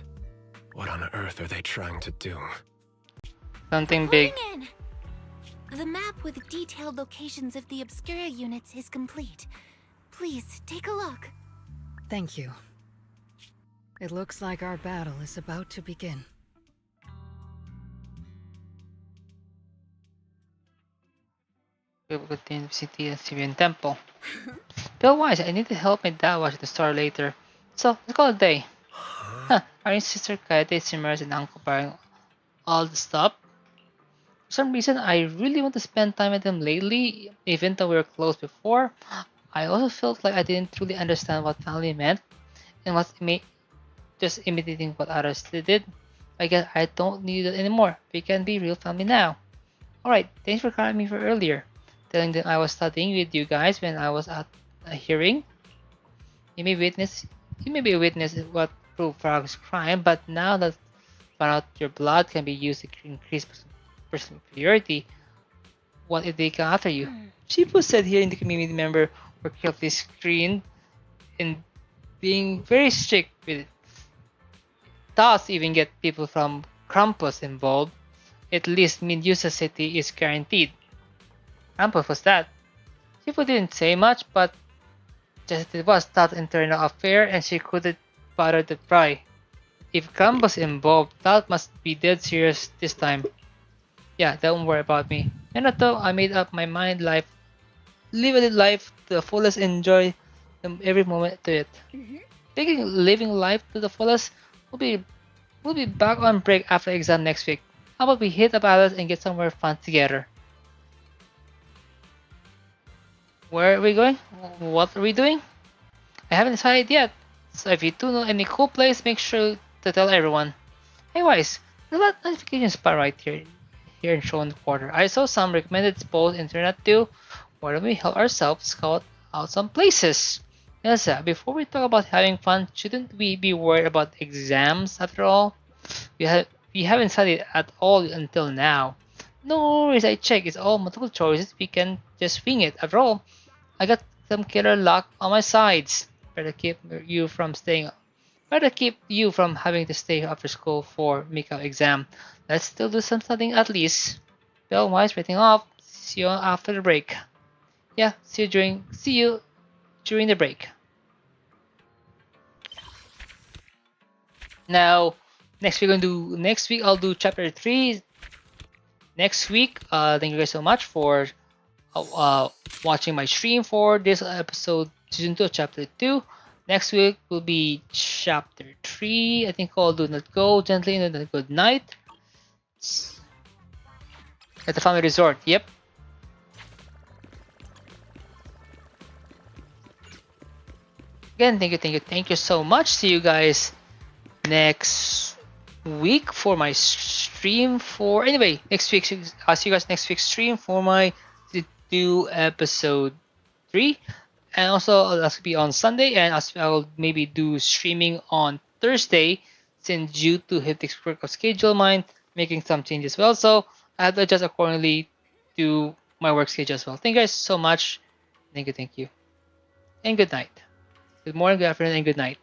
What on earth are they trying to do? Something big. In. The map with detailed locations of the Obscura units is complete. Please, take a look. Thank you. It looks like our battle is about to begin. We will continue to visit the Syrian temple. Bill Wise, I need to help my dad watch the star later. So, let's call it a day. Huh, are your sister Kaede, Simmers, and Uncle buying all the stuff? For some reason, I really want to spend time with them lately, even though we were close before. I also felt like I didn't truly understand what family meant, and was just imitating what others did. I guess I don't need it anymore. We can be real family now. Alright, thanks for calling me for earlier. Telling them I was studying with you guys when I was at a hearing. You may be a witness what proved Frog's crime, but now that found out your blood can be used to increase personal superiority, what if they come after you? Shifu said here in the community member were carefully screened and being very strict with it. Thus even get people from Krampus involved. At least Medusa City is guaranteed. Krampus was that? Shifu didn't say much, but just it was that internal affair and she couldn't bother to pry. If Krampus involved, that must be dead serious this time. Yeah, don't worry about me. Minato, I made up my mind live a life to the fullest, enjoy every moment to it. Thinking living life to the fullest, we'll be back on break after exam next week. How about we hit the palace and get somewhere fun together? Where are we going? What are we doing? I haven't decided yet. So if you do know any cool place, make sure to tell everyone. Hey Wise, there's a notification spot right here in Shonen Quarter. I saw some recommended spots on internet too. Why don't we help ourselves scout out some places? Elsa, before we talk about having fun, shouldn't we be worried about exams after all? We haven't studied at all until now. No worries, I checked. It's all multiple choices. We can just wing it. After all, I got some killer luck on my sides. Better keep you from having to stay after school for Miko exam. Let's still do some studying at least. Bellwise rating off. See you after the break. Yeah, see you during the break. Now, next week I'll do chapter 3. Next week, thank you guys so much for watching my stream for this episode, season 2, chapter 2. Next week will be chapter 3. I think I'll do Not Go Gently into the Good Night at the family resort. Yep. Again, thank you so much. See you guys next week for my stream for next week. I'll see you guys next week's stream for my do episode 3. and also I'll be on Sunday, and I'll maybe do streaming on Thursday, since due to hectic work of schedule mine, making some changes as well. So I have to adjust accordingly to my work schedule as well. Thank you guys so much. Thank you, and good night. Good morning, good afternoon, and good night.